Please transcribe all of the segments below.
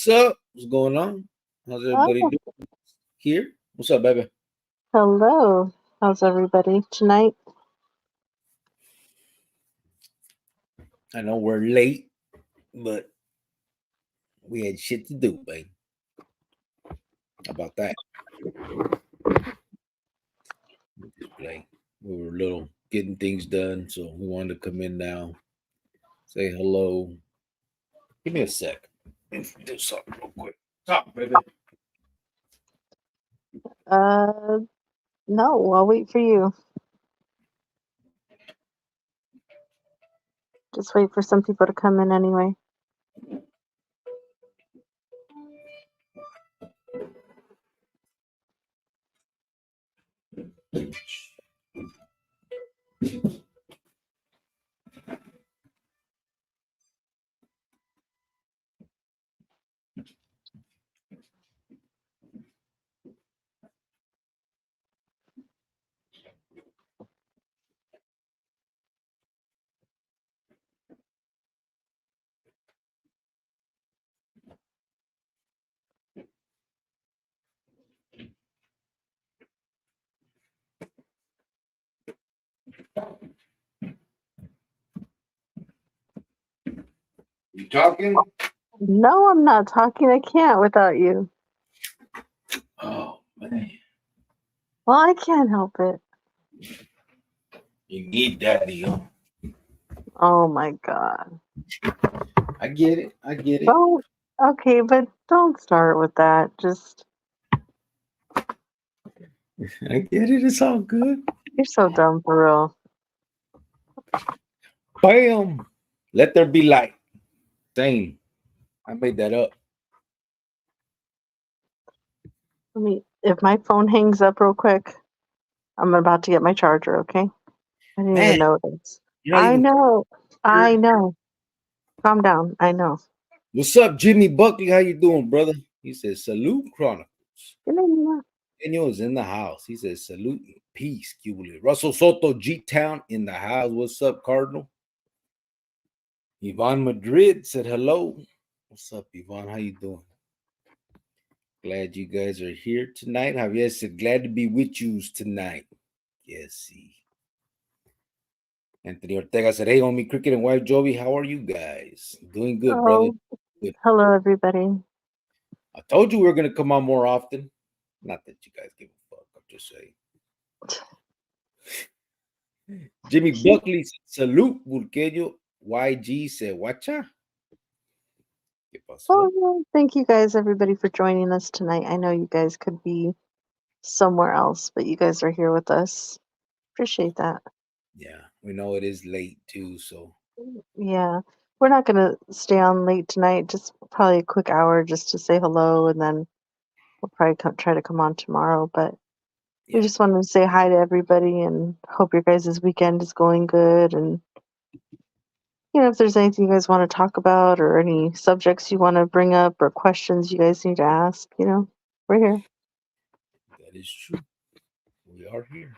What's up? What's going on? How's everybody Oh, doing here? What's up, baby? hello. How's everybody tonight? I know we're late, but we had shit to do, babe. How about that? Display. We were little getting things done, so we wanted to come in now, say hello. Give me a sec. Do something real quick. Talk, baby. Uh, no, I'll wait for you. Just wait for some people to come in anyway. You talking? No, I'm not talking. I can't without you. Oh man, Well, I can't help it. you need daddy, huh? Oh my God. I get it. I get it. Don't. Okay, but don't start with that. Just, I get it. It's all good. you're so dumb for real. Bam. Let there be light. Same. I made that up. If my phone hangs up real quick, I'm about to get my charger, okay? I didn't Man, even notice. you're not I even know. here. I know. Calm down. I know. What's up, Jimmy Buckley? How you doing, brother? He says, salute, Chronicles. You know, Daniel is in the house. He says, salute and peace, Cuba. Russell Soto, G-Town in the house. What's up, Cardinal? Yvonne Madrid said hello. What's up, Yvonne? How you doing? Glad you guys are here tonight. Javier said, glad to be with you tonight. Yes, see. Anthony Ortega said, hey, homie, Cricket and Wife Jovi, how are you guys? Doing good, brother. oh, Good. hello, everybody. I told you we were going to come on more often. Not that you guys give a fuck. I'm just saying. Jimmy Buckley said, salute, Burqueño. YG said, Wacha. ¿Qué Oh, pasó? yeah, thank you guys, everybody, for joining us tonight. I know you guys could be somewhere else, but you guys are here with us. Appreciate that. Yeah, we know it is late too, so Yeah, we're not gonna stay on late tonight. Just probably a quick hour just to say hello, and then we'll probably try to come on tomorrow. But we yeah. just wanted to say hi to everybody and hope your guys' weekend is going good. And if there's anything you guys want to talk about or any subjects you want to bring up or questions you guys need to ask, we're here. That is true. We are here.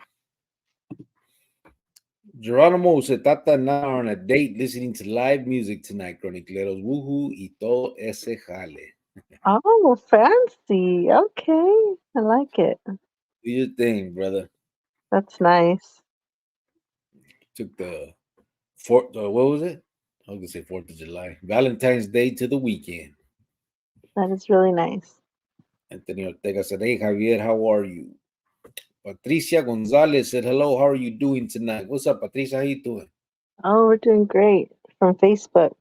Geronimo se trata now on a date listening to live music tonight, Chronicleros. Woohoo y todo ese jale. Oh, fancy. Okay. I like it. Do your thing, brother. That's nice. Took the what was it? I was gonna say 4th of July. Valentine's Day to the weekend. That is really nice. Anthony Ortega said, hey Javier, how are you? Patricia Gonzalez said, hello, how are you doing tonight? What's up, Patricia? How you doing? Oh, we're doing great from Facebook.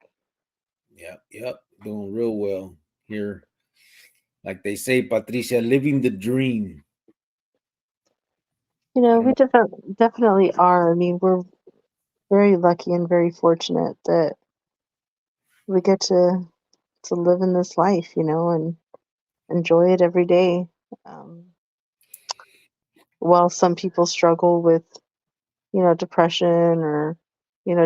Yep. Doing real well here. Like they say, Patricia, living the dream. I don't We know. definitely are. I mean, we're very lucky and very fortunate that we get to live in this life, and enjoy it every day. Um, while some people struggle with, depression or,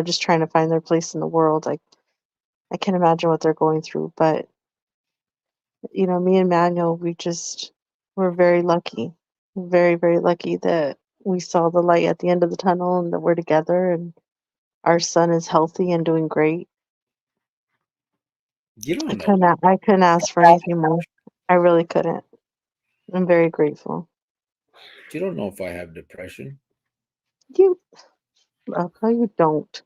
just trying to find their place in the world, I can't imagine what they're going through. But, me and Manuel, we're very lucky, very, very lucky that we saw the light at the end of the tunnel and that we're together and our son is healthy and doing great. You I don't know. couldn't. I couldn't ask for anything more. I really couldn't. I'm very grateful. You don't know if I have depression. You, no, you don't.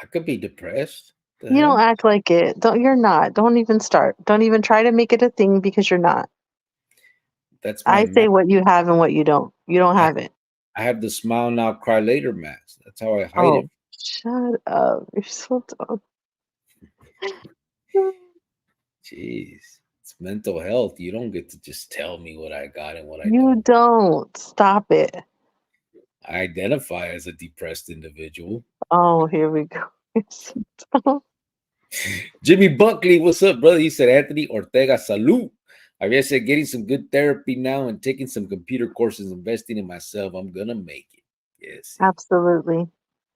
I could be depressed. The You don't hell? act like it. Don't. You're not. Don't even start. Don't even try to make it a thing because you're not. That's my I mask. say what you have and what you don't. You don't I, have it. I have the smile now, cry later mask. That's how I hide it. Oh, shut up. You're so dumb. Jeez. It's mental health. You don't get to just tell me what I got and what I You don't. don't. Stop it. I identify as a depressed individual. Oh, here we go. You're so dumb. Jimmy Buckley, what's up, brother? He said, Anthony Ortega, salute. Javier said, getting some good therapy now and taking some computer courses, investing in myself. I'm going to make it. Yes, see. Absolutely.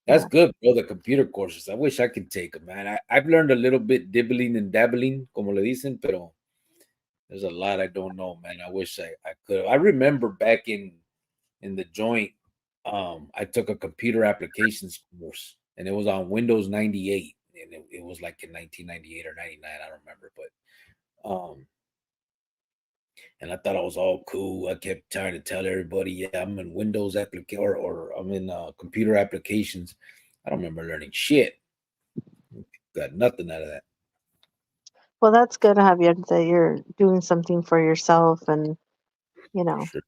That's Yeah. good, bro. The computer courses. I wish I could take them, man. I've learned a little bit dibbling and dabbling, como le dicen, pero there's a lot I don't know, man. I wish I could. I remember back in the joint, I took a computer applications course, and it was on Windows 98, and it was like in 1998 or 99, I don't remember, but and I thought I was all cool. I kept trying to tell everybody, yeah, I'm in Windows application or I'm in computer applications. I don't remember learning shit. Got nothing out of that. Well, that's good, Javier, that you're doing something for yourself, and you For know, sure.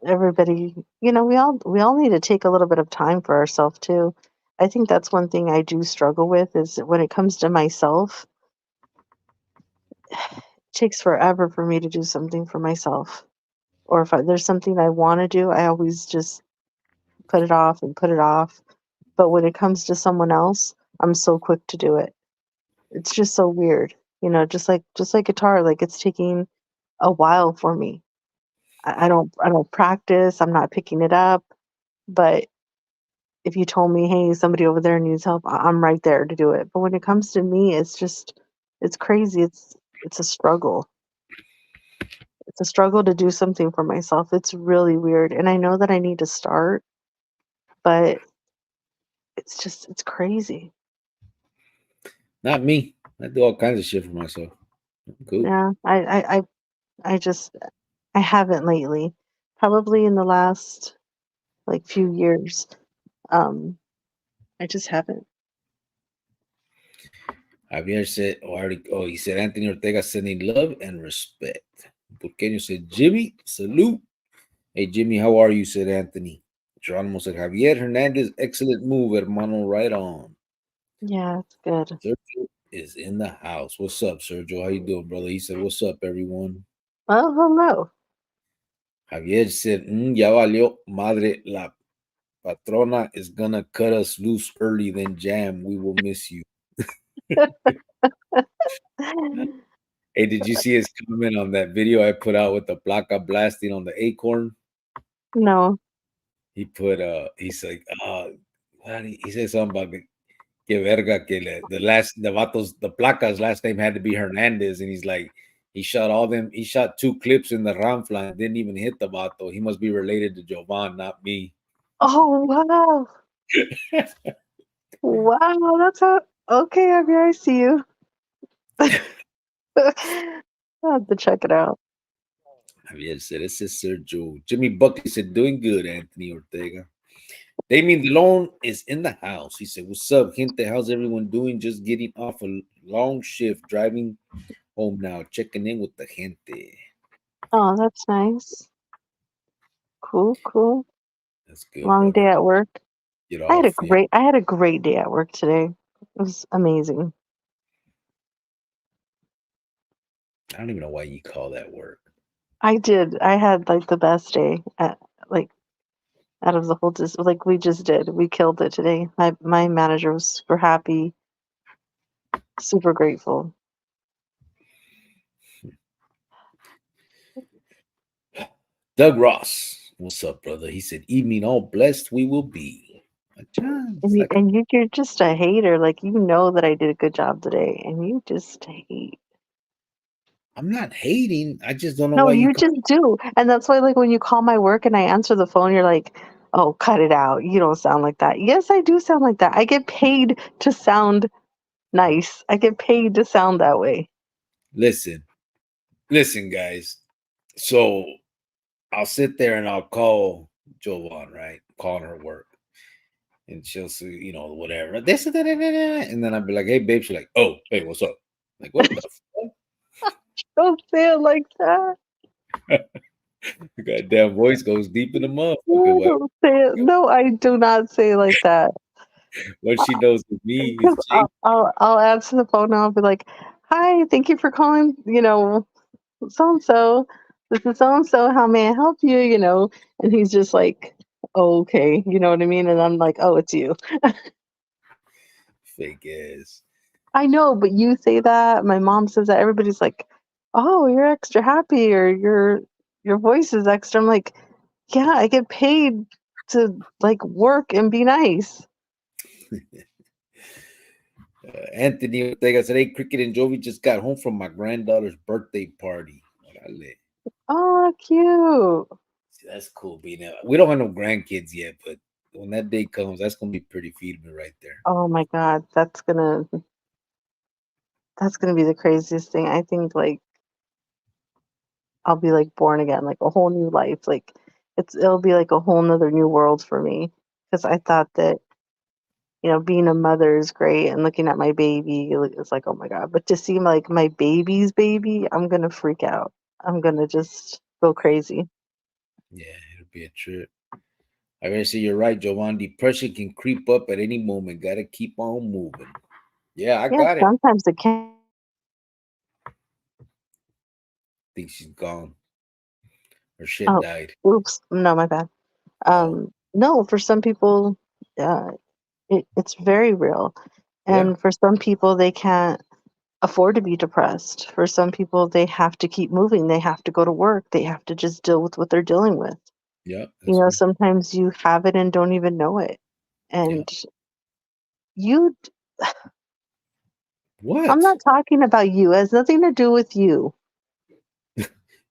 everybody, we all need to take a little bit of time for ourselves too. I think that's one thing I do struggle with is that when it comes to myself, it takes forever for me to do something for myself. Or if there's something I want to do, I always just put it off and put it off. But when it comes to someone else, I'm so quick to do it. It's just so weird, just like guitar, like it's taking a while for me. I don't practice. I'm not picking it up. But if you told me, hey, somebody over there needs help, I'm right there to do it. But when it comes to me, it's crazy. It's a struggle. It's a struggle to do something for myself. It's really weird. And I know that I need to start, but it's crazy. Not me. I do all kinds of shit for myself. Cool. Yeah. I just I haven't lately. Probably in the last like few years. Um, I just haven't. Javier said, he said, Anthony Ortega sending love and respect. Porqueño said, Jimmy, salute. Hey, Jimmy, how are you? Said Anthony. Geronimo said, Javier Hernandez, excellent move, hermano, right on. Yeah, it's good. Sergio is in the house. What's up, Sergio? How you doing, brother? He said, what's up, everyone? Well, hello. Javier said, ya valió madre, la patrona is gonna cut us loose early, then jam. We will miss you. Hey, did you see his comment on that video I put out with the placa blasting on the acorn? No. He put he's like he said something about que verga que the last the vatos the placas last name had to be Hernandez, and he's like he shot all them, he shot 2 clips in the Ramfla and didn't even hit the vato. He must be related to Jovan, not me. Oh, wow. Wow, that's how. Okay, Javier, I see you. I'll have to check it out. Javier said, ese is Sergio. Jimmy Buckley said, doing good, Anthony Ortega. Damien DeLone is in the house. He said, what's up, gente? How's everyone doing? Just getting off a long shift, driving home now, checking in with the gente. Oh, that's nice. Cool, cool. That's good, Long day brother. at work. Get I had a off. Yeah. great day at work today. It was amazing. I don't even know why you call that work. I did. I had like the best day like out of the whole like we just did. We killed it today. My manager was super happy, super grateful. Doug Ross, what's up, brother? He said, evening all blessed we will be. And It's you like and you you're just a hater. Like you know that I did a good job today, and you just hate. I'm not hating. I just don't know No, why you you call just do. And that's why like when you call my work and I answer the phone, you're like, "Oh, cut it out. You don't sound like that." Yes, I do sound like that. I get paid to sound nice. I get paid to sound that way. Listen, listen, guys. So I'll sit there and I'll call Jovan, right? Calling her work. And she'll say, whatever. This, and then I'll be like, hey, babe. She's like, oh, hey, what's up? Like, what the fuck? Don't say it like that. The goddamn voice goes deep in the motherfucker. No, don't say it. No, I do not say it like that. What she knows of me is Because Jake. I'll answer the phone and I'll be like, "Hi, thank you for calling. So and so. This is so and so. How may I help you? And he's just like, oh, okay, you know what I mean? And I'm like, oh, it's you. Fake ass. I know, but you say that. My mom says that. Everybody's like, oh, you're extra happy, or your voice is extra. I'm like, yeah, I get paid to like work and be nice. Anthony Ortega said, hey, Cricket and Jovi just got home from my granddaughter's birthday party. Órale. Oh, cute. See, that's cool being out. We don't have no grandkids yet, but when that day comes, that's gonna be pretty feedable right there. Oh my God, that's gonna be the craziest thing. I think like I'll be like born again, like a whole new life. Like it'll be like a whole nother new world for me. Because I thought that, being a mother is great and looking at my baby, it's like, oh my God. But to see like my baby's baby, I'm gonna freak out. I'm gonna just go crazy. Yeah, it'll be a trip. I gotta say you're right, Jovan. Depression can creep up at any moment. Gotta keep on moving. Yeah, I Yeah, got it. sometimes it can. Think she's gone. Her shit Oh, died. oops. No, my bad. Oh, No, for some people, uh, it's very real. yeah, And for some people, they can't afford to be depressed. For some people, they have to keep moving. They have to go to work. They have to just deal with what they're dealing with. yeah. That's what. Sometimes you have it and don't even know it. Yeah. And you, I'm What? not talking about you. It has nothing to do with you.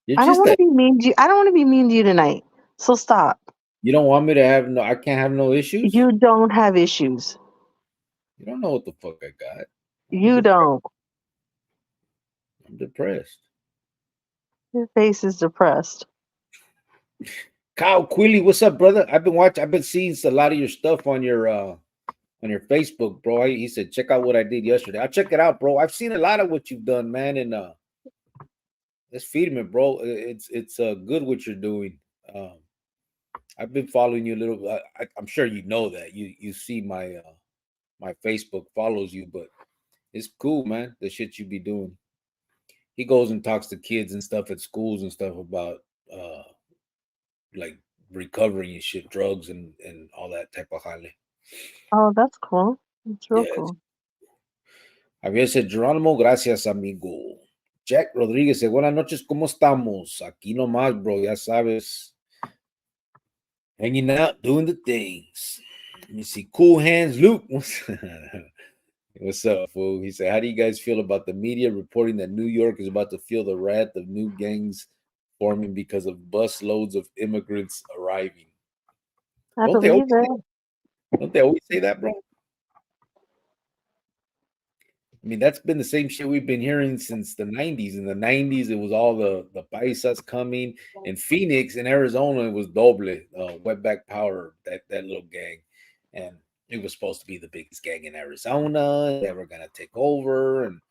You're I don't just want a. to be mean to you. I don't want to be mean to you tonight. So stop. You don't want me to have no. I can't have no issues. You don't have issues. You don't know what the fuck I got. I'm You depressed. don't. I'm depressed. Your face is depressed. Kyle Quilly, what's up, brother? I've been watching. I've been seeing a lot of your stuff on your Facebook, bro. He said check out what I did yesterday. I'll check it out, bro. I've seen a lot of what you've done, man, and it's feeding me, bro. It's good what you're doing. Um, I've been following you a little. I'm sure you know that you see my Facebook follows you, but it's cool, man. The shit you be doing. He goes and talks to kids and stuff at schools and stuff about uh like recovery and shit, drugs and all that type of jale. Oh, that's cool. That's real Yeah. cool. Javier said, Geronimo, gracias, amigo. Jack Rodríguez said, buenas noches, ¿cómo estamos? Aquí nomás, bro, ya sabes. Hanging out, doing the things. Let me see. Cool Hands Luke. What's up, fool? He said, how do you guys feel about the media reporting that New York is about to feel the wrath of new gangs forming because of bus loads of immigrants arriving? I Don't they always believe it. don't they always say that, bro? I mean, that's been the same shit we've been hearing since the 90s. In the 90s, it was all the paisas coming. In Phoenix, in Arizona, it was Doble, Wetback Power, that little gang. And it was supposed to be the biggest gang in Arizona. They were gonna take over, and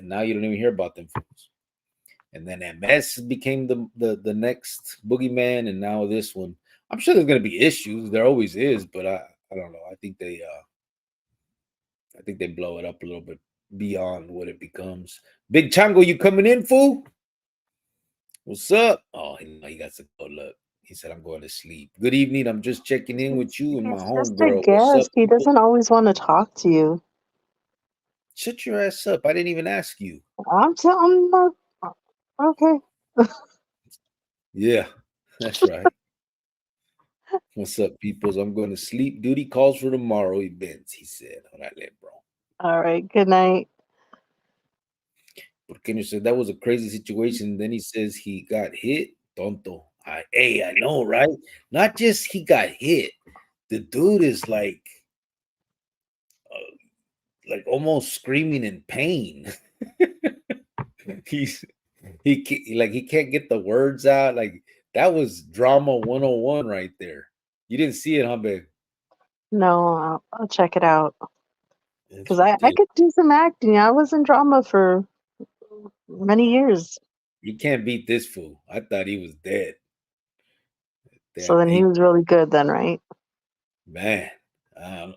now you don't even hear about them fools. And then MS became the next boogeyman, and now this one. I'm sure there's gonna be issues. There always is, but I don't know. I think they blow it up a little bit beyond what it becomes. Big Chango, you coming in, fool? What's up? Oh, he got to go. Look, he said, I'm going to sleep. Good evening. I'm just checking in with you and my He's just a homegirl. What's up, guest. He people? doesn't always want to talk to you. Shut your ass up. I didn't even ask you. I'm not. Okay. Yeah, that's right. What's up, peoples? I'm going to sleep. Duty calls for tomorrow events, he said. All right, bro. All right. Good night. Porque said that was a crazy situation. Then he says he got hit. Tonto. I know, right? Not just he got hit. The dude is like almost screaming in pain. He's like he can't get the words out. Like that was drama 101 right there. You didn't see it, huh, babe? No, I'll check it out It's because I ridiculous. could do some acting. I was in drama for many years. You can't beat this fool. I thought he was dead. So That then he was really good then, right? man, um,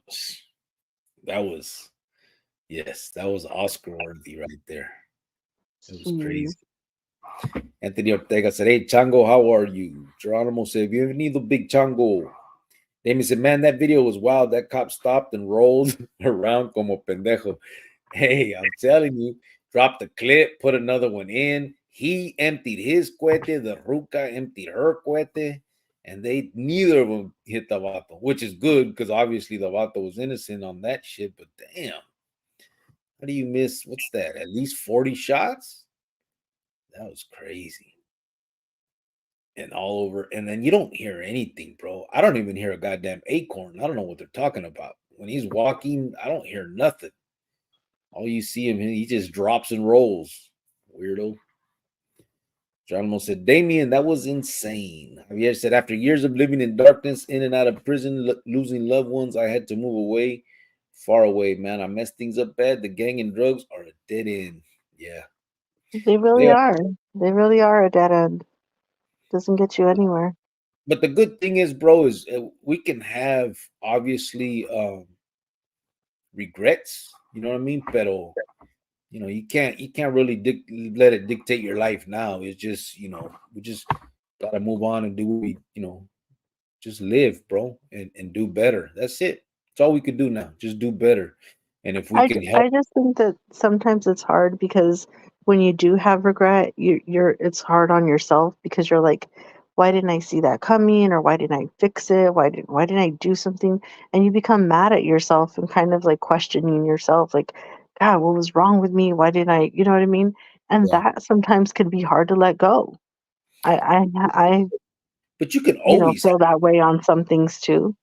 that was yes, that was Oscar worthy right there. It was crazy. Jeez. Anthony Ortega said, "Hey Chango, how are you?" Geronimo said, "Bienvenido, Big Chango." Damien said, "Man, that video was wild. That cop stopped and rolled around como pendejo." Hey, I'm telling you, dropped the clip, put another one in. He emptied his cohete, the Ruca emptied her cohete, and they neither of them hit the vato, which is good because obviously the vato was innocent on that shit. But damn, how do you miss? What's that? At least 40 shots? That was crazy. And all over, and then you don't hear anything, bro. I don't even hear a goddamn acorn. I don't know what they're talking about. When he's walking, I don't hear nothing. All you see him, he just drops and rolls. Weirdo. Geronimo said, Damien, that was insane. Javier said, after years of living in darkness, in and out of prison, losing loved ones, I had to move away, far away, man. I messed things up bad. The gang and drugs are a dead end. Yeah, They they really are. are. They really are a dead end. Doesn't get you anywhere. But the good thing is, bro, is we can have obviously regrets. You know what I mean? Pero you can't really let it dictate your life now. It's just we just gotta move on and do what we just live, bro, and do better. That's it. That's all we could do now. Just do better. And if we can help, I just think that sometimes it's hard because when you do have regret, you're it's hard on yourself because you're like, why didn't I see that coming, or why didn't I fix it? Why didn't I do something? And you become mad at yourself and kind of like questioning yourself, like, God, what was wrong with me? Why didn't I? You know what I mean? And yeah. that sometimes can be hard to let go. I But you can always, feel that way on some things too.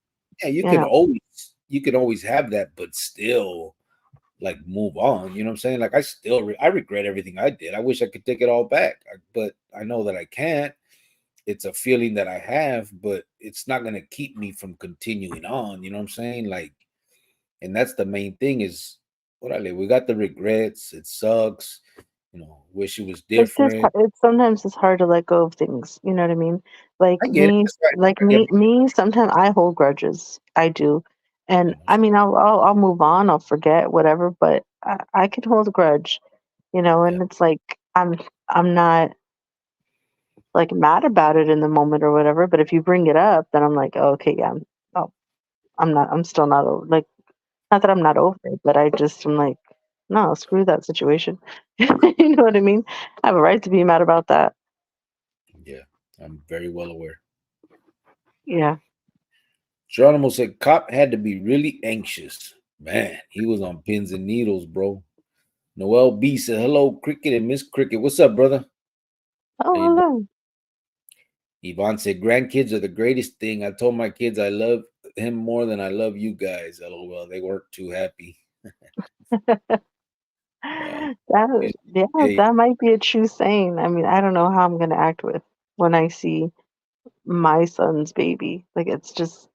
yeah, you You can know, always, you can always have that, but still like move on. You know what I'm saying? Like I regret everything I did. I wish I could take it all back, but I know that I can't. It's a feeling that I have, but it's not gonna keep me from continuing on. You know what I'm saying? Like, and that's the main thing is what we got the regrets. It sucks. Wish it was it's just different. it's sometimes it's hard to let go of things. You know what I mean? I get it. That's right. I get Me. Sometimes I hold grudges. I do, and it. I mean, I'll move on. I'll forget whatever, but I can hold a grudge. You know, Yeah, and it's like I'm not like mad about it in the moment or whatever. But if you bring it up, then I'm like, oh, okay, yeah, oh, I'm not. I'm still not like not that I'm not over it, but I'm like, no, screw that situation. You know what I mean? I have a right to be mad about that. yeah. I'm very well aware. Yeah. Geronimo said Cop had to be really anxious. Man, he was on pins and needles, bro. Noel B said, hello, Cricket and Miss Cricket. What's up, brother? Oh, How you doing? hello. Yvonne said, grandkids are the greatest thing. I told my kids I love him more than I love you guys. LOL. They weren't too happy. Uh, That yeah, hey, that might be a true saying. I mean, I don't know how I'm gonna act with when I see my son's baby. Like it's just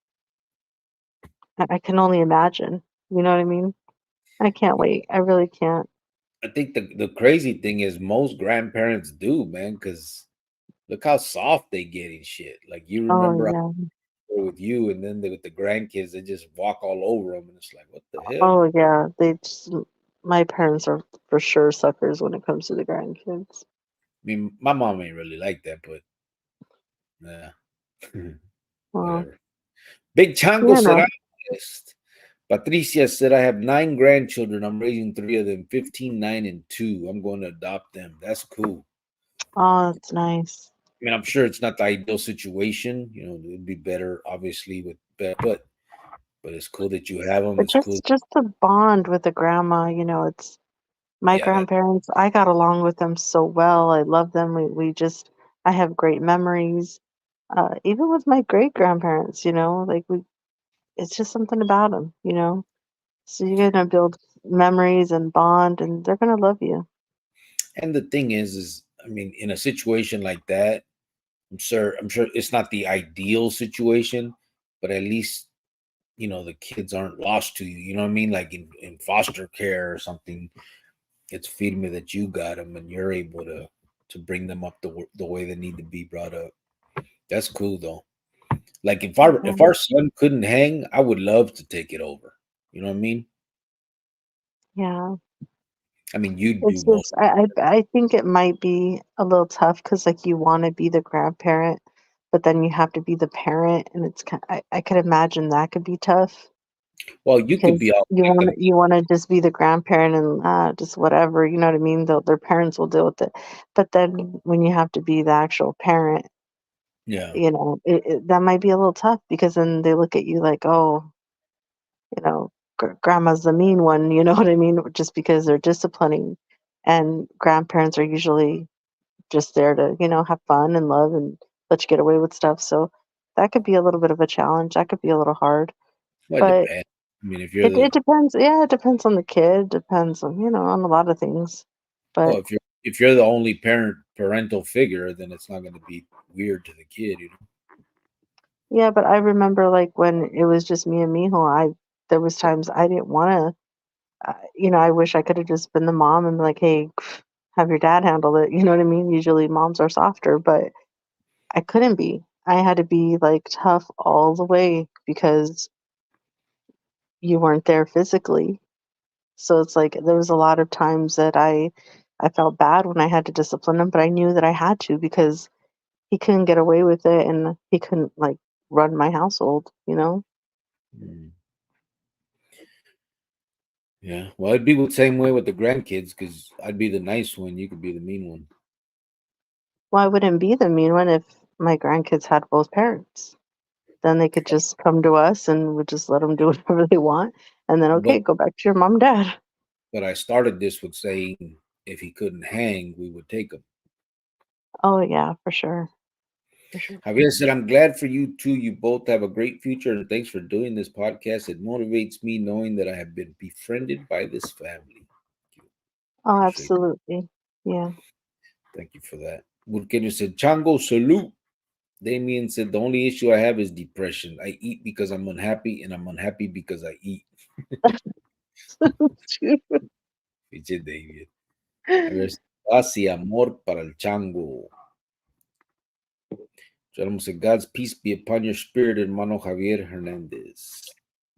I can only imagine. You know what I mean? I can't wait. I really can't. I think the crazy thing is most grandparents do, man, because look how soft they get in shit. Like you Oh remember yeah. with you, and then with the grandkids, they just walk all over them, and it's like, what the hell? Oh yeah. My parents are for sure suckers when it comes to the grandkids. I mean, my mom ain't really like that, but nah, Well, whatever. Big Chango you said, know. I'm blessed. Patricia said, I have 9 grandchildren. I'm raising 3 of them, 15, 9, and 2. I'm going to adopt them. That's cool. Oh, that's nice. I mean, I'm sure it's not the ideal situation. It'd be better, obviously, but it's cool that you have them. But It's cool. just to bond with the grandma, it's my Yeah, that grandparents, I got along with them so well. I love them. We just, I have great memories. Even with my great grandparents, like it's just something about them. So you're gonna build. memories and bond, and they're gonna love you. And the thing is, I mean, in a situation like that, I'm sure it's not the ideal situation, but at least the kids aren't lost to you. You know what I mean? Like in foster care or something, it's firme that you got them and you're able to bring them up the way they need to be brought up. That's cool though. Like if our Yeah. son couldn't hang, I would love to take it over. You know what I mean? Yeah. I mean, you do It's most. just I think it might be a little tough because like you want to be the grandparent, but then you have to be the parent, and it's kind. I could imagine that could be tough Well, you could because be all you like want the you want to just be the grandparent and just whatever, you know what I mean? Their parents will deal with it, but then when you have to be the actual parent, yeah. that might be a little tough because then they look at you like, oh, you know, grandma's the mean one, you know what I mean? Just because they're disciplining, and grandparents are usually just there to, have fun and love and let you get away with stuff. So that could be a little bit of a challenge. That could be a little hard. Well, it But depends. I mean, if you're it the depends. Yeah, it depends on the kid, depends on, on a lot of things. well, But if you're the only parental figure, then it's not going to be weird to the kid. yeah, but I remember like when it was just me and Mijo, there was times I didn't want to, I wish I could have just been the mom and be like, hey, have your dad handle it. You know what I mean? Usually moms are softer, but I couldn't be. I had to be like tough all the way because you weren't there physically. So it's like there was a lot of times that I felt bad when I had to discipline him, but I knew that I had to because he couldn't get away with it and he couldn't like run my household, you know? Mm. Yeah. Well, it'd be the same way with the grandkids because I'd be the nice one. You could be the mean one. Well, I wouldn't be the mean one if my grandkids had both parents. Then they could just come to us and we'd just let them do whatever they want. And then, But okay, go back to your mom and dad. but I started this with saying if he couldn't hang, we would take him. Oh, yeah, for sure. For sure. Javier said, I'm glad for you too. You both have a great future, and thanks for doing this podcast. It motivates me knowing that I have been befriended by this family. Oh, Appreciate it. absolutely. Yeah. Thank you for that. Burkeño said, Chango, salute. Damien said, the only issue I have is depression. I eat because I'm unhappy, and I'm unhappy because I eat. Dice David. Javier said, paz y amor para el chango. Gentlemen said, God's peace be upon your spirit, hermano Javier Hernandez.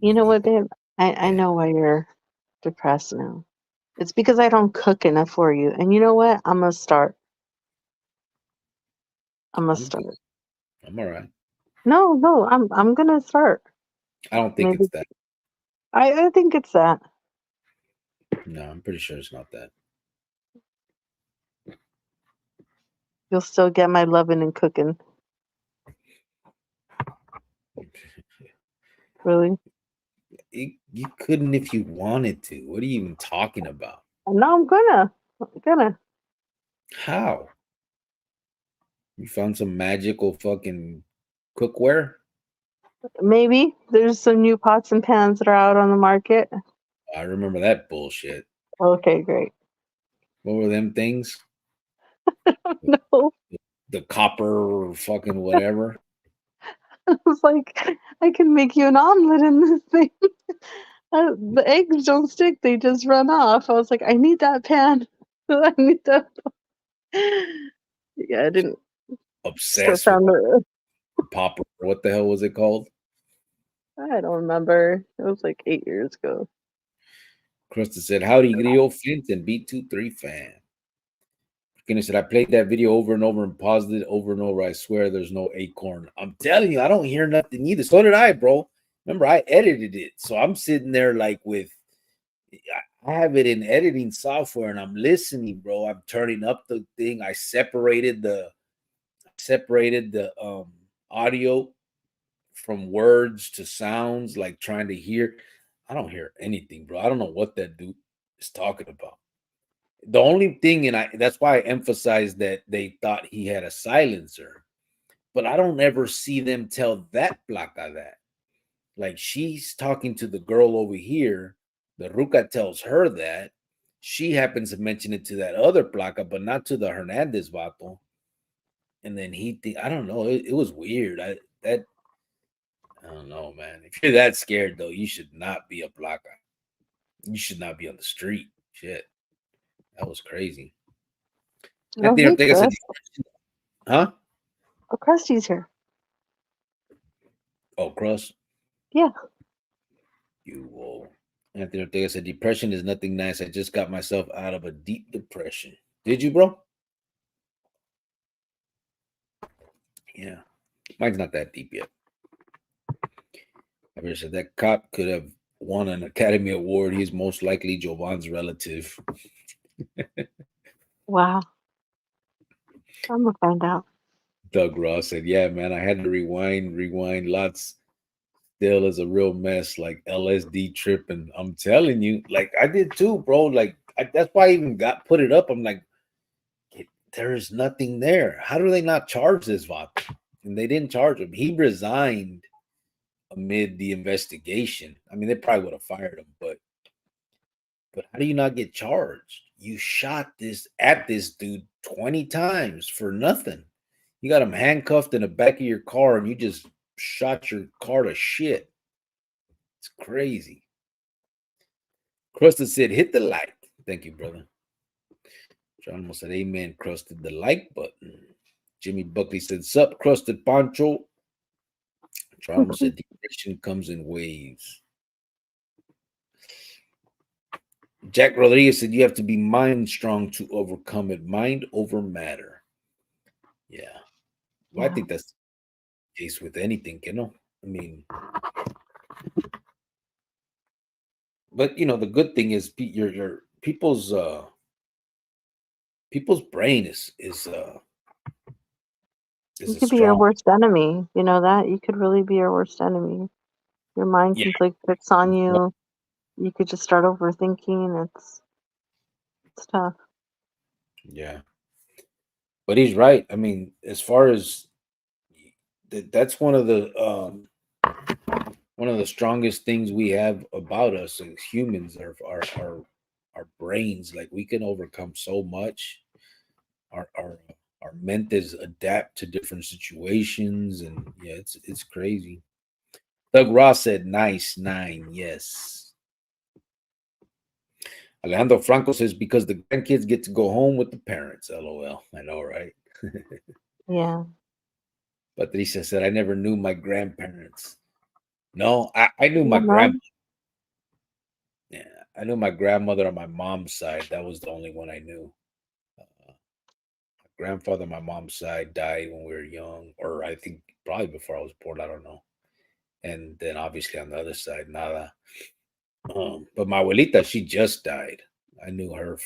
You know what, Manito. babe? I know why you're depressed now. It's because I don't cook enough for you. And you know what? I'm gonna start. I'm gonna I'm good. start. I'm all right. No, no, I'm gonna start. I don't think Maybe it's that. I think it's that. No, I'm pretty sure it's not that. You'll still get my loving and cooking. Really? You couldn't if you wanted to. What are you even talking about? And now I'm gonna. I'm gonna. How? You found some magical fucking cookware? Maybe there's some new pots and pans that are out on the market. I remember that bullshit. Okay, great. What were them things? No, The copper or fucking whatever. I was like, I can make you an omelet in this thing. The eggs don't stick; they just run off. I was like, I need that pan. I need that. Yeah, I didn't still Obsessed with found it. popper. What the hell was it called? I don't remember. It was like 8 years ago. Krista said, Howdy, Grio Fenton, B23 fan. Kenny said, I played that video over and over and paused it over and over. I swear there's no acorn. I'm telling you, I don't hear nothing either. So did I, bro. Remember, I edited it. So I'm sitting there like I have it in editing software and I'm listening, bro. I'm turning up the thing. I separated the audio from words to sounds, like trying to hear. I don't hear anything, bro. I don't know what that dude is talking about. The only thing, and that's why I emphasized that they thought he had a silencer, but I don't ever see them tell that Placa that. Like she's talking to the girl over here, The Ruca tells her that. She happens to mention it to that other placa, but not to the Hernandez vato. And then I don't know. It was weird. I don't know, man. If you're that scared though, you should not be a placa. You should not be on the street. Shit, that was crazy. Oh, Anthony hey, Ortega said, Chris. "Huh? Oh, Krusty's here. Oh, cross Yeah. you." Whoa. Anthony Ortega said, "Depression is nothing nice. I just got myself out of a deep depression." Did you, bro? Yeah, mine's not that deep yet. I said that cop could have won an Academy Award. He's most likely Jovan's relative. Wow. I'm gonna find out. Doug Ross said, "Yeah, man, I had to rewind lots. Still is a real mess, like LSD tripping. I'm telling you, like I did too, bro. Like that's why I even put it up. I'm like, there is nothing there. How do they not charge this Vato? And they didn't charge him. He resigned amid the investigation. I mean, they probably would have fired him, but how do you not get charged? You shot this dude 20 times for nothing. You got him handcuffed in the back of your car and you just shot your car to shit. It's crazy. Crusted said, hit the like. Thank you, brother. Geronimo said, amen. Crusted the like button. Jimmy Buckley said, sup, Crusted Pancho. Geronimo said, depression comes in waves. Jack Rodriguez said, you have to be mind strong to overcome it. Mind over matter. Yeah. Well, I think that's the case with anything, you know? I mean, but you know, the good thing is your people's brain is You a could be your strong. worst enemy. You know that? You could really be your worst enemy. Your mind Yeah. can play tricks on you. You could just start overthinking. It's tough. Yeah. But he's right. I mean, as far as that's one of the strongest things we have about us as humans are our brains. Like we can overcome so much. Our mentes adapt to different situations, and yeah, it's crazy. Doug Ross said, "Nice 9, yes." Alejandro Franco says, "Because the grandkids get to go home with the parents." LOL. I know, right? Yeah. Patricia said, "I never knew my grandparents." No, I knew my Yeah, no? grandma. Yeah, I knew my grandmother on my mom's side. That was the only one I knew. My grandfather on my mom's side died when we were young, or I think probably before I was born. I don't know. And then obviously on the other side, nada. But my abuelita, she just died. I knew her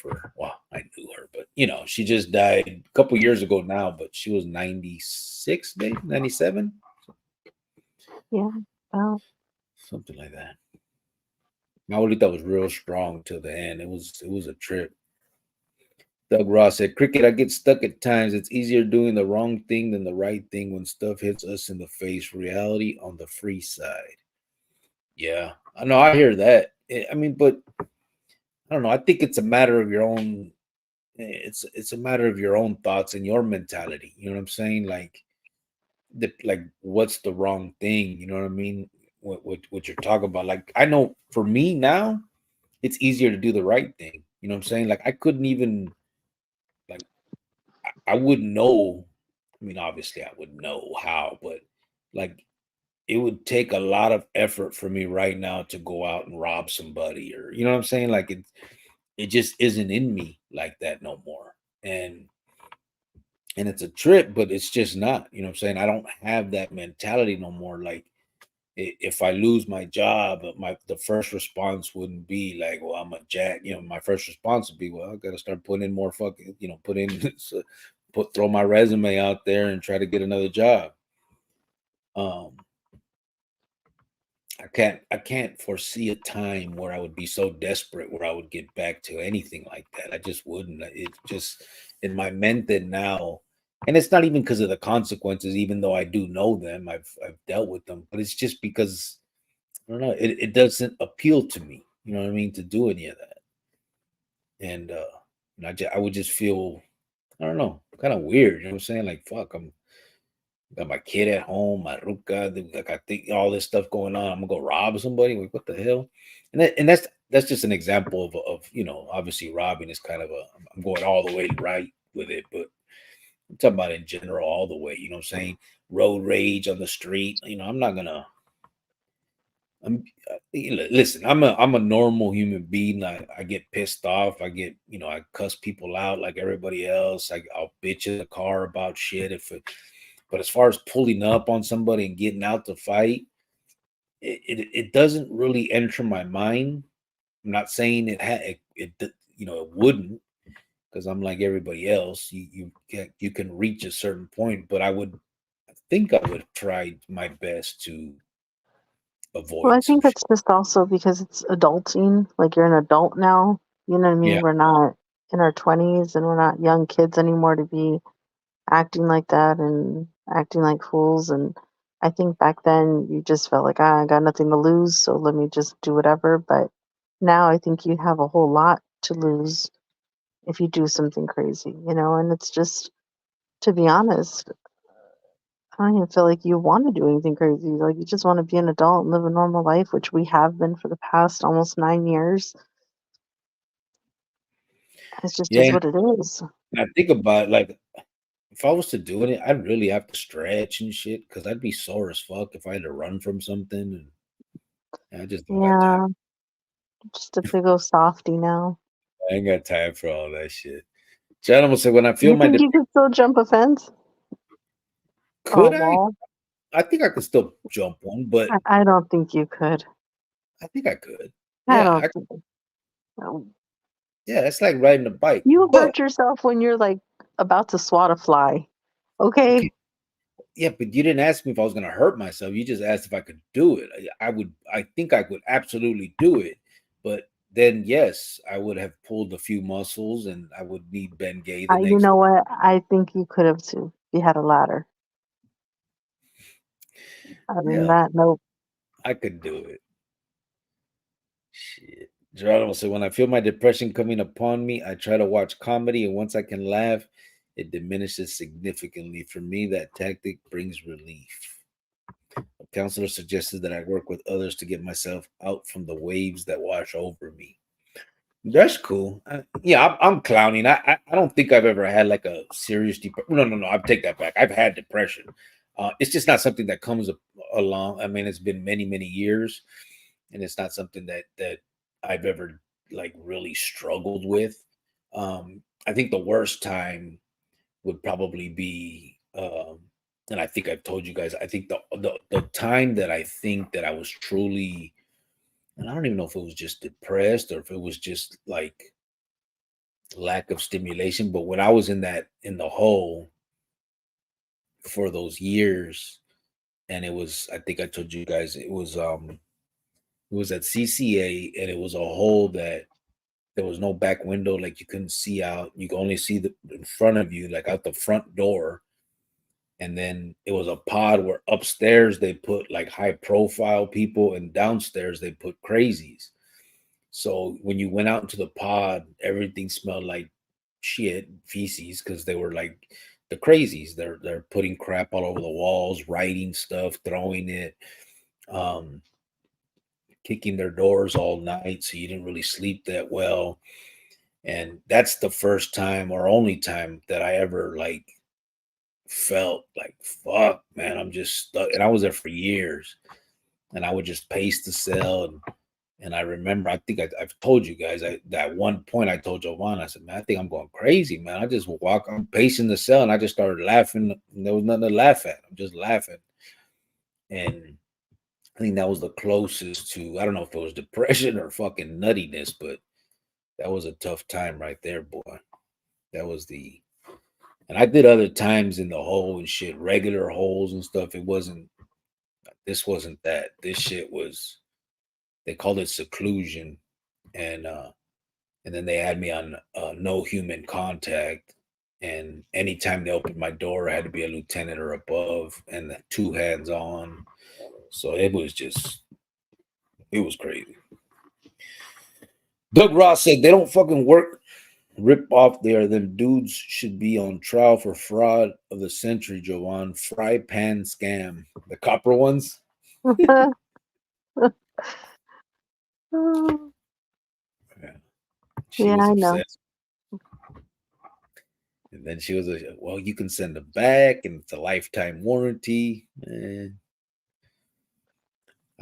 I knew her, but you know, she just died a couple years ago now, but she was 96, maybe 97, Yeah. Well, something like that. My abuelita was real strong till the end. It was a trip. Doug Ross said, Cricket, I get stuck at times. It's easier doing the wrong thing than the right thing when stuff hits us in the face. Reality on the free side. Yeah, I know. I hear that. I mean, but I don't know. I think it's a matter of your own. It's a matter of your own thoughts and your mentality. You know what I'm saying? Like what's the wrong thing? You know what I mean? What you're talking about? Like I know for me now, it's easier to do the right thing. You know what I'm saying? Like I couldn't even like I wouldn't know. I mean, obviously I would know how, but like it would take a lot of effort for me right now to go out and rob somebody or you know what I'm saying? Like it just isn't in me like that no more. And it's a trip, but it's just not, you know what I'm saying? I don't have that mentality no more. Like if I lose my job, the first response wouldn't be like, well, I'm a jack, you know, my first response would be, well, I gotta start putting in more fucking, you know, put in throw my resume out there and try to get another job. Um I can't foresee a time where I would be so desperate where I would get back to anything like that. I just wouldn't. It just in my mente now, and it's not even because of the consequences, even though I do know them. I've dealt with them, but it's just because I don't know. It doesn't appeal to me. you know what I mean, to do any of that. And I would just feel, I don't know, kind of weird. You know what I'm saying? Like, fuck, I'm got my kid at home, my ruka, like I think all this stuff going on. I'm gonna go rob somebody. Like, what the hell? And that's just an example of obviously robbing is kind of a, I'm going all the way right with it, but I'm talking about in general all the way. You know what I'm saying? Road rage on the street. I'm not gonna. Listen. I'm a normal human being. I get pissed off. I cuss people out like everybody else. I'll bitch in the car about shit but as far as pulling up on somebody and getting out to fight, it doesn't really enter my mind. I'm not saying it wouldn't, because I'm like everybody else. You can reach a certain point, but I think I would try my best to Well, I avoid some think shit. it's just also because it's adulting. Like you're an adult now. You know what I Yeah, mean? We're not in our 20s and we're not young kids anymore to be acting like that and acting like fools. And I think back then you just felt like, I got nothing to lose, so let me just do whatever. But now I think you have a whole lot to lose if you do something crazy, and it's just, to be honest, I don't even feel like you want to do anything crazy. Like you just want to be an adult and live a normal life, which we have been for the past almost 9 years. It just is yeah. what it is. And I think about, like, if I was to do it, I'd really have to stretch and shit because I'd be sore as fuck if I had to run from something, and I just don't got time. Yeah, just a big old softy now. I ain't got time for all that shit. Gentlemen, so when I feel You my think you could still jump a fence or a could I? wall? I think I could still jump one, but I don't think you could. I think I could. I Yeah, don't think. No. yeah, it's like riding a bike. You But hurt yourself when you're like about to swat a fly. Okay. okay, yeah, but you didn't ask me if I was gonna hurt myself. You just asked if I could do it. I think I could absolutely do it. But then yes, I would have pulled a few muscles and I would need Ben Gay the You next. know what? I think you could have too. You had a ladder. Other than Yeah, that, nope. I could do it. Shit. Geronimo said, when I feel my depression coming upon me, I try to watch comedy, and once I can laugh, it diminishes significantly. For me, that tactic brings relief. A counselor suggested that I work with others to get myself out from the waves that wash over me. That's cool. Yeah, I'm clowning. I don't think I've ever had like a serious depression. No. I take that back. I've had depression. It's just not something that comes along. I mean, it's been many, many years, and it's not something that I've ever like really struggled with. I think the worst time would probably be, and I think I've told you guys. I think the time that I think that I was truly, and I don't even know if it was just depressed or if it was just like lack of stimulation. But when I was in the hole for those years, and it was, I think I told you guys, it was at CCA, and it was a hole that there was no back window, like you couldn't see out. You could only see the in front of you, like out the front door. And then it was a pod where upstairs they put like high profile people, and downstairs they put crazies. So when you went out into the pod, everything smelled like shit, feces, because they were like the crazies. They're putting crap all over the walls, writing stuff, throwing it, um, kicking their doors all night, so you didn't really sleep that well. And that's the first time or only time that I ever like felt like, fuck, man, I'm just stuck. And I was there for years, and I would just pace the cell. And I remember, I think I've told you guys, that one point I told Jovan, I said, man, I think I'm going crazy, man. I just walk, I'm pacing the cell, and I just started laughing. And there was nothing to laugh at. I'm just laughing. And I think that was the closest to, I don't know if it was depression or fucking nuttiness, but that was a tough time right there, boy. That was and I did other times in the hole and shit, regular holes and stuff. This wasn't that. This shit was, they called it seclusion. And then they had me on no human contact. And anytime they opened my door, I had to be a lieutenant or above, and two hands on. So it was crazy. Doug Ross said they don't fucking work. Rip off there. Them dudes should be on trial for fraud of the century, Joanne. Fry pan scam. The copper ones. Yeah. She Yeah, was I know. upset. And then she was like, well, you can send them back and it's a lifetime warranty.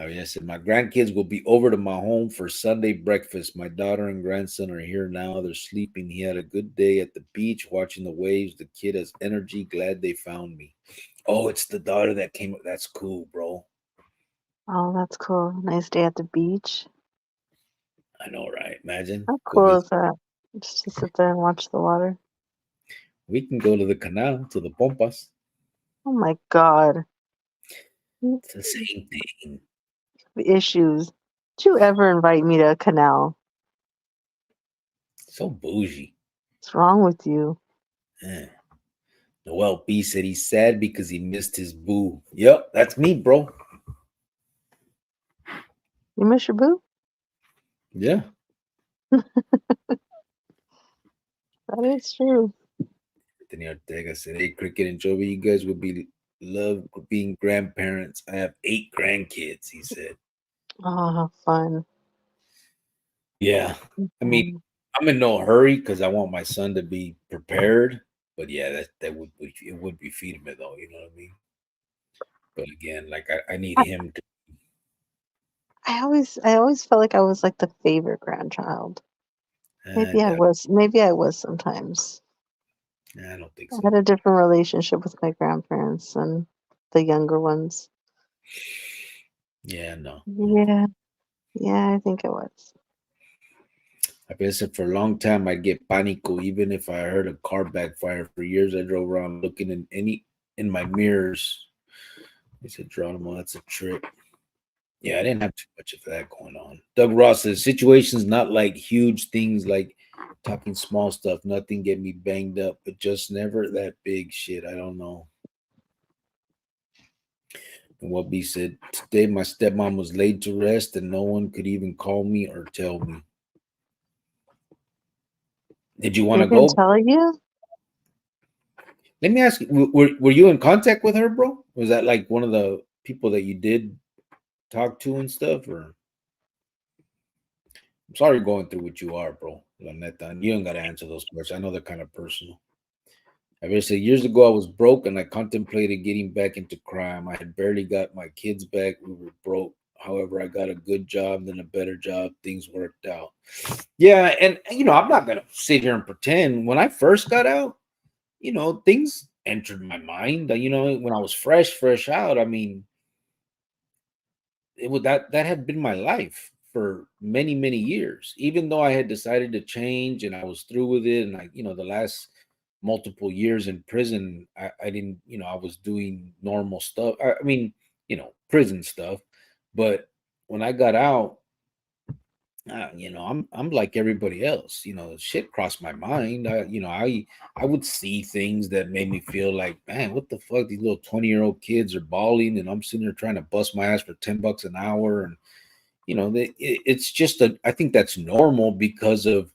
I said, my grandkids will be over to my home for Sunday breakfast. My daughter and grandson are here now. They're sleeping. He had a good day at the beach watching the waves. The kid has energy. Glad they found me. Oh, it's the daughter that came. That's cool, bro. Oh, that's cool. Nice day at the beach. I know, right? Imagine. How Go cool visit. is that? Just to sit there and watch the water. We can go to the canal, to the Pompas. Oh my God. It's the same thing. Issues. Did you ever invite me to a canal? So bougie. What's wrong with you? Eh. Noel B said he's sad because he missed his boo. Yep, that's me, bro. You miss your boo? Yeah. That is true. Anthony Ortega said, hey, Cricket and Joey, you guys would be love being grandparents. I have 8 grandkids, he said. Oh, how fun. Yeah. I mean, Mhm. I'm in no hurry because I want my son to be prepared. But yeah, that would be, it would be feeding me though, you know what I mean? But again, like I need I, him to I always felt like I was like the favorite grandchild. doubt, Maybe I was sometimes. I don't think I so. had a different relationship with my grandparents and the younger ones. Yeah, no. Yeah, yeah, I think it was. I guess for a long time I'd get panico even if I heard a car backfire. For years I drove around looking in my mirrors. He said, Geronimo, that's a trip. Yeah, I didn't have too much of that going on. Doug Ross says situations not like huge things like talking small stuff, nothing get me banged up, but just never that big shit. I don't know. And what B said, today my stepmom was laid to rest and no one could even call me or tell me. Did you want They to didn't go? tell you? Let me ask you, were you in contact with her, bro? Was that like one of the people that you did talk to and stuff? Or I'm sorry you're going through what you are, bro. La neta. And you don't got to answer those questions. I know they're kind of personal. I will say years ago I was broke and I contemplated getting back into crime. I had barely got my kids back. We were broke. However, I got a good job, then a better job. Things worked out. Yeah, and I'm not gonna sit here and pretend. When I first got out, things entered my mind. When I was fresh out. I mean, it would that had been my life for many years. Even though I had decided to change and I was through with it, and the last multiple years in prison, I didn't, I was doing normal stuff. I mean, prison stuff. But when I got out, I'm like everybody else. Shit crossed my mind. I would see things that made me feel like, man, what the fuck? These little 20-year-old kids are balling, and I'm sitting there trying to bust my ass for $10 an hour, and it's just I think that's normal because of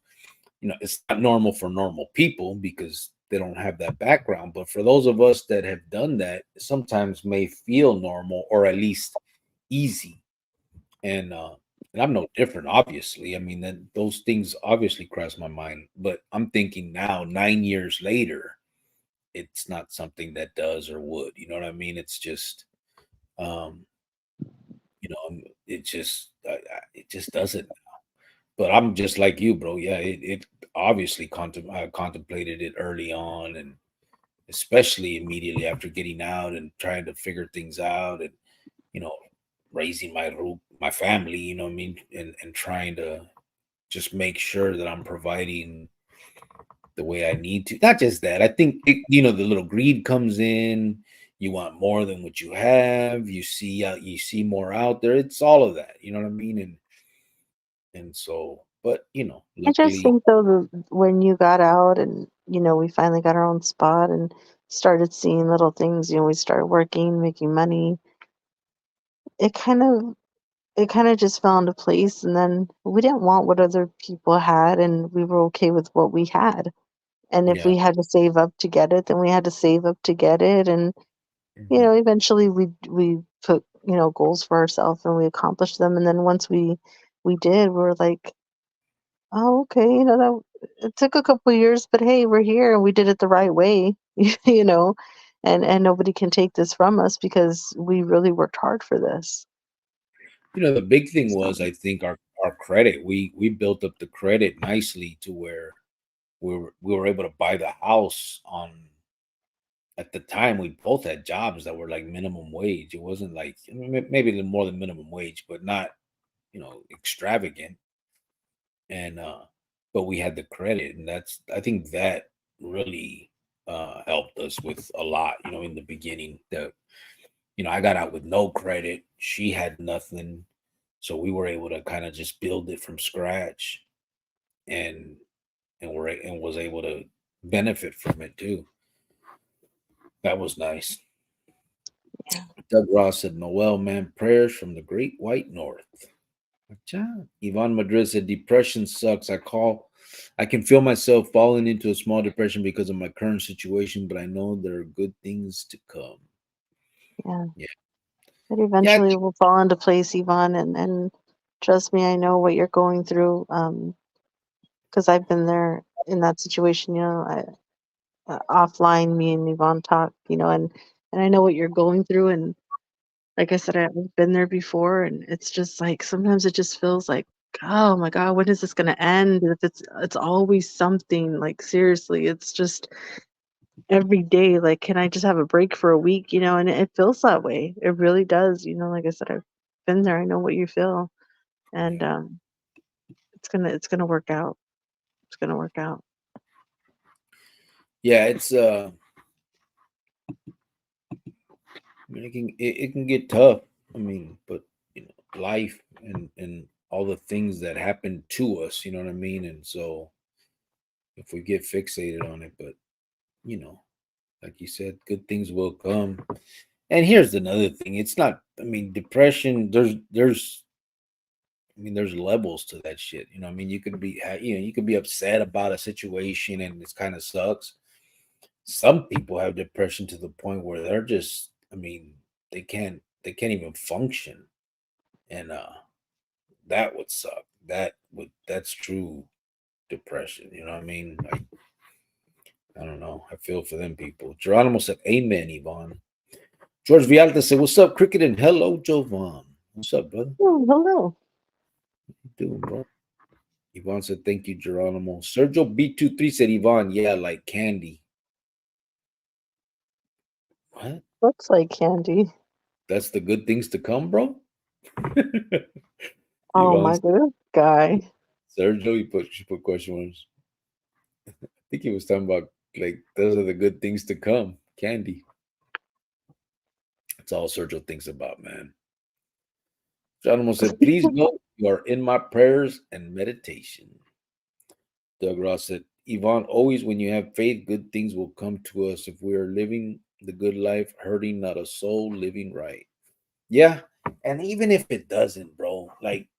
it's not normal for normal people because they don't have that background. But for those of us that have done that, sometimes may feel normal or at least easy. And I'm no different, obviously. I mean, then those things obviously cross my mind. But I'm thinking now, 9 years later, it's not something that does or would. You know what I mean? It's just, um, it just doesn't. But I'm just like you, bro. Yeah, it obviously I contemplated it early on, and especially immediately after getting out and trying to figure things out, and you know, raising my family. You know what I mean, and trying to just make sure that I'm providing the way I need to. Not just that. I think the little greed comes in. You want more than what you have. You see more out there. It's all of that. You know what I mean? And so, but I just luckily, think though when you got out and we finally got our own spot and started seeing little things, we started working, making money. It kind of it kind of just fell into place. And then we didn't want what other people had, and we were okay with what we had. And if Yeah. we had to save up to get it, then we had to save up to get it. And Mhm. eventually we put goals for ourselves and we accomplished them. And then once we did, we were like, oh, okay, that it took a couple years, but hey, we're here and we did it the right way, you know, and nobody can take this from us because we really worked hard for this. The big thing So was, I think, our credit. We built up the credit nicely to where we were able to buy the house on. At the time, we both had jobs that were like minimum wage. It wasn't like, I mean, maybe a little more than minimum wage, but not extravagant. And but we had the credit, and I think that really helped us with a lot. In the beginning, I got out with no credit. She had nothing, so we were able to kind of just build it from scratch, and and was able to benefit from it too. That was nice. yeah, Doug Ross said, Noel, man, prayers from the great white north. Acha. Yvonne Madrid said, depression sucks. I can feel myself falling into a small depression because of my current situation, but I know there are good things to come. yeah. Yeah. It Yeah. eventually will fall into place, Yvonne, and trust me, I know what you're going through. Because I've been there in that situation. Offline, me and Yvonne talk, and I know what you're going through. And like I said, I've been there before, and it's just like sometimes it just feels like, oh my God, when is this gonna end? If it's always something, like seriously, it's just every day. Like, can I just have a break for a week? And it feels that way. It really does. Like I said, I've been there. I know what you feel, and Yeah. it's gonna work out. It's gonna work out. Yeah, I mean, it can get tough. I mean, but life and all the things that happen to us, you know what I mean? And so if we get fixated on it, but you know, like you said, good things will come. And here's another thing. It's not, I mean, depression, there's levels to that shit. I mean, you could be upset about a situation and it's kind of sucks. Some people have depression to the point where they're just, I mean, they can't even function. And that would suck. That's true depression. You know what I mean? Like, I don't know. I feel for them people. Geronimo said, Amen, Yvonne. George Vialta said, what's up, Cricket? And hello, Jovan. What's up, brother? Oh, hello. How you doing, bro? Yvonne said, thank you, Geronimo. Sergio B23 said, Yvonne, yeah, like candy. What? Looks like candy. That's the good things to come, bro? Oh Yvonne my said, goodness, guy. Sergio, she put question marks. I think he was talking about, like, those are the good things to come. Candy. That's all Sergio thinks about, man. Geronimo said, please know you are in my prayers and meditation. Doug Ross said, Yvonne, always when you have faith, good things will come to us if we are living the good life, hurting not a soul, living right. Yeah. And even if it doesn't, bro, like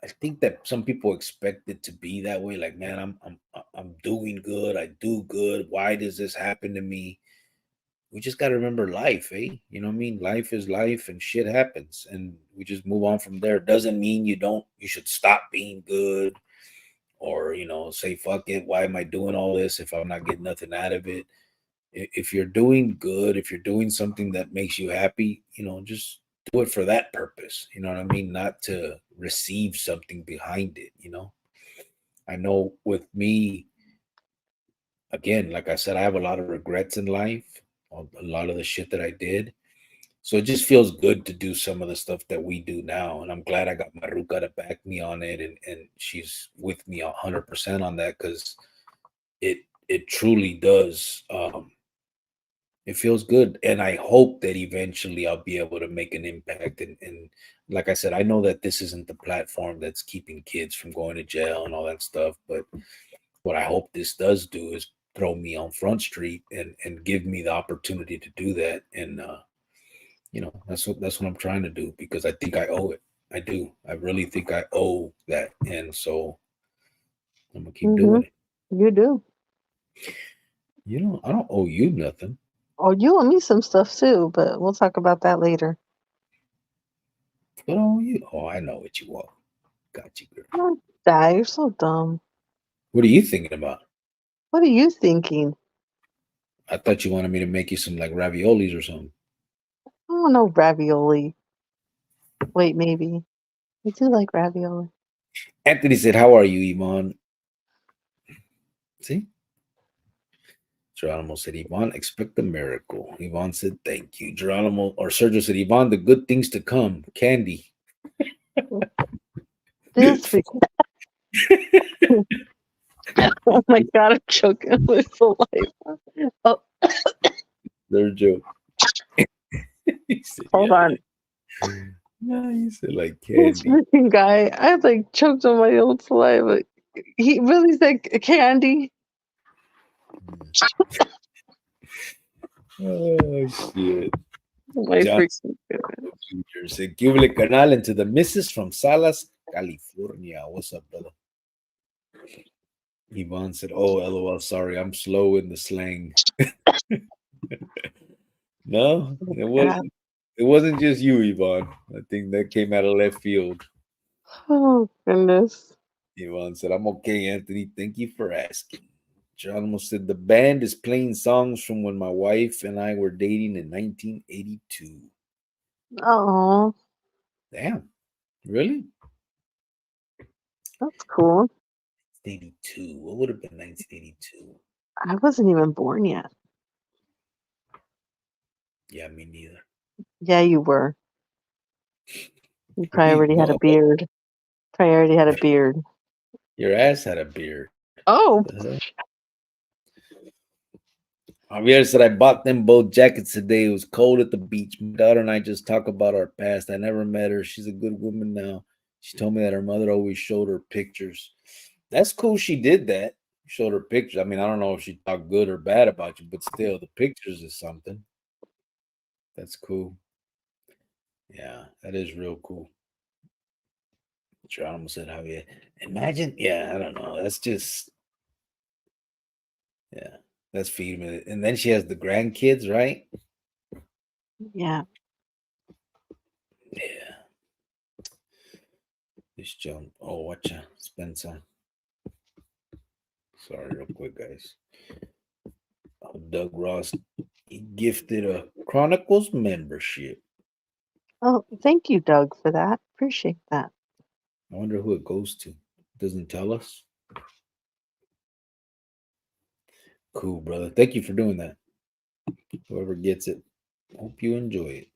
I think that some people expect it to be that way. Like, man, I'm doing good. I do good. Why does this happen to me? We just got to remember life, eh? You know what I mean? Life is life and shit happens and we just move on from there. Doesn't mean you should stop being good or, say, fuck it. Why am I doing all this if I'm not getting nothing out of it? If you're doing good, if you're doing something that makes you happy, just do it for that purpose. You know what I mean? Not to receive something behind it. I know with me, again, like I said, I have a lot of regrets in life, a lot of the shit that I did. So it just feels good to do some of the stuff that we do now. And I'm glad I got my Ruka to back me on it. And she's with me 100% on that because it truly does. It feels good. And I hope that eventually I'll be able to make an impact. And like I said, I know that this isn't the platform that's keeping kids from going to jail and all that stuff. But what I hope this does do is throw me on Front Street and give me the opportunity to do that. And that's what I'm trying to do because I think I owe it. I do. I really think I owe that, and so I'm gonna keep Mm-hmm. doing it. You do. I don't owe you nothing. Oh, you owe me some stuff too, but we'll talk about that later. What owe you? Oh, I know what you want. Got you, girl. Oh, die, you're so dumb. What are you thinking about? What are you thinking? I thought you wanted me to make you some like raviolis or something. Oh, no ravioli. Wait, maybe. I do like ravioli. Anthony said, "How are you, Iman?" See, Geronimo said, "Ivan, expect a miracle." Ivan said, "Thank you." Geronimo or Sergio said, "Ivan, the good things to come, candy." This freak. Oh my god, I'm choking with saliva. Oh, Sergio, he said, hold "Yeah." on. No, he said like This candy. freaking guy, I like choked on my own saliva. He really said candy. Oh shit. Oh my John freaking god. Jr. said, "Cubele canal," and to the missus from Salas, California. What's up, brother? Yvonne said, "Oh, lol, sorry, I'm slow in the slang." No, Oh it my god. wasn't. It wasn't just you, Yvonne. I think that came out of left field. Oh goodness. Yvonne said, "I'm okay, Anthony. Thank you for asking." Geronimo said, "The band is playing songs from when my wife and I were dating in 1982. Oh, Damn, really? that's cool. 82. What would have been 1982? I wasn't even born yet. Yeah, me neither. Yeah, you were. You What do probably you already had a know? beard. Probably already had a beard. Your ass had a beard. Oh, The hell? Javier said, "I bought them both jackets today. It was cold at the beach. My daughter and I just talk about our past. I never met her. She's a good woman now. She told me that her mother always showed her pictures." That's cool. She did that. Showed her pictures. I mean, I don't know if she talked good or bad about you, but still, the pictures is something. That's cool. Yeah, that is real cool. Geronimo said, "Javier, imagine." Yeah, I don't know. That's just, yeah, that's feeding it. And then she has the grandkids, right? yeah. Yeah. This jump. Oh, watch out, Spencer. Sorry, real quick, guys. Doug Ross, he gifted a Chronicles membership. Oh, thank you, Doug, for that. Appreciate that. I wonder who it goes to. Doesn't tell us. Cool, brother. Thank you for doing that. Whoever gets it, hope you enjoy it.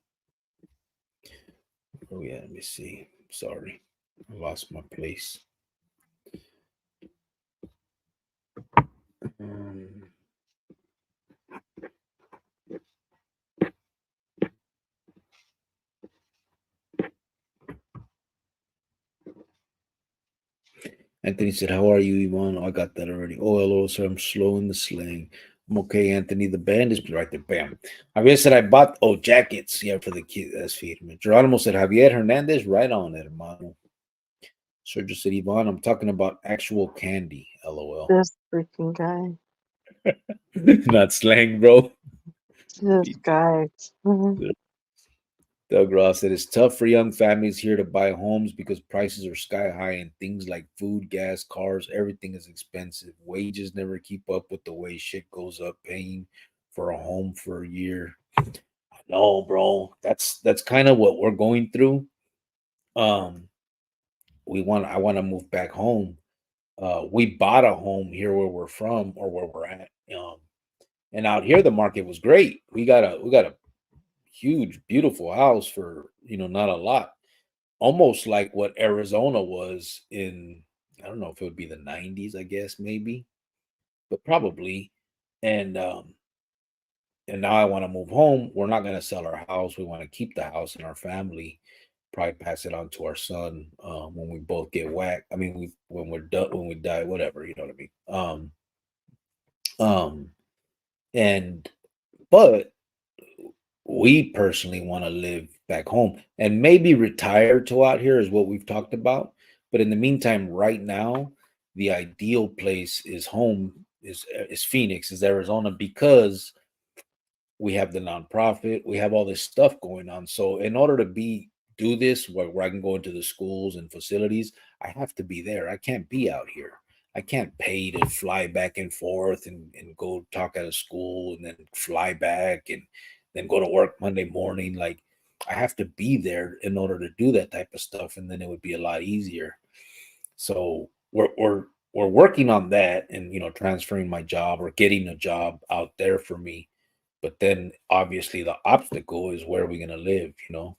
Oh yeah, let me see. Sorry, I lost my place. Um, Anthony said, "How are you, Ivan?" Oh, I got that already. Oh, hello, sir. I'm slow in the slang. I'm okay, Anthony. The band is right there. Bam. Javier said, "I bought jackets. Yeah, for the kids. That's feeding. Geronimo said, Javier Hernandez, right on it, hermano. Sergio said, Ivan, I'm talking about actual candy. LOL. This freaking guy. Not slang, bro. This guy. Mhm. Doug Ross said, "It's tough for young families here to buy homes because prices are sky high and things like food, gas, cars, everything is expensive. Wages never keep up with the way shit goes up. Paying for a home for a year." No, bro. That's kind of what we're going through. Um, I want to move back home. We bought a home here where we're from or where we're at. And out here the market was great. We got a huge, beautiful house for not a lot. Almost like what Arizona was in, I don't know if it would be the 90s, I guess maybe, but probably. And and now I want to move home. We're not going to sell our house. We want to keep the house in our family, probably pass it on to our son when we both get whacked. I mean, when we're done, when we die, whatever, you know what I mean. Um, and but we personally want to live back home and maybe retire to out here is what we've talked about. But in the meantime, right now, the ideal place is home is Phoenix, is Arizona, because we have the nonprofit, we have all this stuff going on. So in order to do this where I can go into the schools and facilities, I have to be there. I can't be out here. I can't pay to fly back and forth and go talk at a school and then fly back and then go to work Monday morning. Like I have to be there in order to do that type of stuff, and then it would be a lot easier. So we're working on that, and transferring my job or getting a job out there for me. But then obviously the obstacle is, where are we going to live? Um,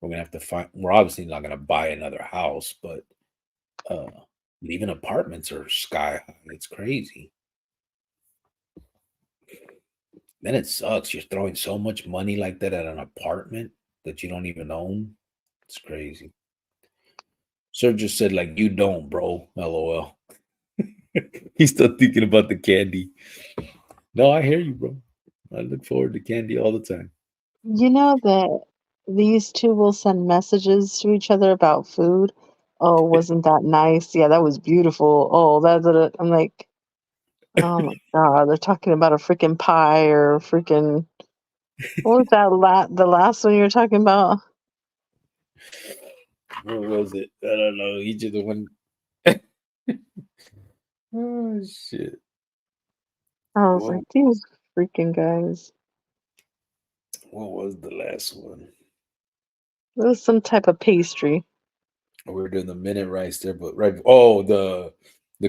we're going to have to find. We're obviously not going to buy another house, but uh, even apartments are sky high. It's crazy. Then it sucks. You're throwing so much money like that at an apartment that you don't even own. It's crazy. Sir just said, like, you don't, bro. LOL. He's still thinking about the candy. No, I hear you, bro. I look forward to candy all the time. You know that these two will send messages to each other about food. Oh, wasn't that nice? Yeah, that was beautiful. Oh, I'm like, oh my God, they're talking about a freaking pie or freaking, what was that the last one you were talking about? What was it? I don't know. He just the one. Oh shit. I was What like, these freaking guys. what was the last one? It was some type of pastry. We're doing the minute rice there, but right. Oh, the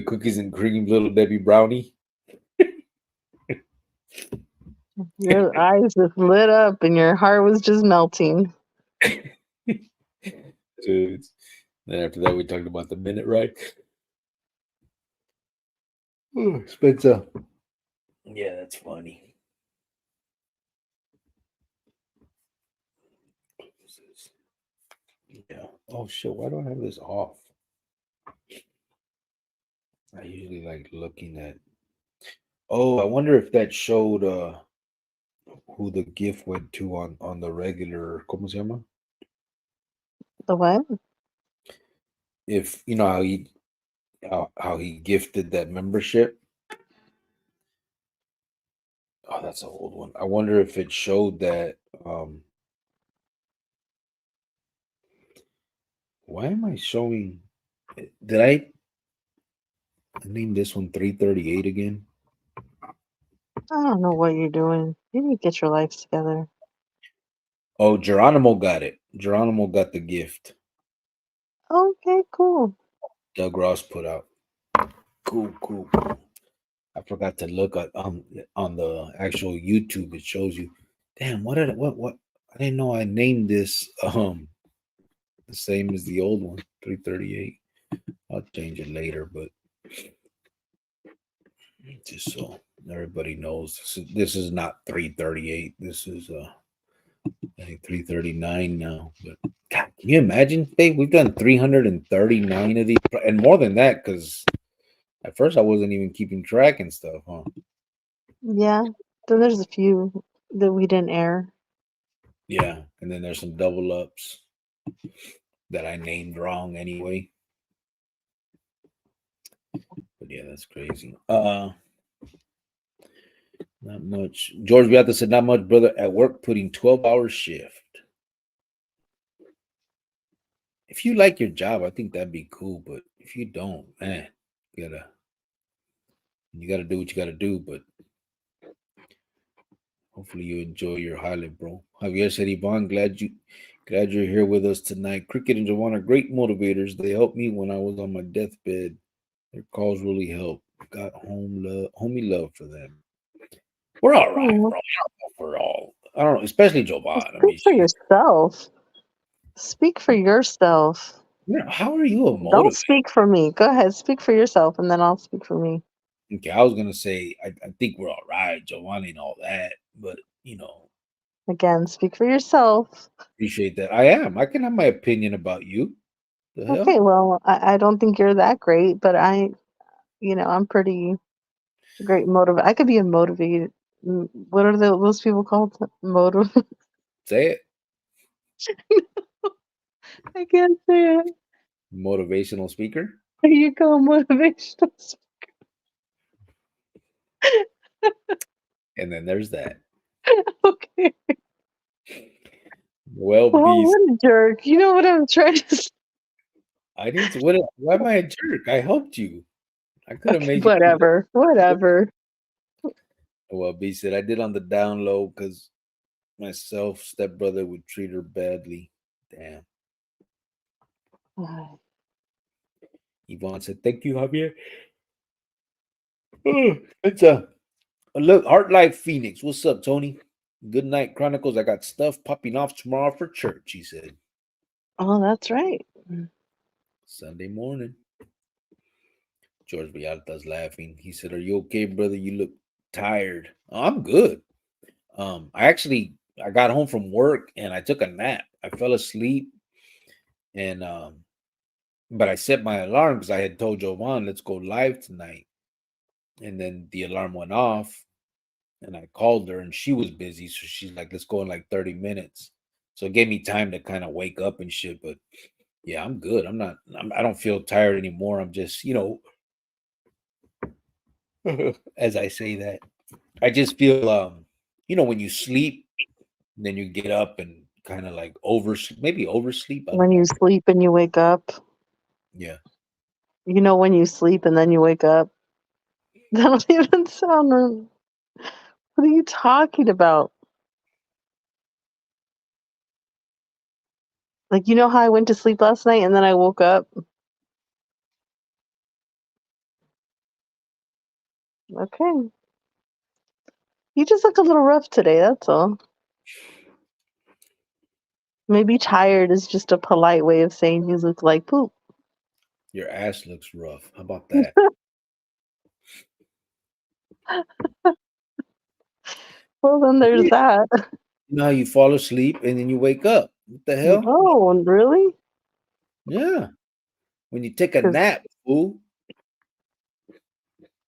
cookies and cream little Debbie brownie. Your eyes just lit up and your heart was just melting. Dude. Then after that, we talked about the minute rice. Oh, Spencer. Yeah, that's funny. Yeah. Oh shit. Why do I have this off? I usually like looking at. Oh, I wonder if that showed who the gift went to on the regular. ¿Cómo se llama? The what? If you know how he gifted that membership. Oh, that's an old one. I wonder if it showed that. Why am I showing? Did I name this one 338 again? I don't know what you're doing. You need to get your life together. Oh, Geronimo got it. Geronimo got the gift Okay, cool. Doug Ross put out. Cool, cool. I forgot to look at on the actual YouTube. It shows you. Damn, what? I didn't know I named this the same as the old one, 338. I'll change it later, but just so everybody knows, this is not 338. This is I think 339 now. But God, can you imagine? Hey, we've done 339 of these, and more than that, because at first I wasn't even keeping track and stuff, huh? Yeah. Then there's a few that we didn't air. Yeah, and then there's some double ups that I named wrong anyway. But yeah, that's crazy. Not much. George Beata said, not much, brother. At work, putting 12-hour shift. If you like your job, I think that'd be cool. But if you don't, man, you gotta do what you gotta do. But hopefully you enjoy your highlight, bro. Javier said, Yvonne, glad you're here with us tonight. Cricket and Jawan are great motivators. They helped me when I was on my deathbed. Their calls really helped. Got homie love for them. We're all right, Oh, bro. We're all. I don't know, especially Jovan. I speak mean, for yourself. Speak for yourself. how are you a Don't motivator? speak for me. Go ahead, speak for yourself, and then I'll speak for me. Okay, I was gonna say I think we're all right, Giovanni and all that, but Again, speak for yourself. appreciate that. I am. I can have my opinion about you. The hell? Okay, well, I don't think you're that great, but I'm pretty great motive. I could be a motivated. What are those people called? Motive. Say it. I can't say it. Motivational speaker. There you go, motivational. And then there's that. Okay. Well, Well, beast. what a jerk. You know what I'm trying to say? I didn't. What? Why am I a jerk? I helped you. I could have Okay, made you feel better. whatever. Whatever. Well, B said I did on the down low because myself stepbrother would treat her badly. Damn. Yvonne said, "Thank you, Javier." It's look, Heart Life Phoenix. What's up, Tony? Good night, Chronicles. I got stuff popping off tomorrow for church. He said Oh, that's right. Sunday morning. George Villalta's laughing. He said, "Are you okay, brother? You look tired." "Oh, I'm good. I got home from work and I took a nap. I fell asleep and but I set my alarm because I had told Jovan, let's go live tonight. And then the alarm went off and I called her and she was busy. So she's like, let's go in like 30 minutes. So it gave me time to kind of wake up and shit. But yeah, I'm good. I don't feel tired anymore. I'm just, as I say that, I just feel, when you sleep, then you get up and kind of like maybe oversleep. I When don't you know. sleep and you wake up, Yeah. you know, when you sleep and then you wake up, that don't even sound right. What are you talking about? Like, you know how I went to sleep last night and then I woke up? Okay. You just look a little rough today, that's all. Maybe tired is just a polite way of saying you look like poop. Your ass looks rough. How about that? Well, then there's that. You know how you fall asleep and then you wake up. What the hell? Oh, really? Yeah. When you take a nap, fool.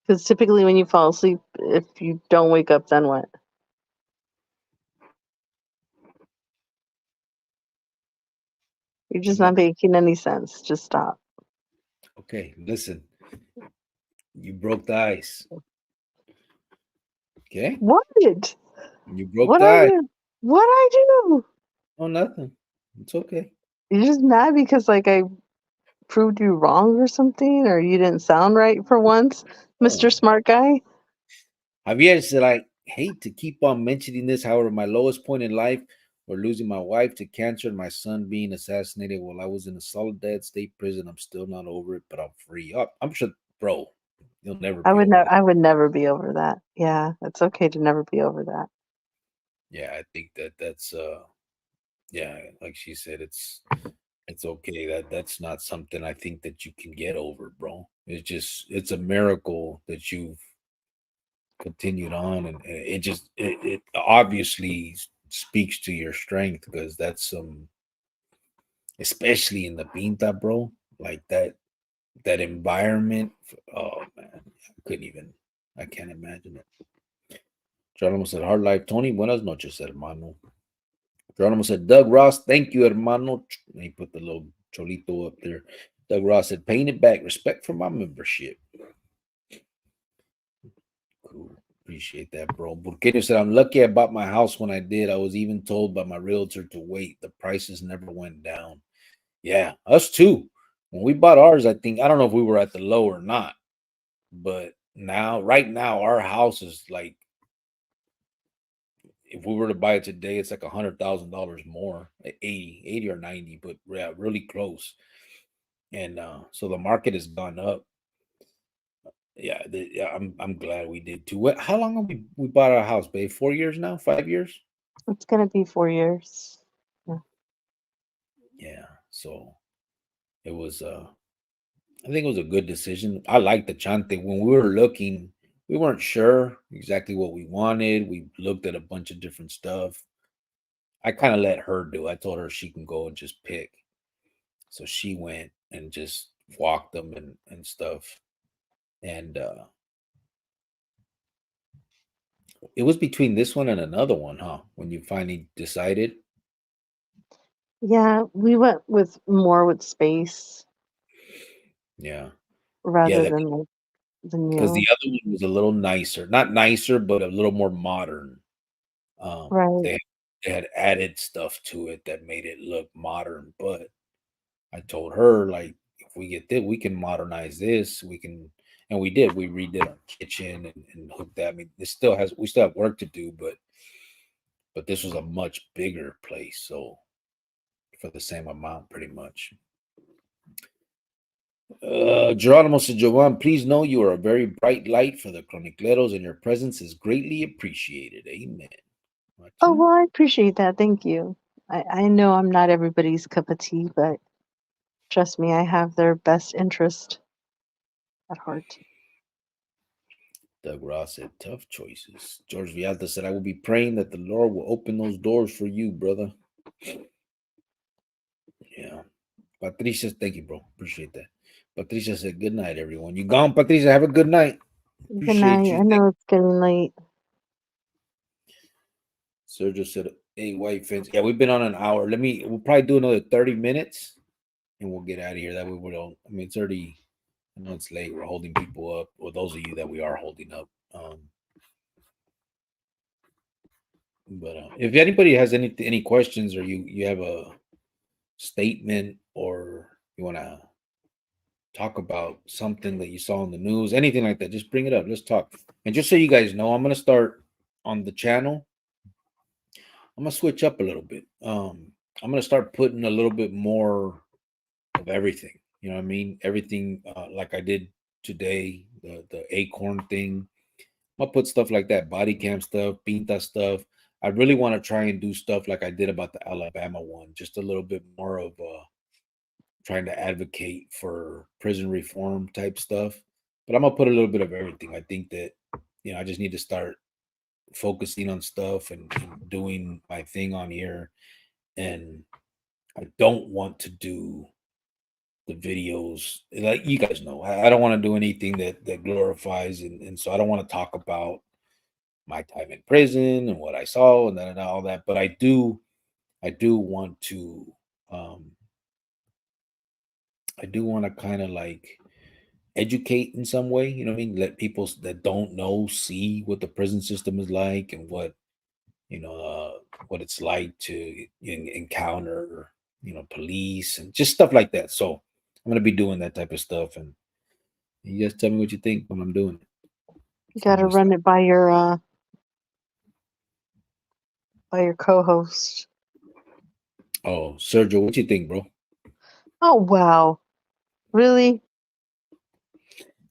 Because typically when you fall asleep, if you don't wake up, then what? You're just not making any sense. Just stop. Okay, listen. You broke the ice. Okay? What? You broke What the I ice. do? What I do? Oh, nothing. It's okay. You're just mad because like I proved you wrong or something, or you didn't sound right for once, Mr. Oh. Smart Guy. Javier said, I hate to keep on mentioning this. However, my lowest point in life were losing my wife to cancer and my son being assassinated while I was in a Soledad state prison. I'm still not over it, but I'm free. I'm sure, bro, you'll never I be would over never. that. I would never be over that. Yeah, it's okay to never be over that. Yeah, I think that's yeah, like she said, it's okay. That's not something I think that you can get over, bro. It's a miracle that you've continued on, and it obviously speaks to your strength because that's some, especially in the pinta, bro. Like that environment. Oh man, I can't imagine it. Geronimo said, "Hard life, Tony. Buenas noches, hermano." Geronimo said, "Doug Ross, thank you, hermano." And he put the little cholito up there. Doug Ross said, "Paying it back. Respect for my membership." Cool. Appreciate that, bro. Burkino said, "I'm lucky I bought my house when I did. I was even told by my realtor to wait. The prices never went down." Yeah, us too. When we bought ours, I don't know if we were at the low or not, but right now, our house is like, if we were to buy it today, it's like $100,000 more, 80 or 90, but yeah, really close. And so the market has gone up. Yeah, yeah, I'm glad we did too. How long have we bought our house, babe? 4 years now? 5 years? It's gonna be 4 years. Yeah. Yeah. So it was I think it was a good decision. I like the Chante. When we were looking, we weren't sure exactly what we wanted. We looked at a bunch of different stuff. I kind of let her do. I told her she can go and just pick. So she went and just walked them and stuff. And it was between this one and another one, huh? When you finally decided. Yeah, we went with more with space Yeah, yeah, rather that than like the because the new. other one was a little nicer, not nicer, but a little more modern. Right. They had added stuff to it that made it look modern, but I told her, like, if we get this, we can modernize this. We can, and we did. We redid our kitchen and hooked that. I mean, we still have work to do, but this was a much bigger place. So for the same amount, pretty much. Geronimo said, Jovan, please know you are a very bright light for the Chronicleros, and your presence is greatly appreciated. Amen. Oh, Machi. well, I appreciate that. Thank you. I know I'm not everybody's cup of tea, but trust me, I have their best interest at heart. Doug Ross said, tough choices. George Vialta said, I will be praying that the Lord will open those doors for you, brother. Yeah. Patricia, thank you, bro. Appreciate that. Patricia said, good night, everyone. You gone, Patricia? Have a good night. Good Appreciate night. you. I know it's getting late. Sergio said, hey, white fence. Yeah, we've been on an hour. We'll probably do another 30 minutes and we'll get out of here. That way we don't, I mean, it's already, I know it's late. We're holding people up, or those of you that we are holding up. But if anybody has any questions, or you have a statement, or you want to talk about something that you saw in the news, anything like that, just bring it up. Let's talk. And just so you guys know, I'm gonna start on the channel. I'm gonna switch up a little bit. I'm gonna start putting a little bit more of everything. You know what I mean? Everything, like I did today, the acorn thing. I'll put stuff like that, body cam stuff, pinta stuff. I really want to try and do stuff like I did about the Alabama one, just a little bit more of trying to advocate for prison reform type stuff. But I'm gonna put a little bit of everything. I think that I just need to start focusing on stuff and doing my thing on here. And I don't want to do the videos like you guys know. I don't want to do anything that glorifies, and so I don't want to talk about my time in prison and what I saw and all that. But I do want to um I do want to kind of like educate in some way, you know what I mean? Let people that don't know see what the prison system is like, and what it's like to encounter, police and just stuff like that. So I'm gonna be doing that type of stuff, and you guys tell me what you think when I'm doing it. You So I'm gotta gonna run start. it by your co-host. Oh, Sergio, what you think, bro? Oh wow. Really?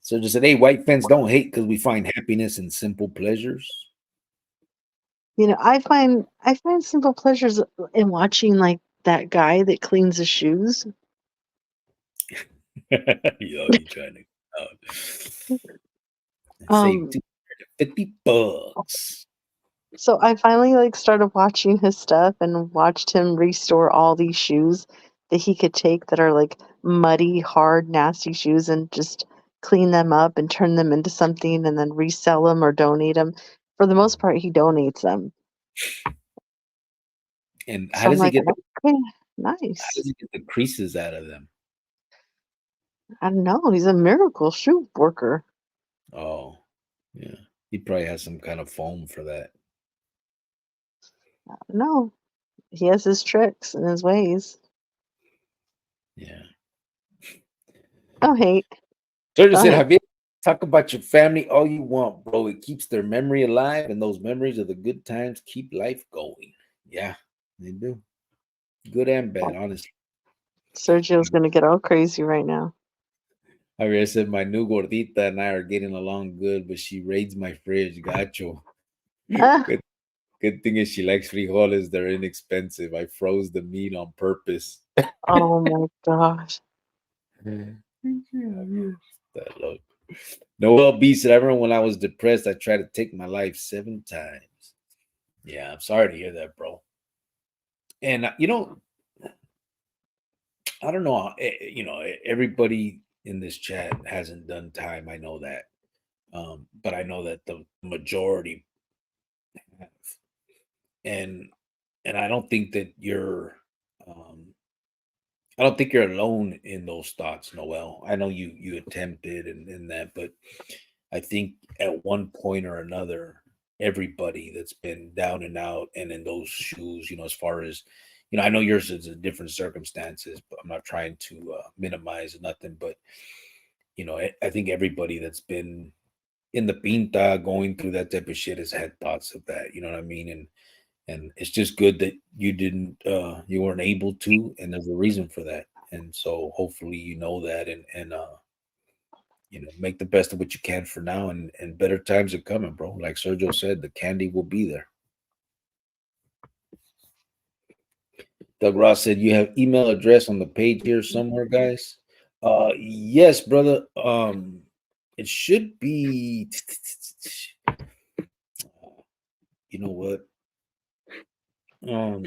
Sergio said, "Hey, white fans don't hate because we find happiness in simple pleasures." I find simple pleasures in watching like that guy that cleans the shoes. Yo, you trying to save Um $250. so I finally like started watching his stuff and watched him restore all these shoes that he could take that are like muddy, hard, nasty shoes and just clean them up and turn them into something and then resell them or donate them. For the most part, he donates them. And So I'm like, okay, how nice. does he get the creases out of them? I don't know. He's a miracle shoe worker. Oh, yeah. He probably has some kind of foam for that. I don't know. He has his tricks and his ways. Yeah. Don't hate. Sergio Don't said, hate. have you talk about your family all you want, bro? It keeps their memory alive, and those memories of the good times keep life going. Yeah, they do. Good and bad, honestly. Sergio's gonna get all crazy right now. Javier said, my new gordita and I are getting along good, but she raids my fridge. Gacho. Ah, Good, good thing is she likes frijoles. They're inexpensive. I froze the meat on purpose. oh my gosh. That look. Noel B said, I remember when I was depressed, I tried to take my life 7 times. Yeah, I'm sorry to hear that, bro. And I don't know. Everybody in this chat hasn't done time. I know that, but I know that the majority have, and and I don't think that you're I don't think you're alone in those thoughts, Noel. I know you attempted and that, but I think at one point or another, everybody that's been down and out and in those shoes, as far as, I know yours is in different circumstances, but I'm not trying to minimize nothing. But I think everybody that's been in the pinta going through that type of shit has had thoughts of that. You know what I mean? And it's just good that you weren't able to, and there's a reason for that. And so hopefully that, and make the best of what you can for now, and better times are coming, bro. Like Sergio said, the candy will be there. Doug Ross said you have email address on the page here somewhere, guys. Yes, brother. It should be. You know what? Um,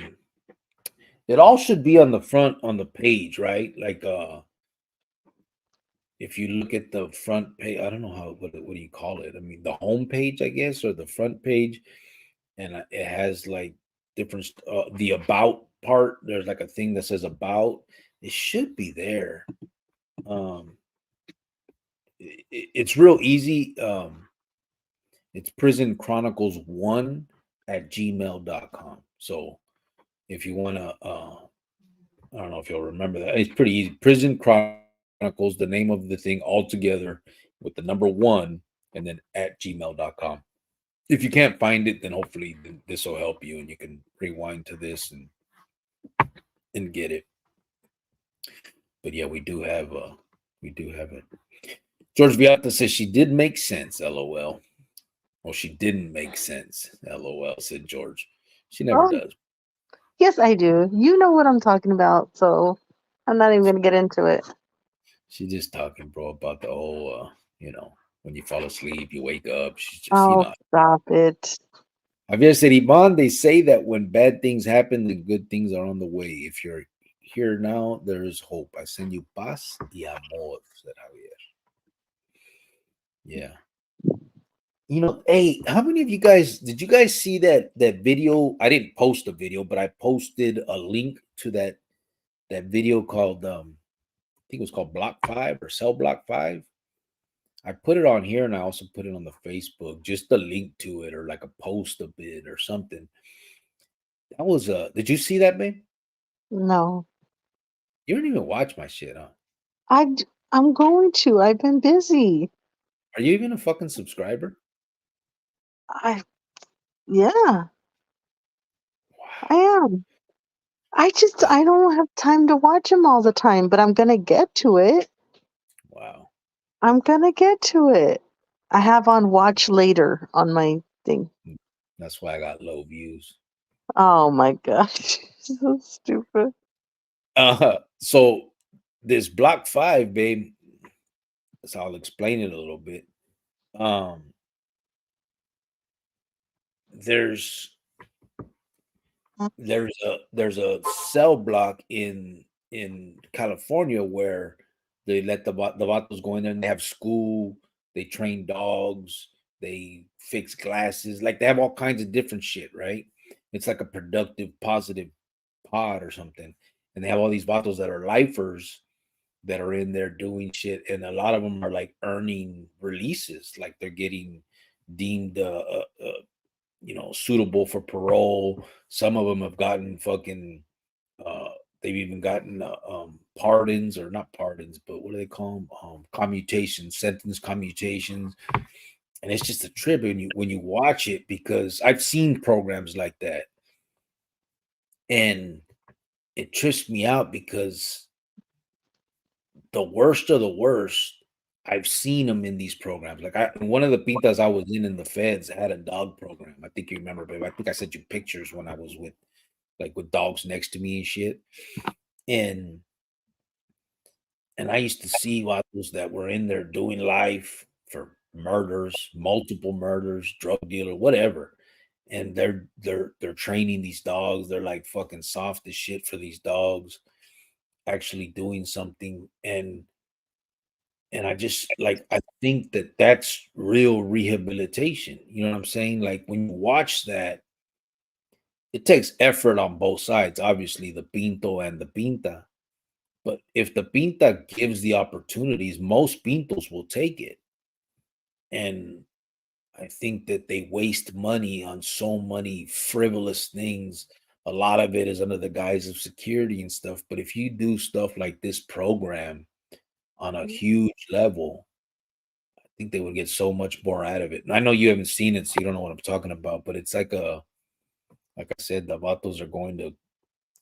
it all should be on the front on the page, right? Like if you look at the front page, I don't know what do you call it? I mean, the home page, I guess, or the front page, and it has like different the about part. There's like a thing that says about. It should be there. Um, it's real easy. It's Prison Chronicles 1 at gmail.com. So if you want to, I don't know if you'll remember that. It's pretty easy. Prison Chronicles, the name of the thing all together with the number 1 and then at gmail.com. If you can't find it, then hopefully this will help you and you can rewind to this and get it. But yeah, we do have it. George Viata says she did make sense, LOL. Well, she didn't make sense, LOL, said George. She never Oh, does. yes, I do. You know what I'm talking about, so I'm not even going to get into it. She's just talking, bro, about the whole, when you fall asleep, you wake up. She's just, Oh, stop it. Javier said, Iman, they say that when bad things happen, the good things are on the way. If you're here now, there is hope. I send you paz y amor, said Javier. Yeah. Hey, how many of you guys did you guys see that video? I didn't post a video, but I posted a link to that video called I think it was called Block 5 or Cell Block 5. I put it on here and I also put it on the Facebook, just the link to it or like a post of it or something. That was did you see that, man? No. You didn't even watch my shit, huh? I'm going to. I've been busy. Are you even a fucking subscriber? I Yeah, I Wow. am. I don't have time to watch them all the time, but I'm gonna get to it. Wow. I'm gonna get to it. I have on watch later on my thing. That's why I got low views. Oh my gosh. So stupid. So this Block 5, babe, so I'll explain it a little bit. Um, there's there's a cell block in California where they let the vatos go in there and they have school, they train dogs, they fix glasses, like they have all kinds of different shit, right? It's like a productive, positive pod or something, and they have all these vatos that are lifers that are in there doing shit, and a lot of them are like earning releases, like they're getting deemed suitable for parole. Some of them have gotten fucking they've even gotten pardons, or not pardons, but what do they call them? Commutations, sentence commutations. And it's just a trip when you watch it, because I've seen programs like that, and it trips me out because the worst of the worst, I've seen them in these programs. Like one of the pintas I was in the feds had a dog program. I think you remember, babe. I think I sent you pictures when I was with dogs next to me and shit. And I used to see vatos that were in there doing life for murders, multiple murders, drug dealer, whatever. And they're training these dogs. They're like fucking soft as shit for these dogs, actually doing something. And I think that that's real rehabilitation. You know what I'm saying? Like when you watch that, it takes effort on both sides, obviously the pinto and the pinta, But if the pinta gives the opportunities, most pintos will take it. And I think that they waste money on so many frivolous things. A lot of it is under the guise of security and stuff. But if you do stuff like this program on a huge level, I think they would get so much more out of it. And I know you haven't seen it, so you don't know what I'm talking about. But it's like I said, the vatos are going to.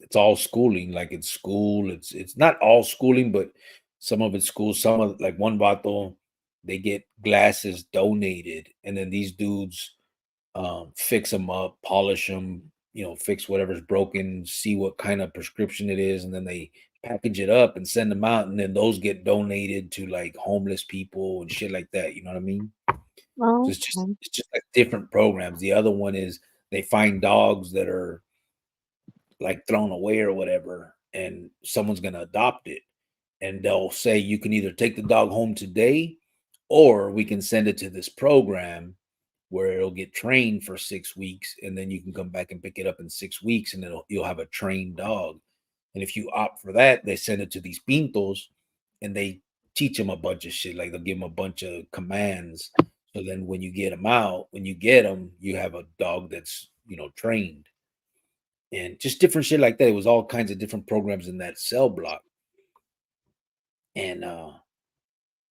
It's all schooling, like it's school. It's not all schooling, but some of it's school. Some of like one vato, they get glasses donated, and then these dudes fix them up, polish them, fix whatever's broken, see what kind of prescription it is, and then they package it up and send them out, and then those get donated to like homeless people and shit like that. You know what I mean? So Oh, it's just okay. it's just like different programs. The other one is they find dogs that are like thrown away or whatever, and someone's gonna adopt it, and they'll say you can either take the dog home today, or we can send it to this program where it'll get trained for 6 weeks, and then you can come back and pick it up in 6 weeks, and you'll have a trained dog. And if you opt for that, they send it to these pintos, and they teach them a bunch of shit. Like they'll give them a bunch of commands. So then when you get them out, when you get them, you have a dog that's trained, and just different shit like that. It was all kinds of different programs in that cell block, and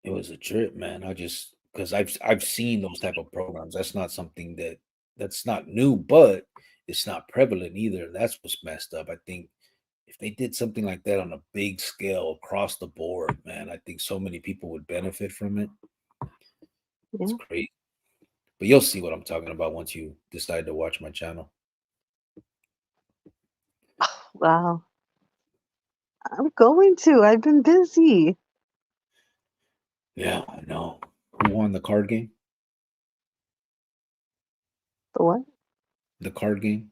it was a trip, man. I just because I've seen those type of programs. That's not new, but it's not prevalent either. That's what's messed up. I think if they did something like that on a big scale across the board, man, I think so many people would benefit from it. It's Yeah. great. But you'll see what I'm talking about once you decide to watch my channel. Wow. I'm going to. I've been busy. Yeah, I know. Who won the card game? The what? The card game?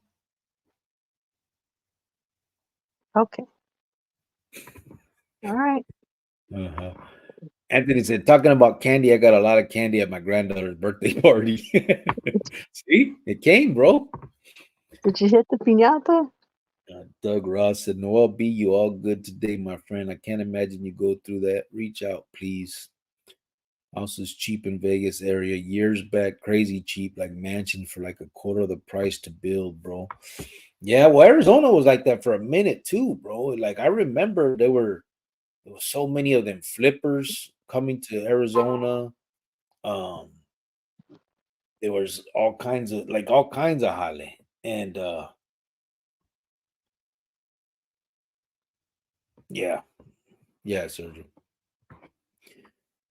Okay. All right. Uh-huh. Anthony said, talking about candy, I got a lot of candy at my granddaughter's birthday party. See, it came, bro. Did you hit the piñata? Doug Ross said, Noel B, you all good today, my friend. I can't imagine you go through that. Reach out, please. House is cheap in Vegas area. Years back, crazy cheap, like mansion for like a quarter of the price to build, bro. Yeah, well, Arizona was like that for a minute too, bro. Like I remember there was so many of them flippers coming to Arizona. Um, there was all kinds of Halle. And yeah, yeah, Sergio.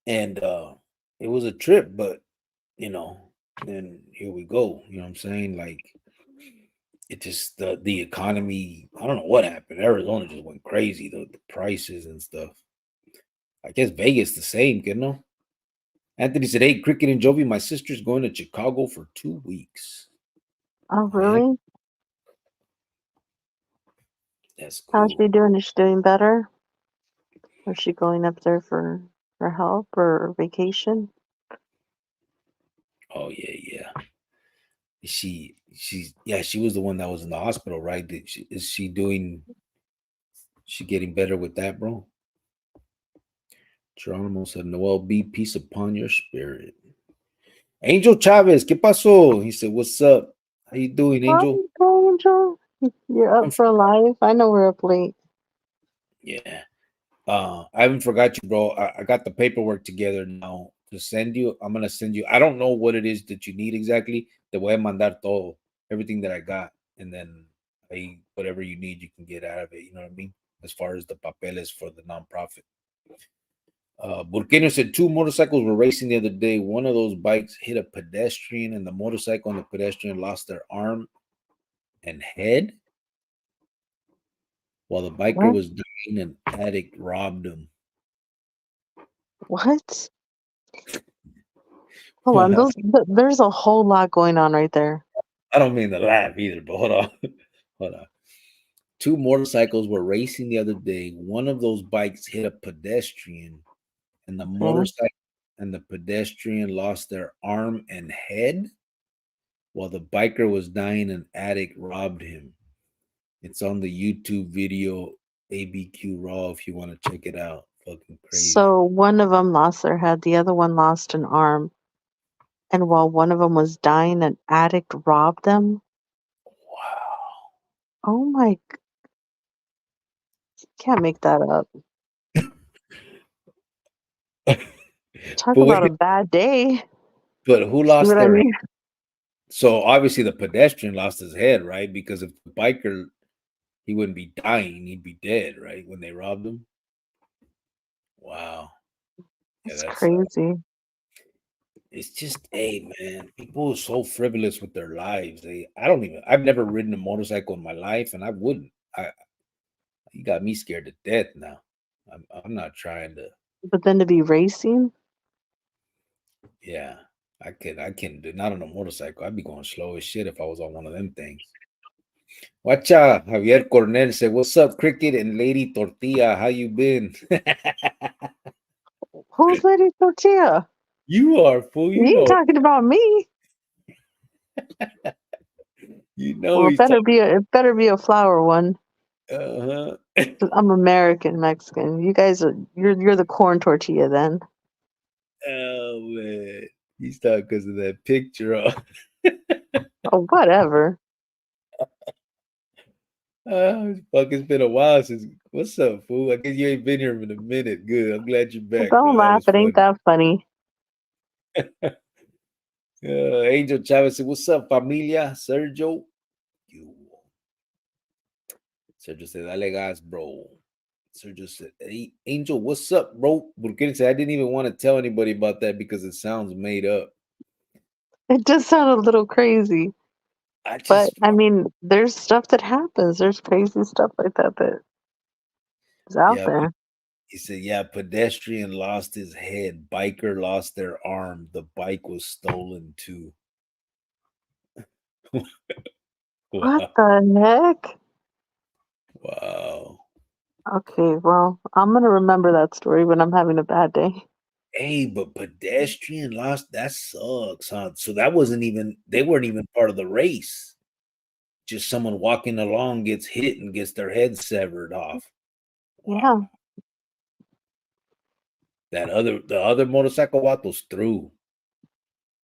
And it was a trip, but you know, then here we go. You know what I'm saying? Like it just the economy, I don't know what happened. Arizona just went crazy, the prices and stuff. I guess Vegas the same, you know. Anthony said, hey, Cricket and Jovi, my sister's going to Chicago for 2 weeks. Oh, Oh, yeah, really? that's How's cool. she doing? Is she doing better? Or is she going up there for help or vacation? Oh yeah, yeah. She was the one that was in the hospital, right? Is she doing? She getting better with that, bro? Geronimo said, Noel B, peace upon your spirit. Angel Chavez, ¿qué pasó? He said, what's up? How you doing, Hi, Angel? Angel. You're up I'm for live? I know we're up late. Yeah. I haven't forgot you, bro. I got the paperwork together now to send you. I'm gonna send you. I don't know what it is that you need exactly. Te voy a mandar todo, everything that I got, and then whatever you need, you can get out of it. You know what I mean? As far as the papeles for the nonprofit. Burkina said 2 motorcycles were racing the other day. One of those bikes hit a pedestrian, and the motorcycle and the pedestrian lost their arm and head, while the biker What? was dying. An addict robbed him. What? Hold on. There's a whole lot going on right there. I don't mean to laugh either, but hold on. Hold on. 2 motorcycles were racing the other day. One of those bikes hit a pedestrian, and the Okay. motorcycle and the pedestrian lost their arm and head, while the biker was dying. An addict robbed him. It's on the YouTube video, ABQ Raw if you want to check it out. Fucking crazy. So one of them lost their head, the other one lost an arm. And while one of them was dying, an addict robbed them. Oh my, can't make that up. Talk But about a wait, bad day. but who See lost what I their head? mean? So obviously the pedestrian lost his head, right? Because if the biker, he wouldn't be dying, he'd be dead, right? When they robbed him. Wow. Yeah, It's that's crazy. it's just, hey man, people are so frivolous with their lives. I've never ridden a motorcycle in my life, and I wouldn't. You got me scared to death now. I'm not trying to. But then to be racing, Yeah, I can do not on a motorcycle. I'd be going slow as shit if I was on one of them things. Watcha, Javier Cornell said, "What's up, Cricket and Lady Tortilla? How you been?" who's Lady Tortilla? You are fool. You ain't talking about me. You know Well, he's talking. it better be a flower one. Uh-huh. 'Cause I'm American Mexican. You guys are you're the corn tortilla then. Oh man, he's talking because of that picture. Oh, whatever. Fuck, it's been a while since. What's up, fool? I guess you ain't been here in a minute. Good. I'm glad you're Well, back, don't bro. That laugh. was It ain't funny. that funny. Angel Chavez said, "What's up, familia?" Sergio. You. Sergio said, "Dale gas, bro." Sergio said, "Hey, Angel, what's up, bro?" Burkini said, "I didn't even want to tell anybody about that because it sounds made up." It does sound a little crazy, I but just, I mean, there's stuff that happens. There's crazy stuff like that that is out yeah. there. He said, "Yeah, pedestrian lost his head. Biker lost their arm. The bike was stolen too." What Wow. the heck? Wow. Okay, well, I'm gonna remember that story when I'm having a bad day. Hey, but pedestrian lost, that sucks, huh? So that wasn't even, they weren't even part of the race. Just someone walking along gets hit and gets their head severed off. Wow. Yeah, The other motorcycle vatos through.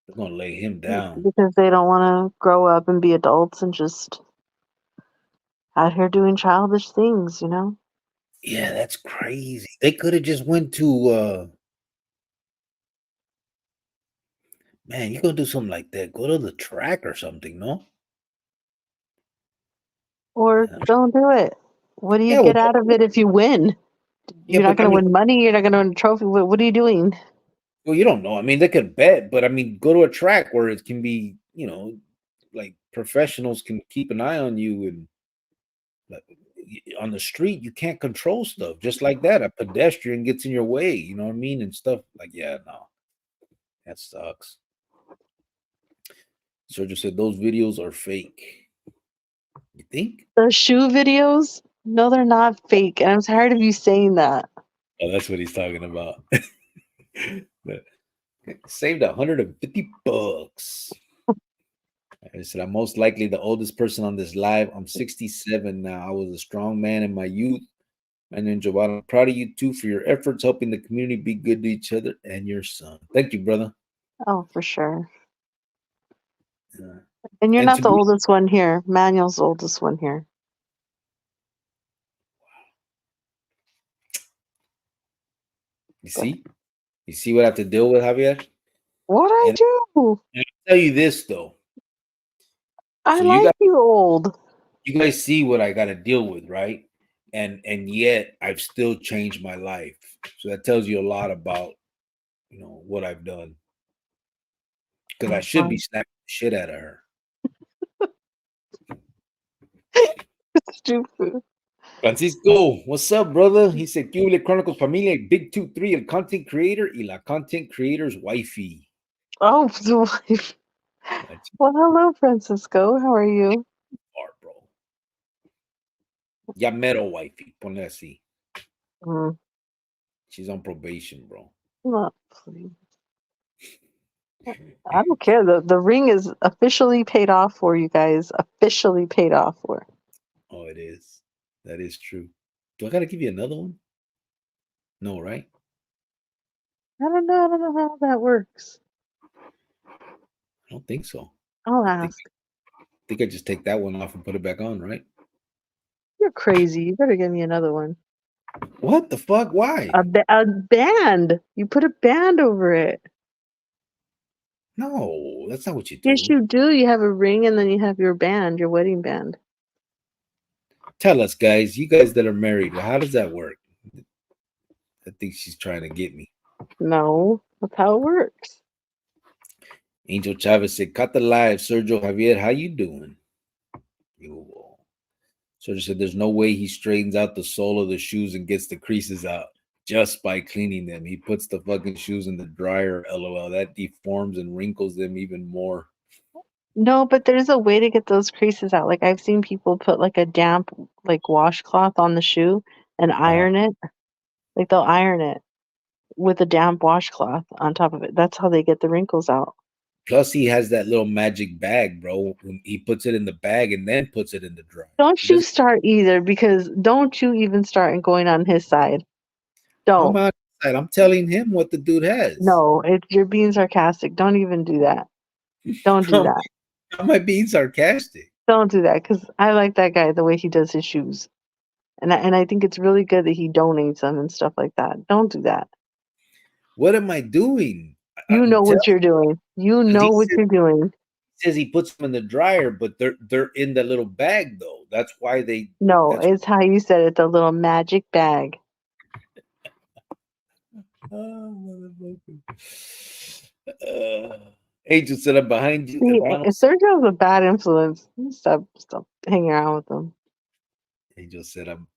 They're gonna lay him down. because they don't want to grow up and be adults and just out here doing childish things, you know? Yeah, that's crazy. They could have just went to man, you gonna do something like that. Go to the track or something, no? Or Yeah, don't do it. What do you yeah, well, get out of it if you win? yeah, You're not but I going to mean, win money. You're not going to win a trophy. What are you doing? well, you don't know. I mean, they could bet, but I mean, go to a track where it can be, like professionals can keep an eye on you and like on the street, you can't control stuff just like that. A pedestrian gets in your way, you know what I mean, and stuff like yeah, no, that sucks. Sergio said those videos are fake. You think? The shoe videos? No, they're not fake. And I'm tired of you saying that. Oh, that's what he's talking about. Saved $150. I said, I'm most likely the oldest person on this live. I'm 67 now. I was a strong man in my youth. And then, Giovanni, I'm proud of you too for your efforts helping the community be good to each other and your son. Thank you, brother. Oh, for sure. Uh, And you're and not to the be, oldest one here. Manuel's the oldest one here. you see what I have to deal with, Javier? What I And do? I'll tell you this though. I So like you old. you guys see what I got to deal with, right? And yet I've still changed my life. So that tells you a lot about what I've done. Because I should be Well, snapping the shit out of her. stupid. Francisco, what's up, brother? He said, "¿Qué huele, Chronicles Familia, Big 2-3, el content creator y la content creator's wifey." Oh, the wife. That's Well, hello, Francisco. How are you? hard, bro. Ya mero wifey, ponle así. Mm, She's on probation, bro. not please. I don't care. The ring is officially paid off for you guys. Officially paid off for. Oh, it is. That is true. Do I gotta give you another one? No, right? I don't know. I don't know how that works. I don't think so. I'll I think ask. I just take that one off and put it back on, right? You're crazy. You better give me another one. What the fuck? Why? A band. You put a band over it. No, that's not what you Yes, do. you do. You have a ring and then you have your band, your wedding band. Tell us, guys. You guys that are married, well, how does that work? I think she's trying to get me. No, that's how it works. Angel Chavez said, "Cut the live, Sergio Javier. How you doing?" Sergio said, "There's no way he straightens out the sole of the shoes and gets the creases out just by cleaning them. He puts the fucking shoes in the dryer. LOL. That deforms and wrinkles them even more." No, but there's a way to get those creases out. Like I've seen people put like a damp like washcloth on the shoe and iron it. Like they'll iron it with a damp washcloth on top of it. That's how they get the wrinkles out. Plus, he has that little magic bag, bro. He puts it in the bag and then puts it in the dryer. He Don't you doesn't. start either because don't you even start and going on his side. I'm Don't. outside. I'm telling him what the dude has. No, you're being sarcastic. Don't even do that. Don't do How that. am I being sarcastic? Don't do that because I like that guy the way he does his shoes. And I think it's really good that he donates them and stuff like that. Don't do that. What am I doing? You I'm know telling what you're doing. You you, know what you're doing. says he puts them in the dryer, but they're in that little bag though. That's why they. No, That's it's how you said it, the little magic bag. motherfucker. Angel said, "I'm behind you, See, hermano." if Sergio's a bad influence, stop hanging around with him. Angel said, I'm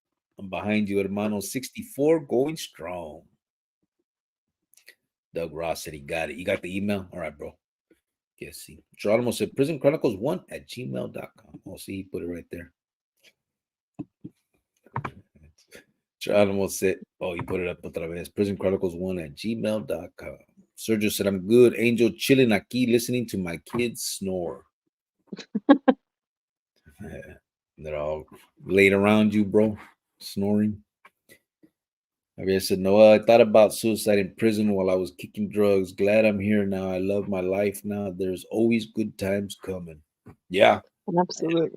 behind you, hermano. 64 going strong. Doug Ross said he got it. You got the email? All right, bro. Yes, see. Geronimo said Prison Chronicles 1 at gmail.com. Oh, see, he put it right there. Geronimo said, oh, he put it up otra vez. Prison Chronicles 1 at gmail.com. Sergio said, I'm good. Angel chilling aquí listening to my kids snore. They're all laid around you, bro, snoring. Javier said, no, I thought about suicide in prison while I was kicking drugs. Glad I'm here now. I love my life now. There's always good times coming. Yeah. Absolutely.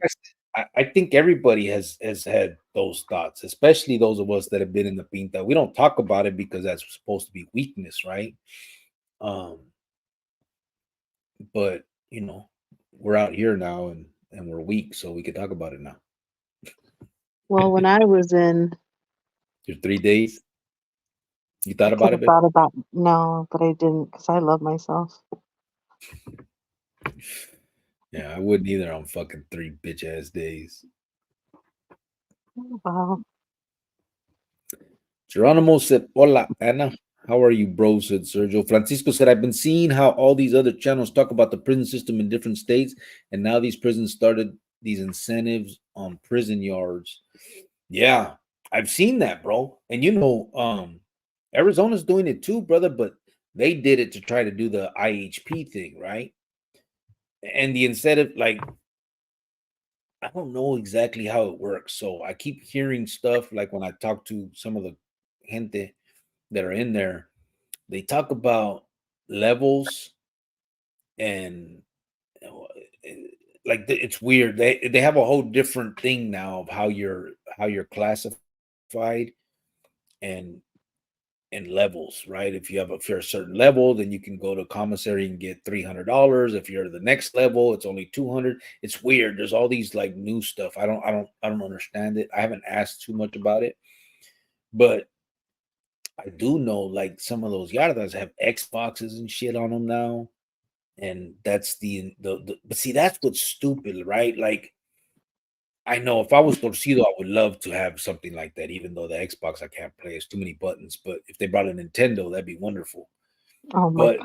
I think everybody has had those thoughts, especially those of us that have been in the pinta. We don't talk about it because that's supposed to be weakness, right? But you know, we're out here now and we're weak, so we can talk about it now. Well, when I was in, Your 3 days, you thought I could about it, have but thought about no, but I didn't because I love myself. yeah, I wouldn't either on fucking 3 bitch ass days. Wow. Geronimo said, Hola, Anna. How are you, bro? Said Sergio. Francisco said, I've been seeing how all these other channels talk about the prison system in different states, and now these prisons started these incentives on prison yards. Yeah, I've seen that, bro. And you know, Arizona's doing it too, brother, but they did it to try to do the IHP thing, right? And the incentive, like, I don't know exactly how it works. So I keep hearing stuff like when I talk to some of the gente that are in there, they talk about levels and like it's weird. They have a whole different thing now of how you're classified and levels, right? If you're a certain level, then you can go to commissary and get $300. If you're the next level, it's only 200. It's weird. There's all these like new stuff. I don't understand it. I haven't asked too much about it, but I do know like some of those yardas have Xboxes and shit on them now. And that's the but see, that's what's stupid, right? Like I know if I was Torcido, I would love to have something like that, even though the Xbox I can't play. It's too many buttons. But if they brought a Nintendo, that'd be wonderful. Oh my But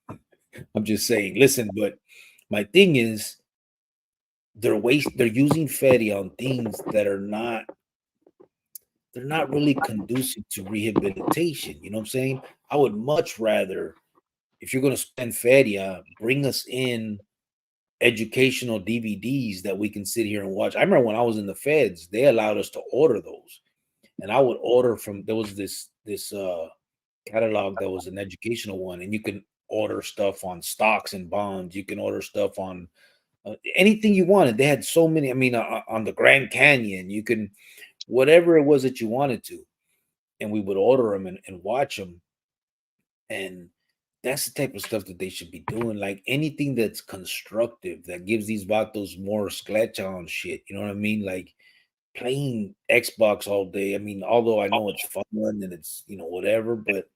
God. I'm just saying, listen, but my thing is they're using Fetty on things that are not they're not really conducive to rehabilitation. You know what I'm saying? I would much rather, if you're gonna spend Fedia, bring us in educational DVDs that we can sit here and watch. I remember when I was in the feds, they allowed us to order those. and I would order from. There was this catalog that was an educational one, and you can order stuff on stocks and bonds. You can order stuff on anything you wanted. They had so many. I mean, on the Grand Canyon, you can whatever it was that you wanted to, and we would order them and watch them. And that's the type of stuff that they should be doing. Like anything that's constructive that gives these vatos more scratch on shit. You know what I mean? Like playing Xbox all day. I mean, although I know it's fun and it's whatever, but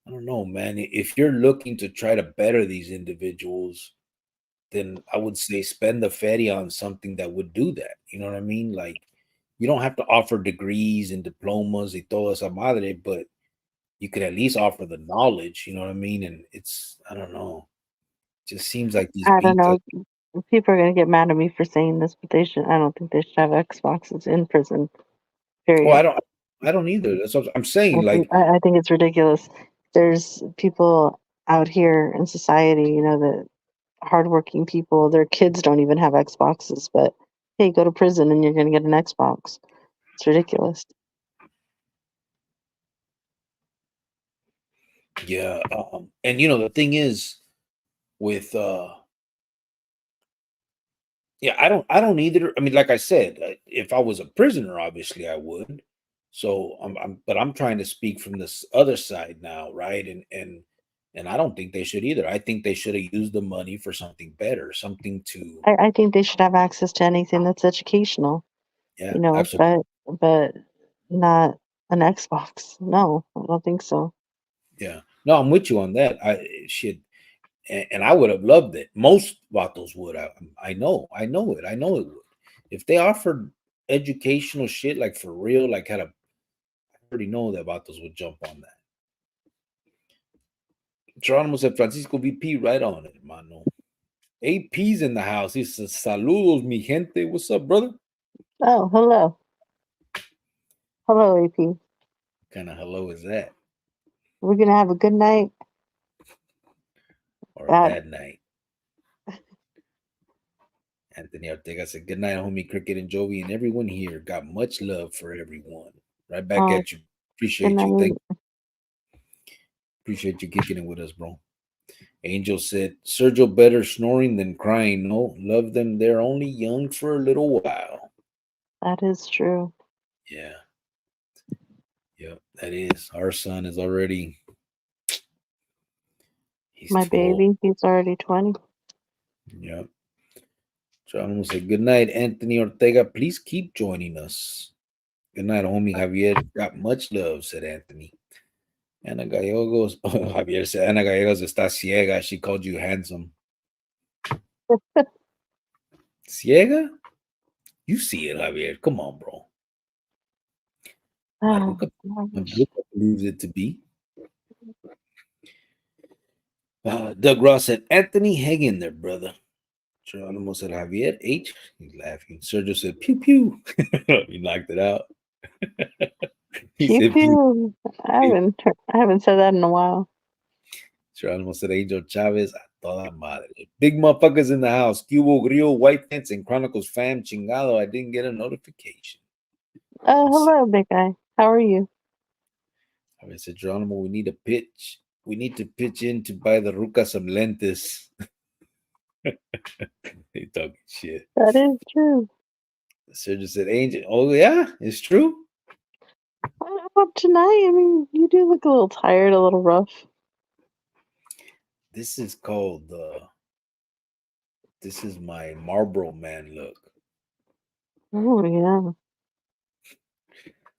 I don't know, man. If you're looking to try to better these individuals, then I would say spend the ferry on something that would do that. You know what I mean? Like you don't have to offer degrees and diplomas y toda esa madre, but you could at least offer the knowledge. You know what I mean? And I don't know. It just seems like these I don't beats are. know. People are gonna get mad at me for saying this, but they should. I don't think they should have Xboxes in prison. Oh, Period. I don't either. That's what I'm saying. Like, I think it's ridiculous. There's people out here in society, that hardworking people, their kids don't even have Xboxes, but hey, go to prison and you're going to get an Xbox. It's ridiculous. yeah. And the thing is with yeah, I don't either. I mean, like I said, if I was a prisoner, obviously I would. So but I'm trying to speak from this other side now, right? And I don't think they should either. I think they should have used the money for something better, something to. I think they should have access to anything that's educational, Yeah, absolutely. but not an Xbox. No, I don't think so. Yeah, no, I'm with you on that. I should, and I would have loved it. Most vatos would. I know it. I know it would. If they offered educational shit, like for real, like I already know that vatos would jump on that. Geronimo said Francisco VP right on it, mano. AP's in the house. He says, Saludos, mi gente. What's up, brother? Oh, hello. Hello, AP. What kind of hello is that? We're going to have a good night. Or a Bad. bad night? Anthony Ortega said, Good night, homie Cricket and Joey, and everyone here. Got much love for everyone. Right back Oh, at you. good Appreciate you. night. Appreciate you kicking it with us, bro. Angel said, Sergio better snoring than crying. No, love them. They're only young for a little while. That is true. Yeah. Yep, that is. Our son is already, he's My too old. baby, he's already 20. Yep. John said, Good night, Anthony Ortega. Please keep joining us. Good night, homie Javier. Got much love, said Anthony. Ana Gallegos, Javier said, Ana Gallegos está ciega. She called you handsome. Ciega? You see it, Javier. Come on, bro. Oh, Maruca believes it to be. Doug Ross said, Anthony, hang in there, brother. Geronimo said, Javier H. He's laughing. Sergio said, pew pew. He knocked it out. He pew said, pew. pew. I haven't said that in a while. Geronimo said, Angel Chavez, a toda madre. Big motherfuckers in the house. Cubo Grillo, White Fence, and Chronicles fam. Chingado, I didn't get a notification. Oh, hello, big guy. How are you? I said, Geronimo, we need a pitch. We need to pitch in to buy the Ruca some lentes. They talking shit. That is true. Sergio said, Angel, oh yeah, it's true. Well, tonight, I mean, you do look a little tired, a little rough. This is called this is my Marlboro man look. Oh, yeah.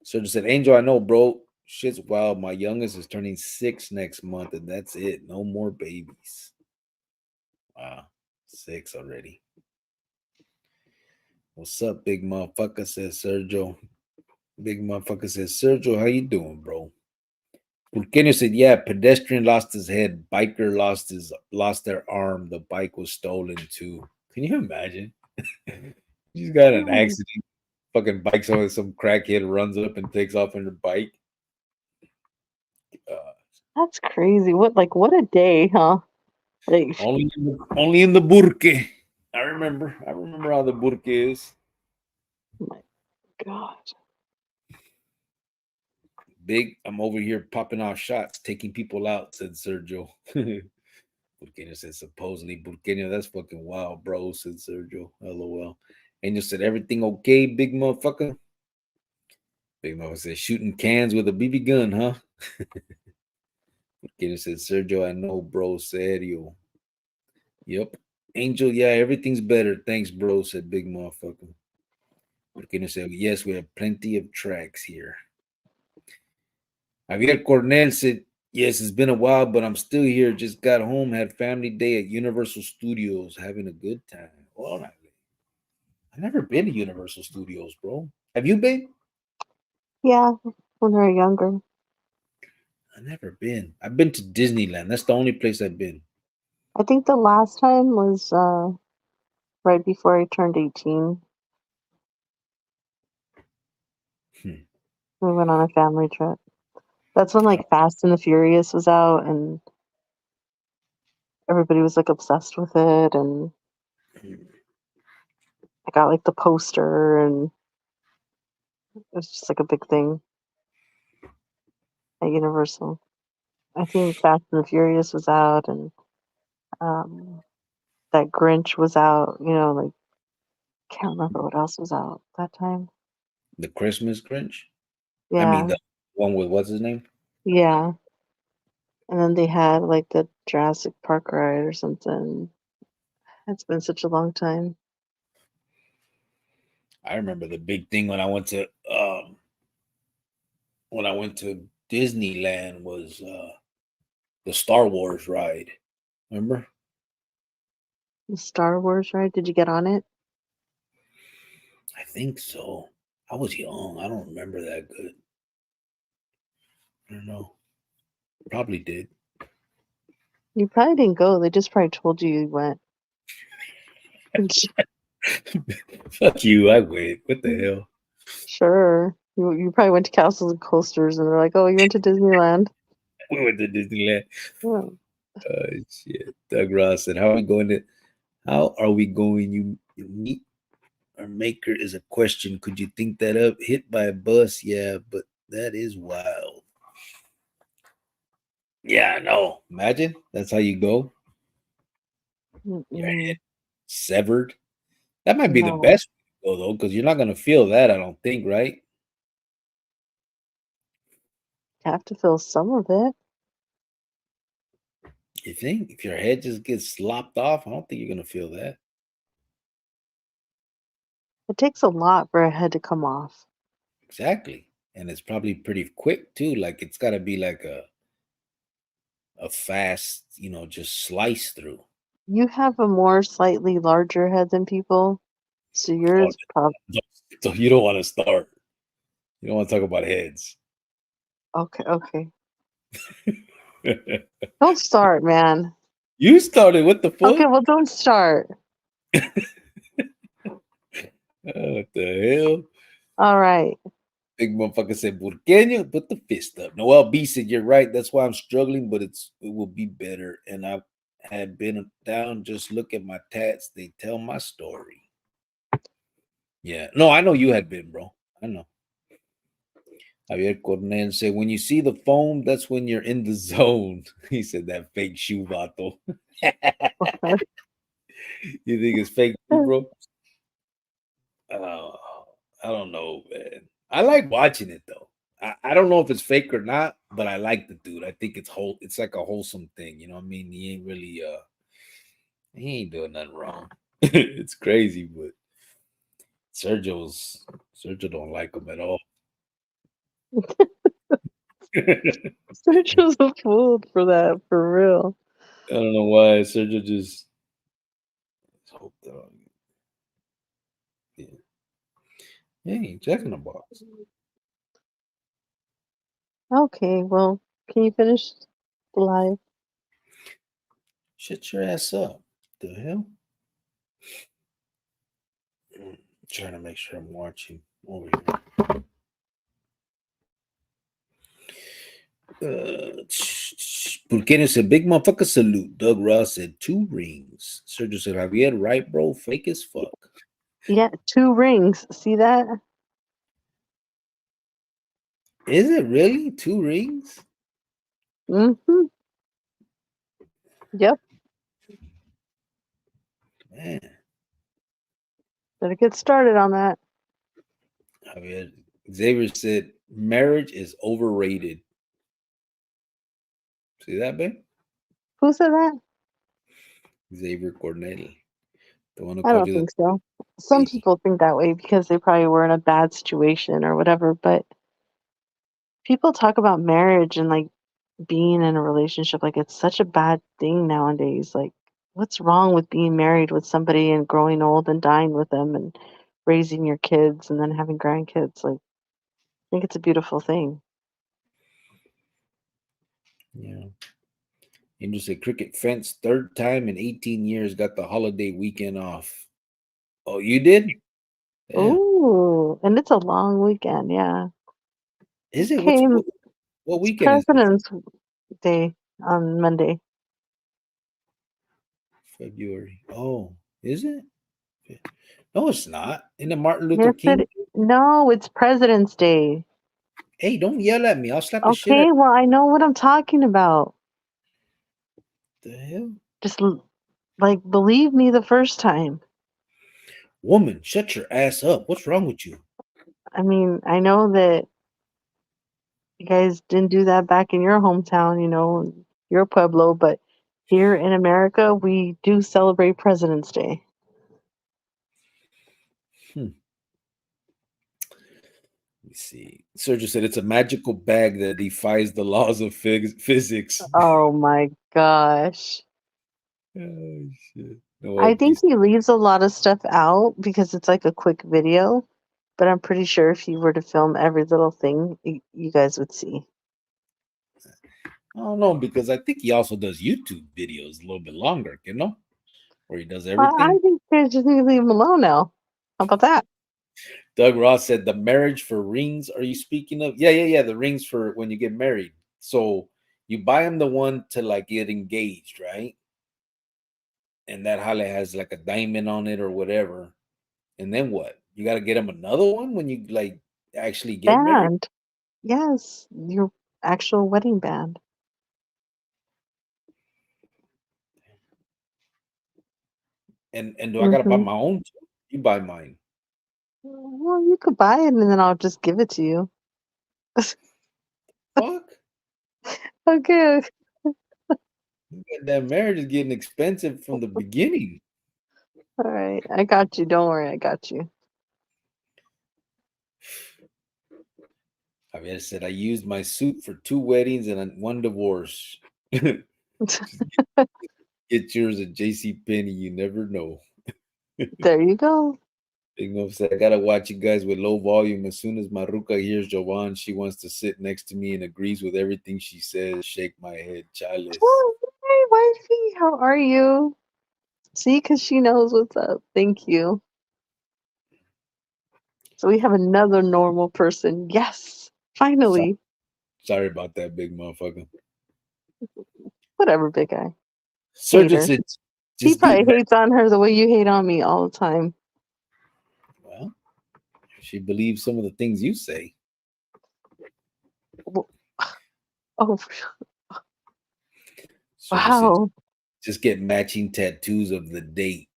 Sergio said, Angel, I know, bro. Shit's wild. My youngest is turning 6 next month, and that's it. No more babies. Wow. 6 already. What's up, big motherfucker? Says Sergio. Big motherfucker says, Sergio, how you doing, bro? Pulqueño said, yeah, pedestrian lost his head. Biker lost their arm. The bike was stolen too. Can you imagine? He's got an accident. Fucking bike, some crackhead runs up and takes off on her bike. That's crazy. What a day, huh? Like, Only in the burke. I remember how the burke is. my God. Big, I'm over here popping off shots, taking people out, said Sergio. Burqueño said, supposedly, Burqueño, that's fucking wild, bro, said Sergio. LOL. Angel said, everything okay, big motherfucker? Big motherfucker said, shooting cans with a BB gun, huh? Burqueño said, Sergio, I know, bro, serio. Yep. Angel, yeah, everything's better. Thanks, bro, said big motherfucker. Burqueño said, yes, we have plenty of tracks here. Javier Cornell said, yes, it's been a while, but I'm still here. Just got home, had family day at Universal Studios, having a good time. Well, I've never been to Universal Studios, bro. Have you been? Yeah, when we were younger. I've never been. I've been to Disneyland. That's the only place I've been. I think the last time was right before I turned 18. Hmm. We went on a family trip. That's when like Fast and the Furious was out and everybody was like obsessed with it, and I got like the poster, and it was just like a big thing at Universal. I think Fast and the Furious was out, and um, that Grinch was out. Like can't remember what else was out that time. The Christmas Grinch? I mean, Yeah, the one with what's his name? yeah. And then they had like the Jurassic Park ride or something. It's been such a long time. I remember the big thing when I went to Disneyland was the Star Wars ride. Remember? The Star Wars ride. Did you get on it? I think so. I was young. I don't remember that good. I don't know. Probably did. You probably didn't go. They just probably told you went. Fuck you. I went. What the hell? Sure. You probably went to Castles and Coasters and they're like, oh, you went to Disneyland. We went to Disneyland. Yeah. Shit. Doug Ross said, how are we going you meet our maker is a question. Could you think that up? Hit by a bus? Yeah, but that is wild. Yeah, I know. Imagine that's how you go. Your head Mm-mm. severed. That might be the No. best way to go though, because you're not gonna feel that, I don't think, right? You have to feel some of it. You think if your head just gets slopped off, I don't think you're gonna feel that. It takes a lot for a head to come off. Exactly. And it's probably pretty quick too. Like it's gotta be like a fast, just slice through. You have a more slightly larger head than people, so Oh, yours probably. so you don't want to start. You don't want to talk about heads. Okay, okay. Don't start, man. You started. What the Okay, fuck? well, don't start. What the hell? All right. Big motherfucker said, Burqueño, put the fist up. Noel B said, you're right. That's why I'm struggling, but it will be better. And I had been down. Just look at my tats. They tell my story. Yeah. No, I know you had been, bro. I know. Javier Cornell said, when you see the foam, that's when you're in the zone. He said that fake shoe, vato. You think it's fake, bro? Uh, I don't know, man. I like watching it though. I don't know if it's fake or not, but I like the dude. I think it's like a wholesome thing, you know what I mean? He ain't doing nothing wrong. It's crazy, but Sergio don't like him at all. I Sergio's a fool for that, for real. don't know why Sergio just hope that yeah. Hey, Jack in the Box. Okay, well, can you finish the live? Shut your ass up. The hell? Trying to make sure I'm watching over here. Pulqueño said, big motherfucker salute. Doug Ross said, 2 rings. Sergio said, Javier, right, bro? Fake as fuck. Yeah, 2 rings. See that? Is it really 2 rings? Mm-hmm. Yep. Man, Better get started on that. I mean, Xavier said marriage is overrated. See that, babe? Who said that? Xavier Cornell, the one who I called don't you the think so. Some lady. people think that way because they probably were in a bad situation or whatever, but people talk about marriage and like being in a relationship like it's such a bad thing nowadays. Like, what's wrong with being married with somebody and growing old and dying with them and raising your kids and then having grandkids? Like, I think it's a beautiful thing. Yeah. Angel said cricket fence, third time in 18 years, got the holiday weekend off. Oh, you did? Yeah. Ooh, and it's a long weekend. Yeah. Is it? Came, What it's weekend is it? President's Day on Monday. February. Oh, is it? No, it's not. In the Martin Luther Yes, King. no, it's President's Day. Hey, don't yell at me. I'll slap the shit out of Okay, well, I know what I'm talking about. you. The hell? Just like believe me the first time. Woman, shut your ass up. What's wrong with you? I mean, I know that you guys didn't do that back in your hometown, your pueblo, but here in America, we do celebrate President's Day. Hmm. Let me see. Sergio said it's a magical bag that defies the laws of physics. Oh my gosh. Oh, shit. No I think uppies. he leaves a lot of stuff out because it's like a quick video, but I'm pretty sure if you were to film every little thing, you guys would see. I don't know because I think he also does YouTube videos a little bit longer, where he does I everything. think you guys just need to leave him alone now. How about that? Doug Ross said the marriage for rings. Are you speaking of? Yeah, yeah, yeah. The rings for when you get married. So you buy him the one to like get engaged, right? And that jale has like a diamond on it or whatever. And then what? You got to get him another one when you like actually get married. Band. Yes, your actual wedding band. And do I got to buy Hmm. my own? Too? You buy mine. Well, you could buy it and then I'll just give it to you. Fuck. Okay. That marriage is getting expensive from the beginning. All right. I got you. Don't worry. I got you. Javier said I used my suit for 2 weddings and one divorce. Just get yours at J.C. Penney. You never know. There you go. Big Mom said I gotta watch you guys with low volume. As soon as Maruka hears Jovan, she wants to sit next to me and agrees with everything she says. Shake my head, chalice. Oh, hey, wifey. How are you? See, because she knows what's up. Thank you. So we have another normal person. Yes. So, Finally. sorry about that, big motherfucker. Whatever, big guy. Sergeant Hater. said, He just get probably back. hates on her the way you hate on me all the time. Well, she believes some of the things you say. W- Oh, Sergeant said, wow. just get matching tattoos of the date.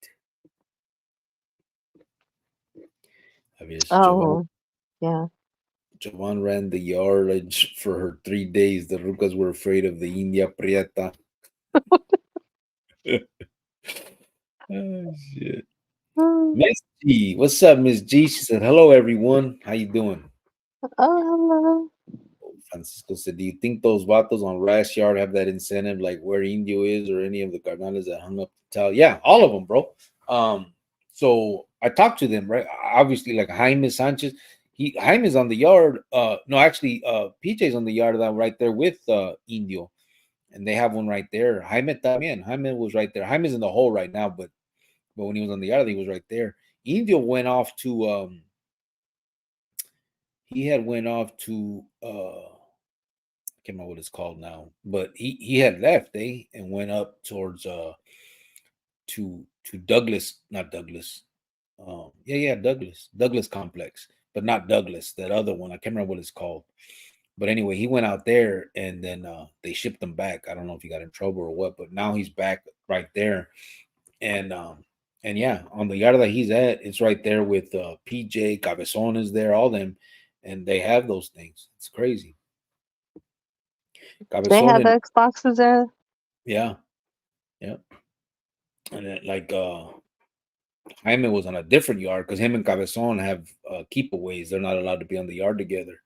I mean, Oh, yeah. Jovan ran the yardage for her 3 days. The Rucas were afraid of the India Prieta. Oh, shit. Oh, Miss G, what's up, Miss G? She said, "Hello, everyone. How you doing?" hello. Francisco said, "Do you think those vatos on Rash Yard have that incentive, like where Indio is, or any of the carnales that hung up the towel?" Yeah, all of them, bro. So I talked to them, right? Obviously, like Jaime Sanchez, Jaime's on the yard. No, actually, PJ's on the yard that right there with Indio, and they have one right there. Jaime también. Jaime was right there. Jaime's in the hole right now, but when he was on the yard, he was right there. Indio went off to he had went off to I can't remember what it's called now, but he had left, and went up towards to Douglas, not Douglas. Yeah, Douglas complex, but not Douglas. That other one, I can't remember what it's called. But anyway, he went out there and then they shipped him back. I don't know if he got in trouble or what, but now he's back right there. And yeah, on the yard that he's at, it's right there with PJ, Cabezon is there, all them, and they have those things. It's crazy. They Cabezon have and Xboxes there. yeah, yeah. And then, like Jaime was on a different yard because him and Cabezon have keepaways. They're not allowed to be on the yard together.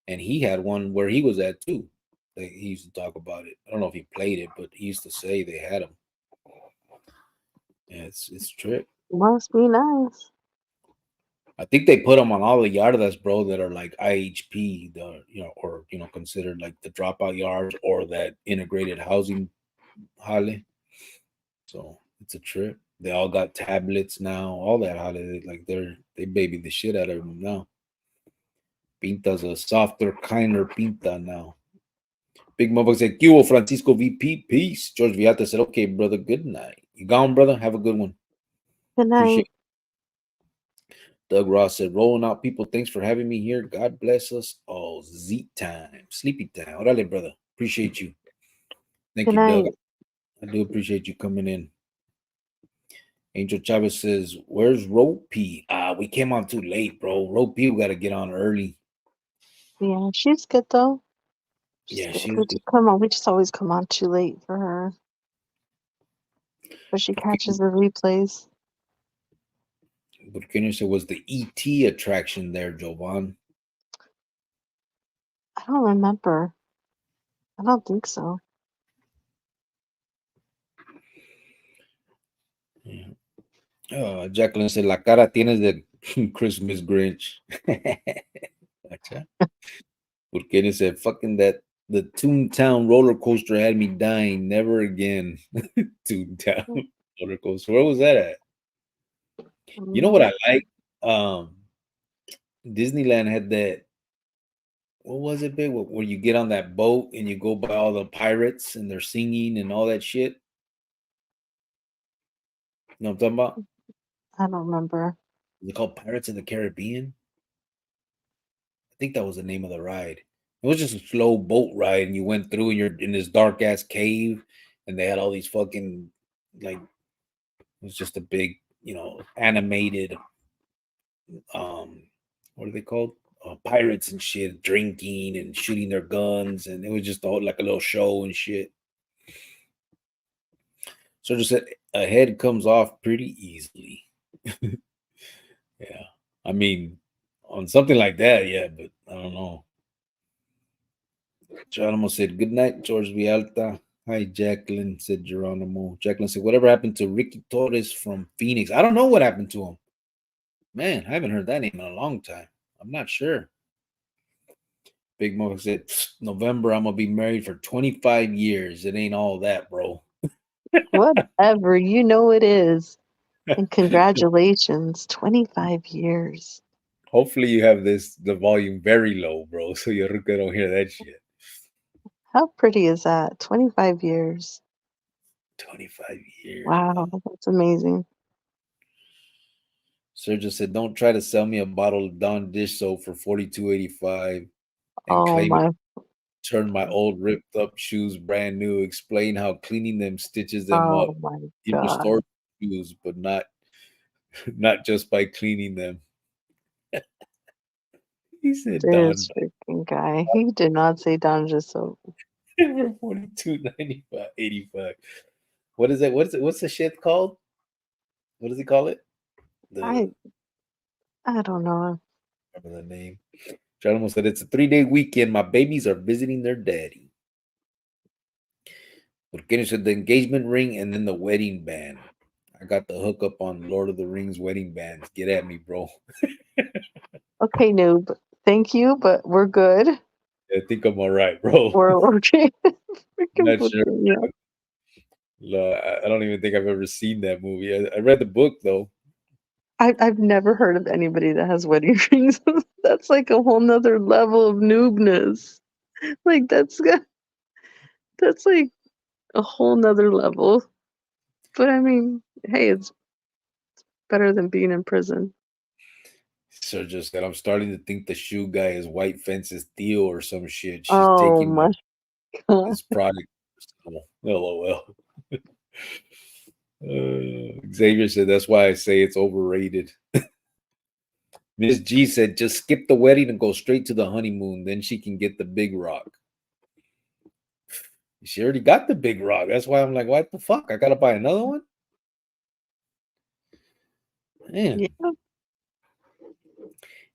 And he had one where he was at too. He used to talk about it. I don't know if he played it, but he used to say they had them. Yeah, it's a trip. Must be nice. I think they put them on all the yardas, bro, that are like IHP, or considered like the dropout yards or that integrated housing hale. So it's a trip. They all got tablets now, all that hale. Like they baby the shit out of them now. Pinta's a softer, kinder pinta now. Big motherfucker said, "Q Francisco VP, peace." George Viata said, "Okay, brother, good night. You gone, brother? Have a good one. Good night. Appreciate." Doug Ross said, "Rolling out, people. Thanks for having me here. God bless us all. Z time, sleepy time. Orale, brother. Appreciate you. Thank Good you, Doug. night. I do appreciate you coming in." Angel Chavez says, "Where's Ropey? We came on too late, bro. Ropey, we got to get on early." Yeah, she's good though. She's Yeah, good. she's We good. just come on. We just always come on too late for her, but she catches the replays. Burkina said, "Was the ET attraction there, Jovan?" I don't remember. I don't think so. Yeah. Jacqueline said, "La cara tienes de Christmas Grinch." Gotcha. Burkina said, "Fucking that, the Toontown roller coaster had me dying. Never again." Toontown roller coaster. Where was that at? You know what Mm, I like? Um, Disneyland had that. What was it, big? Where you get on that boat and you go by all the pirates and they're singing and all that shit. You know what I'm talking about? I don't remember. Is it called Pirates in the Caribbean? I think that was the name of the ride. It was just a slow boat ride, and you went through, and you're in this dark ass cave, and they had all these fucking, like, it was just a big, animated, what are they called? Pirates and shit, drinking and shooting their guns, and it was just all like a little show and shit. So just a head comes off pretty easily. Yeah, I mean, on something like that, yeah, but I don't know. Geronimo said, "Good night, George Vialta." Hi, Jacqueline, said Geronimo. Jacqueline said, "Whatever happened to Ricky Torres from Phoenix?" I don't know what happened to him. Man, I haven't heard that name in a long time. I'm not sure. Big Mo said, "November, I'm going to be married for 25 years. It ain't all that, bro." Whatever, you know it is. And congratulations, 25 years. Hopefully you have the volume very low, bro, so your ruca don't hear that shit. How pretty is that? 25 years. 25 years, bro. Wow, that's amazing. Sergio said, "Don't try to sell me a bottle of Dawn dish soap for 42.85 and Oh claim it. my, Turn my old ripped up shoes brand new. Explain how cleaning them stitches them up. oh my You God. restore shoes, but not not just by cleaning them." He said Don This freaking guy. He did not say Donja so for 42.95 85. What is it? What's the shit called? What does he call it? The I I don't know. remember the name. Geronimo said it's a 3-day weekend. My babies are visiting their daddy. Porque said the engagement ring and then the wedding band. I got the hookup on Lord of the Rings wedding bands. Get at me, bro. Okay, noob. Thank you, but we're good. I think I'm all right, bro. We're okay. I'm Freaking not sure. butcher, yeah. No, I don't even think I've ever seen that movie. I read the book though. I've never heard of anybody that has wedding rings. That's like a whole nother level of noobness. Like that's like a whole nother level. But I mean, hey, it's better than being in prison. Sergio said, I'm starting to think the shoe guy is White Fence's Theo or some shit. She's Oh taking my God. his product. Oh, LOL. Xavier said, that's why I say it's overrated. Miss G said, just skip the wedding and go straight to the honeymoon. Then she can get the big rock. She already got the big rock. That's why I'm like, what the fuck? I got to buy another one? Man. Yeah.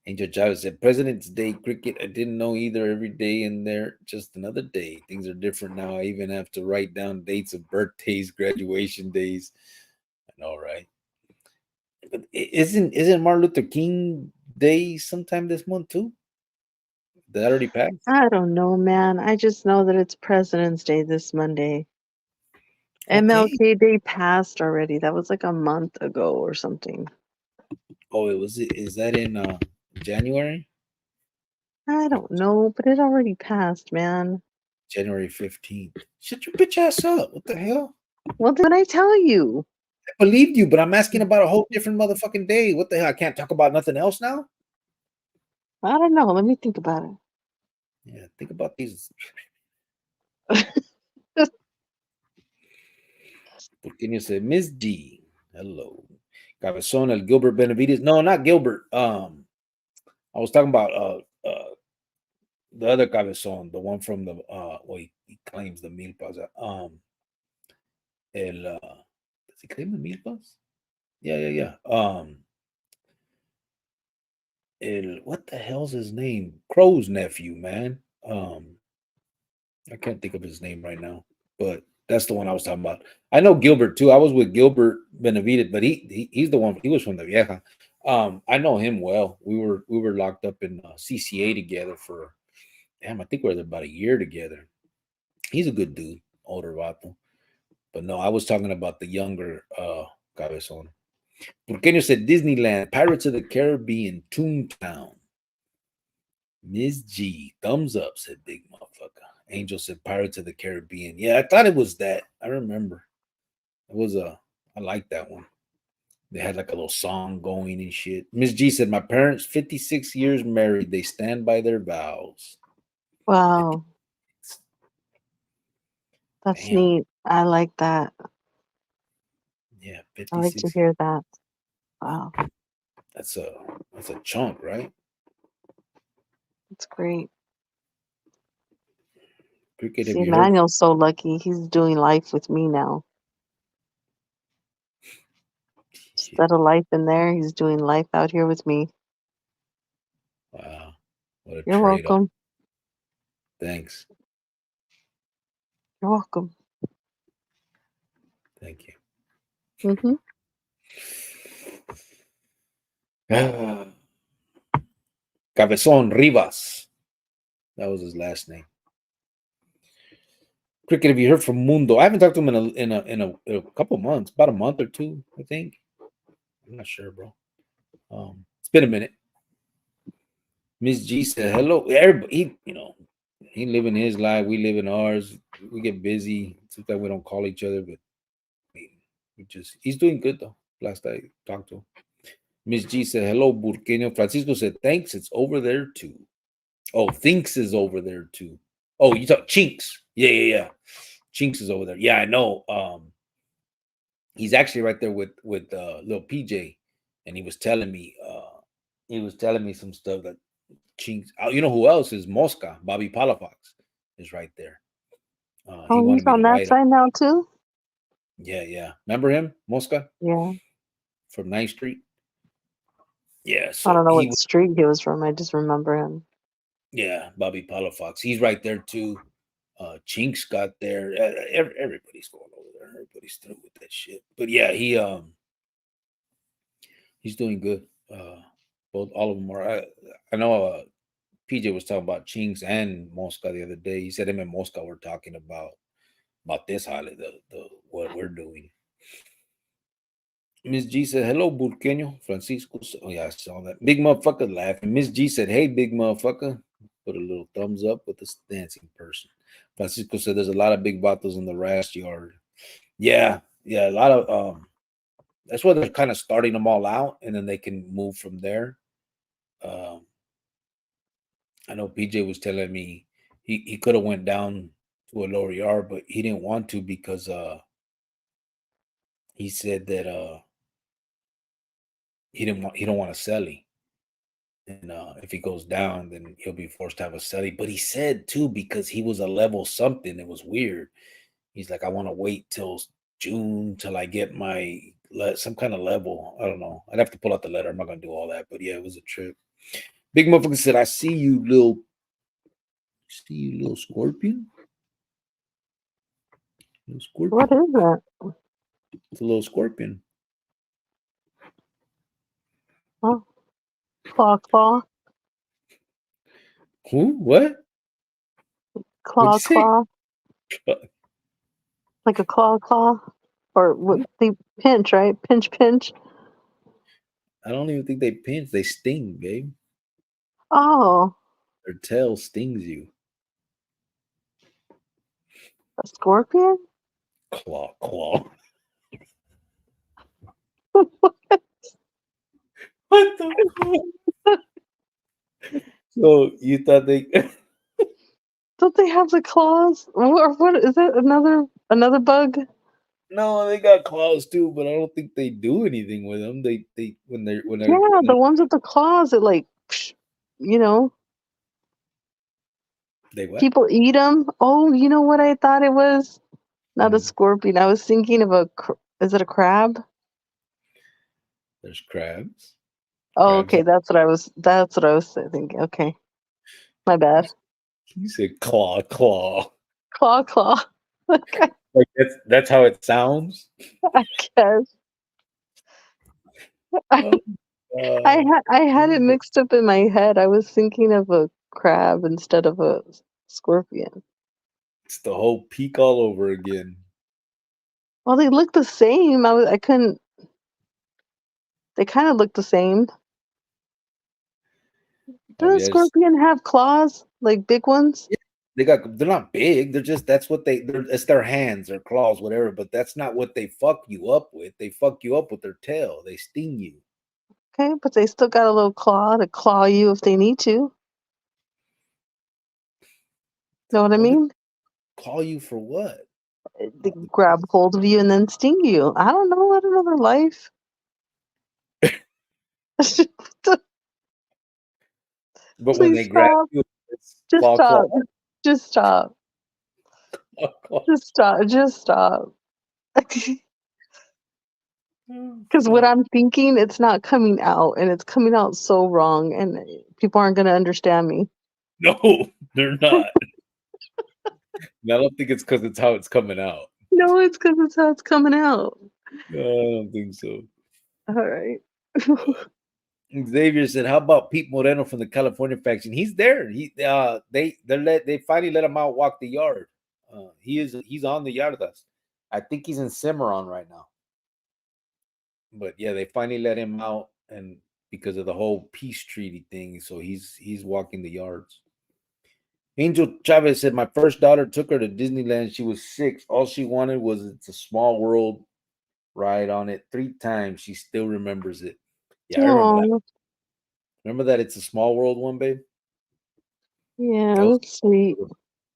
Angel Chavez said, President's Day cricket. I didn't know either. Every day in there, just another day. Things are different now. I even have to write down dates of birthdays, graduation days. I know, right? But isn't Martin Luther King Day sometime this month too? That already passed? I don't know, man. I just know that it's President's Day this Monday. Okay. MLK Day passed already. That was like a month ago or something. Oh, it was. Is that in January? I don't know, but it already passed, man. January 15th. Shut your bitch ass up. What the hell? Well, then I tell you. I believed you, but I'm asking about a whole different motherfucking day. What the hell? I can't talk about nothing else now? I don't know. Let me think about it. Yeah, think about these. Porqueño said, Miss G. Hello. Cabezon, El Gilbert Benavides. No, not Gilbert. I was talking about the other Cabezon, the one from the well, he claims the Milpas. Does he claim the Milpas? Yeah. What the hell's his name? Crow's nephew, man. I can't think of his name right now, but that's the one I was talking about. I know Gilbert too. I was with Gilbert Benavides, but he's the one. He was from the Vieja. I know him well. We were locked up in CCA together for damn. I think we were there about a year together. He's a good dude, older vato. But no, I was talking about the younger Cabezon. Porqueño said Disneyland, Pirates of the Caribbean, Toontown. Miss G, thumbs up, said Big Motherfucker. Angel said Pirates of the Caribbean. Yeah, I thought it was that. I remember. It was I like that one. They had like a little song going and shit. Miss G said, my parents, 56 years married. They stand by their vows. Wow. That's Damn. neat. I like that. Yeah, I like to 56. hear that. Wow. That's a chunk, right? That's great. Cricket, have See, you heard? Emmanuel's so lucky. He's doing life with me now. Shit. Instead of life in there, he's doing life out here with me. Wow. What a You're trade off. welcome. Thanks. You're welcome. Thank you. Mm-hmm. Cabezon Rivas. That was his last name. Cricket, have you heard from Mundo? I haven't talked to him in a couple months, about a month or two, I think. I'm not sure, bro. It's been a minute. Miss G said hello. Everybody, he living his life. We live in ours. We get busy. Sometimes we don't call each other, but he's doing good though. Last I talked to him. Miss G said hello, Burqueño. Francisco said thanks. It's over there too. Oh, thinks is over there too. Oh, you talk Chinks. Yeah. Chinks is over there. Yeah, I know. He's actually right there with little PJ, and he was telling me some stuff that Chinks. You know who else is Mosca? Bobby Palafox is right there. He Oh, wanted he's me on to that write him. side now too? Yeah. Remember him, Mosca Yeah. from 9th Street? Yeah. I So don't know what street he was from. I just remember him. yeah, Bobby Palafox. He's right there too. Chinks got there. Everybody's going over there. Everybody's through with that shit. But yeah, he's doing good. Both all of them are. I know. PJ was talking about Chinks and Mosca the other day. He said him and Mosca were talking about this holiday, the what we're doing. Miss G said, hello, Burqueño. Francisco said, oh, yeah, I saw that. Big motherfucker laughing. Miss G said, hey, big motherfucker. Put a little thumbs up with this dancing person. Francisco said, there's a lot of big vatos in the Rast yard. Yeah, a lot of, that's where they're kind of starting them all out, and then they can move from there. Um, I know PJ was telling me he could have went down to a lower yard, but he didn't want to because he said that he don't want a celly, and if he goes down, then he'll be forced to have a celly. But he said too because he was a level something. It was weird. He's like, I want to wait till June till I get my some kind of level. I don't know. I'd have to pull out the letter. I'm not gonna do all that. But yeah, it was a trip. Big motherfucker said, "I see you, little scorpion, little What scorpion. is that? It's a little scorpion." Oh, claw. Who? What? What'd you say? Claw. Like a claw. Or what they pinch, right? Pinch. I don't even think they pinch. They sting, babe. Oh, Their tail stings you. a scorpion? Claw. What the fuck? So you thought they? Don't they have the claws? Or what is that another bug? No, they got claws too, but I don't think they do anything with them. They Yeah, the ones with the claws that like you know, they what? people eat them. Oh, you know what I thought it was? Not a Mhm. scorpion. I was thinking of is it a crab? There's crabs. Oh, Crabs. okay, that's what I was thinking. Okay. My bad. You said claw. Claw. Okay, Like that's how it sounds. I guess. I, Oh, I had it mixed up in my head. I was thinking of a crab instead of a scorpion. it's the whole peak all over again. Well, they look the same. I couldn't. They kind of look the same. Have Does a you ever? scorpion have claws, like big ones? Yeah, they're not big. They're just that's what it's their hands, their claws, whatever. But that's not what they fuck you up with. They fuck you up with their tail. They sting you. Okay, but they still got a little claw to claw you if they need to. Know what I What? mean? Claw you for what? They grab hold of you and then sting you. I don't know. I don't know their life. But when Please they grab stop. you, it's Just claw. stop. Just stop. Claw. Just stop. Just stop. Oh, Because what fuck. I'm thinking, it's not coming out, and it's coming out so wrong, and people aren't going to understand me. No, they're not. And I don't think it's because it's how it's coming out. No, it's because it's how it's coming out. No, I don't think so. All right. Xavier said, "How about Pete Moreno from the California faction? He's there. They finally let him out walk the yard. He's on the yard with us. I think he's in Cimarron right now. But yeah, they finally let him out, and because of the whole peace treaty thing, so he's walking the yards." Angel Chavez said, "My first daughter took her to Disneyland. She was 6. All she wanted was It's a Small World ride on it 3 times. She still remembers it." Yeah, I remember that. Oh, Remember that It's a Small World one, babe? yeah, That was that's sweet.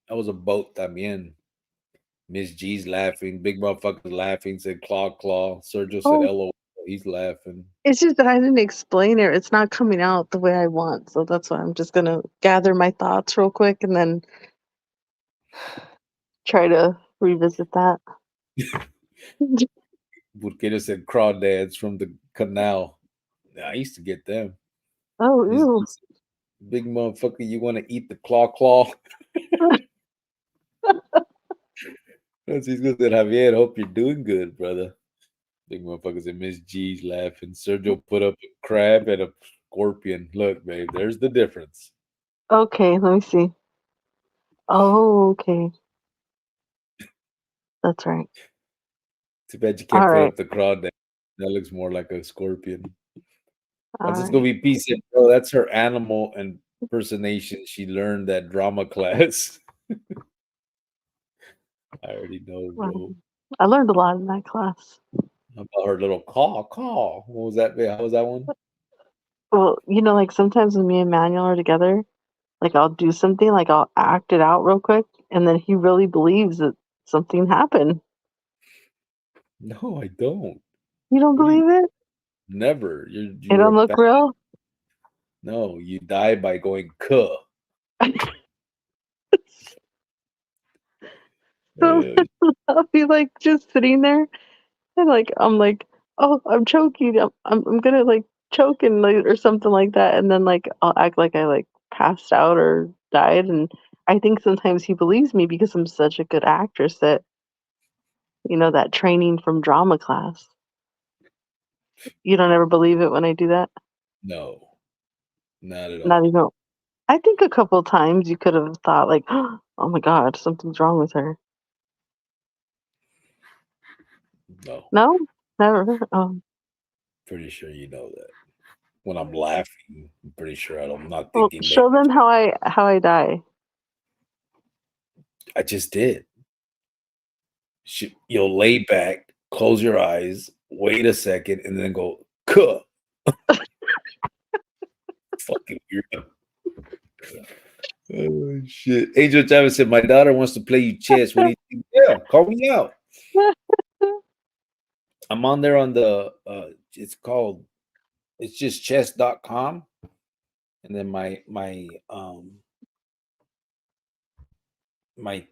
that was a boat también. Miss G's laughing. Big motherfuckers laughing. Said claw. Sergio said Oh, LOL. He's laughing. it's just that I didn't explain it. It's not coming out the way I want, so that's why I'm just gonna gather my thoughts real quick and then try to revisit that. Burkina said crawdads from the canal. I used to get them. Oh, Miss G ew. said, big motherfucker, you want to eat the claw? Francisco said, Javier, hope you're doing good, brother. Big motherfucker said, Miss G's laughing. Sergio put up a crab and a scorpion. Look, babe, there's the difference. Okay, let me see. Oh, okay. That's right. Too bad you All can't put right. up the crawdad. That looks more like a scorpion. All Francisco right. VP said, bro, that's her animal impersonation. She learned that drama class. I already know, Well, bro. I learned a lot in that class. How about her little caw? What was that? How was that one? Well, like sometimes when me and Manuel are together, like I'll do something, like I'll act it out real quick, and then he really believes that something happened. No, I don't. You don't What do you? believe it? Never. It You're a don't look bad. real. No, you die by going kuh. So Uh, I'll be like just sitting there, and like I'm like, oh, I'm choking. I'm gonna like choke and like, or something like that, and then like I'll act like I like passed out or died, and I think sometimes he believes me because I'm such a good actress that that training from drama class. You don't ever believe it when I do that? no, not at Not all. even. I think a couple times you could have thought like, oh my god, something's wrong with her. No, No, never. pretty sure you know that. When I'm laughing, I'm pretty sure I'm not Well, thinking show them how I die. I just did. You'll lay back, close your eyes, wait a second, and then go, kuh. Fucking weirdo. Oh, shit. Angel Chavez said, my daughter wants to play you chess. What do you think? Yeah, call me out. I'm on there on the, it's just chess.com. And then my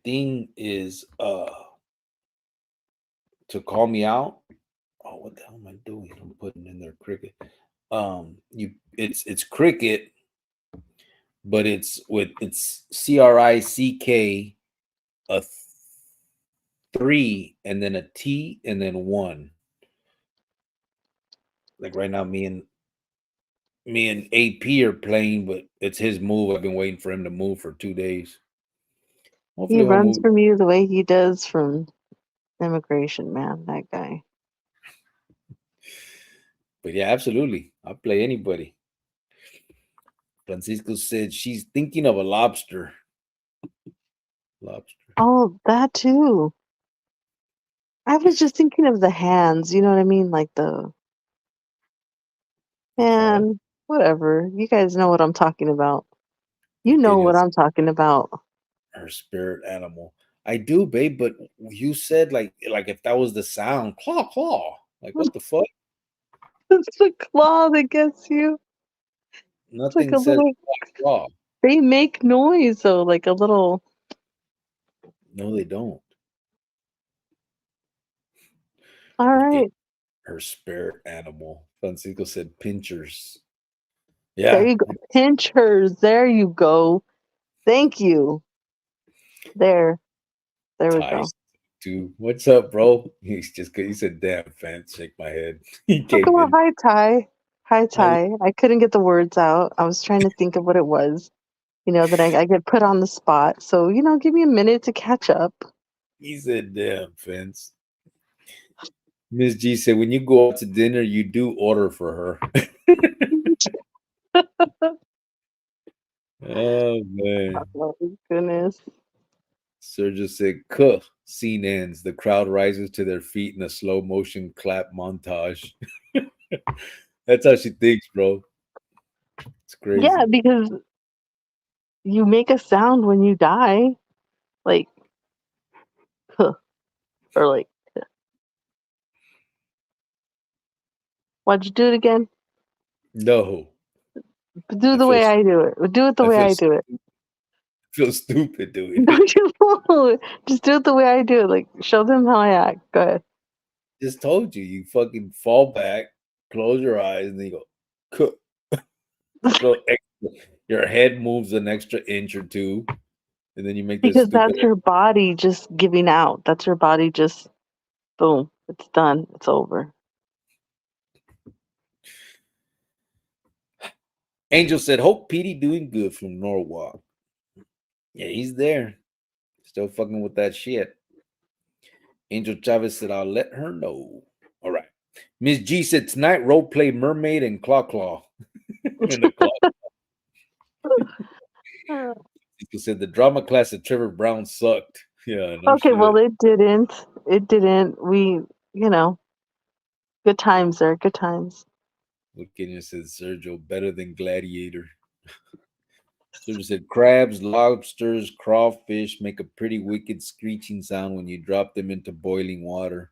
thing is to call me out. Oh, what the hell am I doing? I'm putting in there cricket. It's cricket, but it's CRICK, a 3 and then a T and then 1. Like right now, me and AP are playing, but it's his move. I've been waiting for him to move for 2 days. He Hopefully he'll runs move. from you the way he does from immigration, man. That guy. But yeah, absolutely. I'll play anybody. Francisco said she's thinking of a lobster. Lobster. Oh, that too. I was just thinking of the hands. You know what I mean? Like the The claw. man. Whatever. You guys know what I'm talking about. You know Daniel, what I'm talking about. her spirit animal. I do, babe, but you said like if that was the sound, claw, claw. Like what the fuck? It's the claw that gets you. It's like Nothing a says little. claw. They make noise though, like a little. No, they don't. All But right, her spirit animal. Francisco said pinchers. there Yeah, you go. Pinchers. There you go. Thank you. There. There we go. ties too. What's up, bro? He said, damn, fans, shake my head. He Okay, came well, in. hi, Ty. Hi, I, Ty. I couldn't get the words out. I was trying to think of what it was. That I get put on the spot. So, give me a minute to catch up. he said, damn, fans. Miss G said, when you go out to dinner, you do order for her. Oh, man. Oh, goodness. Sergio said, "Cuh." Scene ends. The crowd rises to their feet in a slow motion clap montage. That's how she thinks, bro. It's Yeah, crazy. because you make a sound when you die, like, huh, or like, why'd you do it again? No, Do I the feel way I do it. Do it the I way feel I do it. feel stupid doing it. Don't you know? Just do it the way I do it. Like, show them how I act. Go ahead. Just told you, you fucking fall back, close your eyes, and then you go, "Cuh." Little extra, your head moves an extra inch or two, and then you make this Because stupid. that's your body just giving out. That's your body just, boom, it's done. It's over. Angel said, "Hope Petey doing good from Norwalk." Yeah, he's there, still fucking with that shit. Angel Chavez said, I'll let her know. All right. Miss G said, tonight, role play mermaid and claw claw. In the claw. She said, the drama class at Trevor Brown sucked. Yeah, no Okay, well, shit. it didn't. It didn't. We, good times there. Good times. Virginia said Sergio better than Gladiator. Sergio said crabs, lobsters, crawfish make a pretty wicked screeching sound when you drop them into boiling water.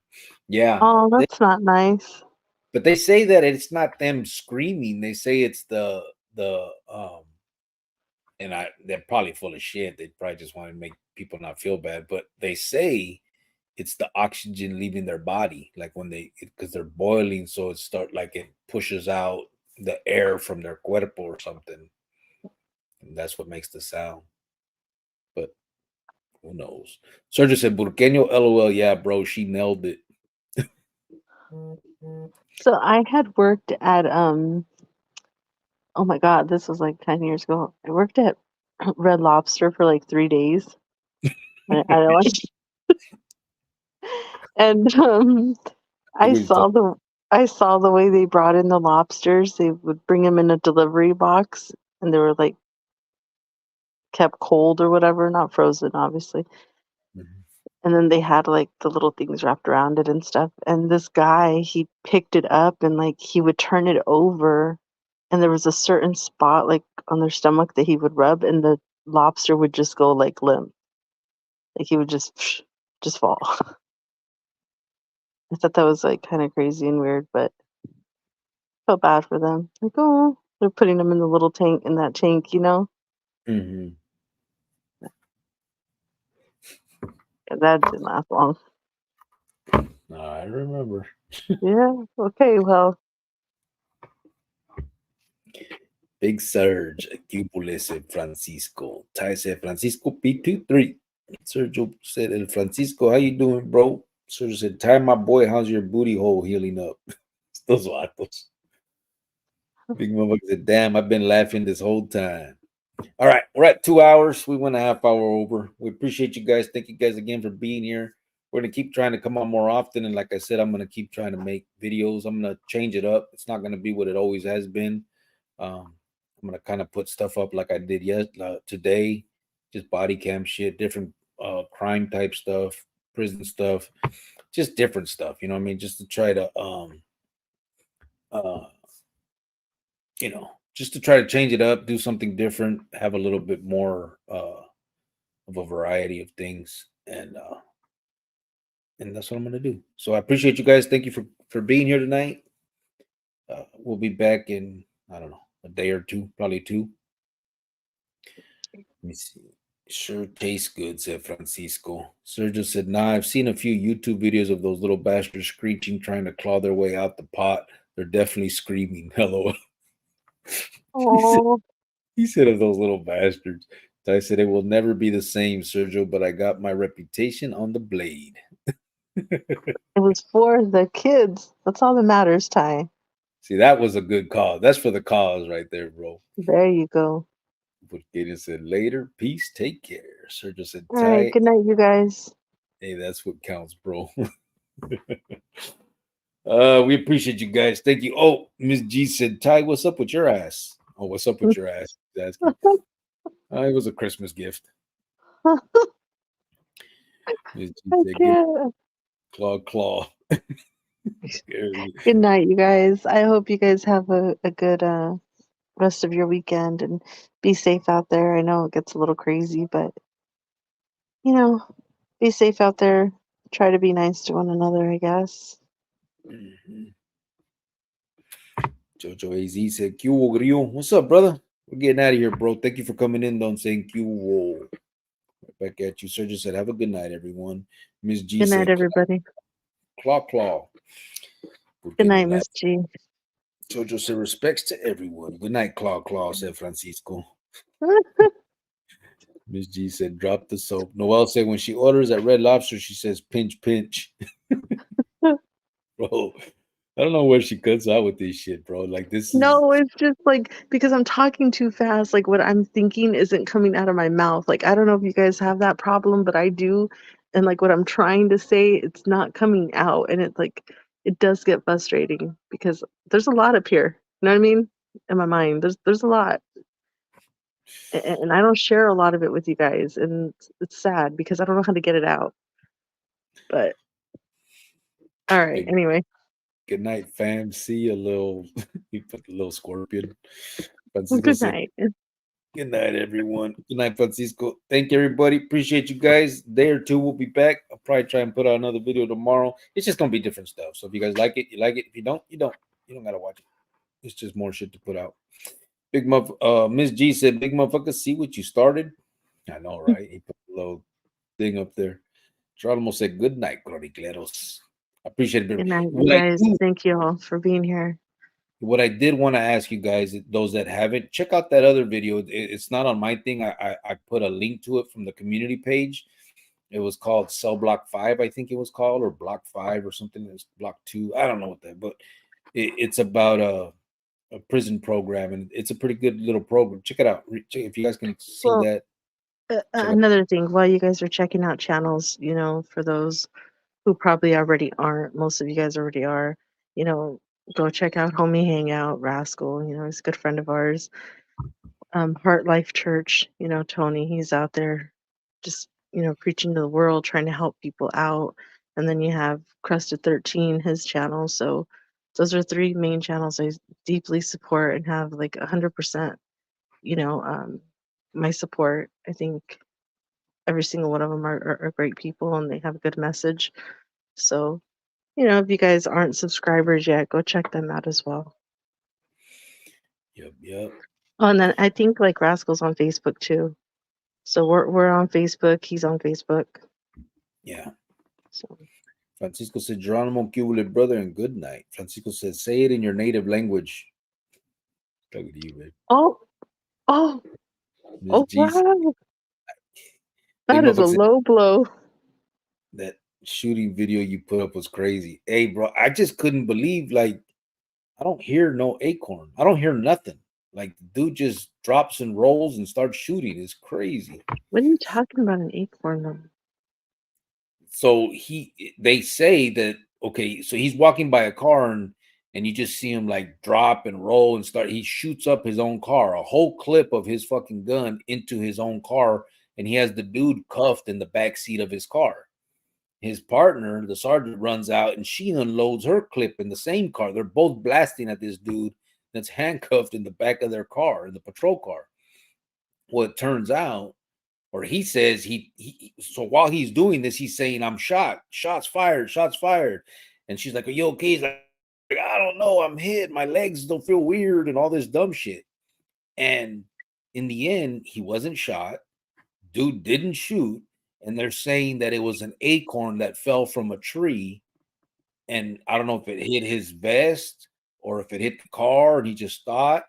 Yeah, Oh, that's not nice. but they say that it's not them screaming. They say it's the and they're probably full of shit. They probably just want to make people not feel bad. But they say it's the oxygen leaving their body, like when because they're boiling, so it pushes out the air from their cuerpo or something, and that's what makes the sound. But who knows? Sergio said, "Burqueño, lol, yeah, bro, she nailed it." So I had worked at oh my God, this was like 10 years ago. I worked at Red Lobster for like 3 days. I don't like and Like, I what are you talking? saw the I saw the way they brought in the lobsters. They would bring them in a delivery box and they were like kept cold or whatever, not frozen, obviously. Mhm. And then they had like the little things wrapped around it and stuff. And this guy, he picked it up and like he would turn it over and there was a certain spot like on their stomach that he would rub and the lobster would just go like limp. Like he would just fall. I thought that was like kind of crazy and weird, but felt bad for them. Like, oh, they're putting them in the little tank in that tank, you know? Mhm. And that didn't last long. I remember. Yeah. Okay. Well, Big Surge, Cubule said Francisco. Ty said Francisco P23. Sergio said El Francisco, how you doing, bro? Sergio said, Ty, my boy, how's your booty hole healing up? Those vatos. Big motherfucker said, damn, I've been laughing this whole time. All right, we're at 2 hours. We went a half hour over. We appreciate you guys. Thank you guys again for being here. We're gonna keep trying to come on more often, and like I said, I'm gonna keep trying to make videos. I'm gonna change it up. It's not gonna be what it always has been. Um, I'm gonna kind of put stuff up like I did today, just body cam shit, different crime type stuff, prison stuff, just different stuff. You know what I mean? Just to try to uh, just to try to change it up, do something different, have a little bit more of a variety of things, and that's what I'm gonna do. So I appreciate you guys. Thank you for being here tonight. We'll be back in, I don't know, a day or two, probably two. Let me see. Sure tastes good, said Francisco. Sergio said, nah, I've seen a few YouTube videos of those little bastards screeching, trying to claw their way out the pot. They're definitely screaming. Hello. he said oh, he said of those little bastards. So I said it will never be the same, Sergio, but I got my reputation on the blade. it was for the kids. That's all that matters, Ty. See, that was a good cause. That's for the cause right there, bro. There you go. Gideon said later, peace, take care. Sergio said All right. tight. Good night, you guys. Hey, that's what counts, bro. We appreciate you guys. Thank you. Oh, Miss G said, Ty, what's up with your ass? Oh, what's up with your ass? He's asking. It was a Christmas gift. Miss G I said, give can't. claw, claw. Good night, you guys. I hope you guys have a good rest of your weekend and be safe out there. I know it gets a little crazy, but you know, be safe out there. Try to be nice to one another, I guess. Mhm. Jojo AZ said, Q Grio. What's up, brother? We're getting out of here, bro. Thank you for coming in, though, and saying Q. Right back at you. Sergio said, have a good night, everyone. Miss G Good night, said, everybody. claw, claw. Good Pequeño night, laugh. Miss G. Jojo said, respects to everyone. Good night, claw, claw, said Francisco. Miss G said, drop the soap. Noelle said, when she orders at Red Lobster, she says, pinch, pinch. Bro, I don't know where she cuts out with this shit, bro. Like, this is. No, it's just like because I'm talking too fast, like what I'm thinking isn't coming out of my mouth. Like I don't know if you guys have that problem, but I do. And like what I'm trying to say, it's not coming out. And it's like it does get frustrating because there's a lot up here. You know what I mean? In my mind. There's a lot. And I don't share a lot of it with you guys. And it's sad because I don't know how to get it out. But all right, Big anyway. Good night, fam. See you, little. He put the little scorpion. Well, Francisco good said, night. good night, everyone. Good night, Francisco. Thank you, everybody. Appreciate you guys. Day or two, we'll be back. I'll probably try and put out another video tomorrow. It's just gonna be different stuff. So if you guys like it, you like it. If you don't, you don't. You don't gotta watch it. It's just more shit to put out. Miss G said, "Big motherfucker, see what you started." I know, right? He put a little thing up there. Geronimo said, "Good night, Chronicleros." I appreciate it. Good night, you What I guys. do Thank you all for being here. What I did want to ask you guys, those that haven't, check out that other video. It's not on my thing. I put a link to it from the community page. It was called Cell Block 5, I think it was called, or Block 5 or something. It's Block 2. I don't know what that, but it's about a prison program, and it's a pretty good little program. Check it out. If you guys can see Well, that, check out. another thing, while you guys are checking out channels, for those who probably already aren't, most of you guys already are, you know, go check out Homie Hangout, Rascal, he's a good friend of ours. Heart Life Church, Tony, he's out there just, preaching to the world, trying to help people out. And then you have Crusted 13, his channel. So those are three main channels I deeply support and have like 100%, you know, um, my support. I think every single one of them are great people and they have a good message. So, if you guys aren't subscribers yet, go check them out as well. Yep, yep. Oh, and then I think like Rascal's on Facebook too. So we're on Facebook. He's on Facebook. Yeah. So Francisco said, Geronimo, Cubile, brother, and good night. Francisco says, say it in your native language. Talking to you, babe. oh oh Miss oh G said, wow, Big that is a motherfucker said, low blow. that shooting video you put up was crazy. Hey, bro, I just couldn't believe, like, I don't hear no acorn. I don't hear nothing. Like, the dude just drops and rolls and starts shooting. It's crazy. What are you talking about an acorn though? So they say that, okay, so he's walking by a car and you just see him like drop and roll and start. He shoots up his own car, a whole clip of his fucking gun into his own car, and he has the dude cuffed in the back seat of his car. His partner, the sergeant, runs out and she unloads her clip in the same car. They're both blasting at this dude that's handcuffed in the back of their car, in the patrol car. Well, it turns out, or he says so while he's doing this, he's saying, I'm shot, shots fired, shots fired. And she's like, are you okay? He's like, I don't know, I'm hit, my legs don't feel weird, and all this dumb shit. And in the end, he wasn't shot, dude didn't shoot, and they're saying that it was an acorn that fell from a tree. And I don't know if it hit his vest or if it hit the car and he just thought,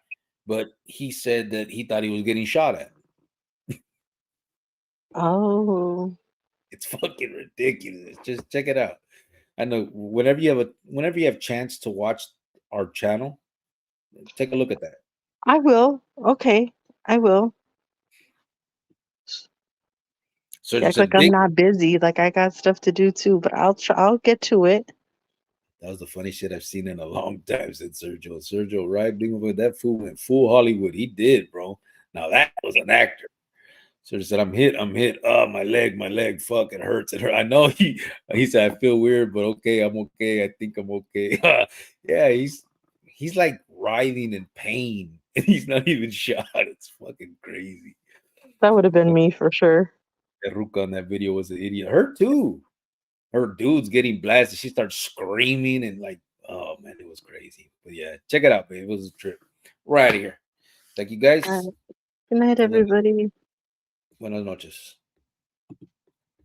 but he said that he thought he was getting shot at. Oh, It's fucking ridiculous. Just check it out. I know whenever you have chance to watch our channel, take a look at that. I will. Okay, I will. You Sergio act like said, I'm "Big." not busy. Like I got stuff to do too, but I'll try. I'll get to it. That was the funny shit I've seen in a long time. Said Sergio. Sergio, right? Big, that fool went full Hollywood. He did, bro. Now that was an actor. So he said, I'm hit. I'm hit. Oh, my leg. Fuck, it hurts. It hurt. I know he said, I feel weird, but okay, I'm okay. I think I'm okay. Yeah, he's like writhing in pain. And he's not even shot. It's fucking crazy. That would have been But me for sure. Ruka on that video was an idiot. Her too. Her dude's getting blasted. She starts screaming and like, oh man, it was crazy. But yeah, check it out, babe. It was a trip. We're out of here. Thank you guys. Good night, And then everybody. buenas noches.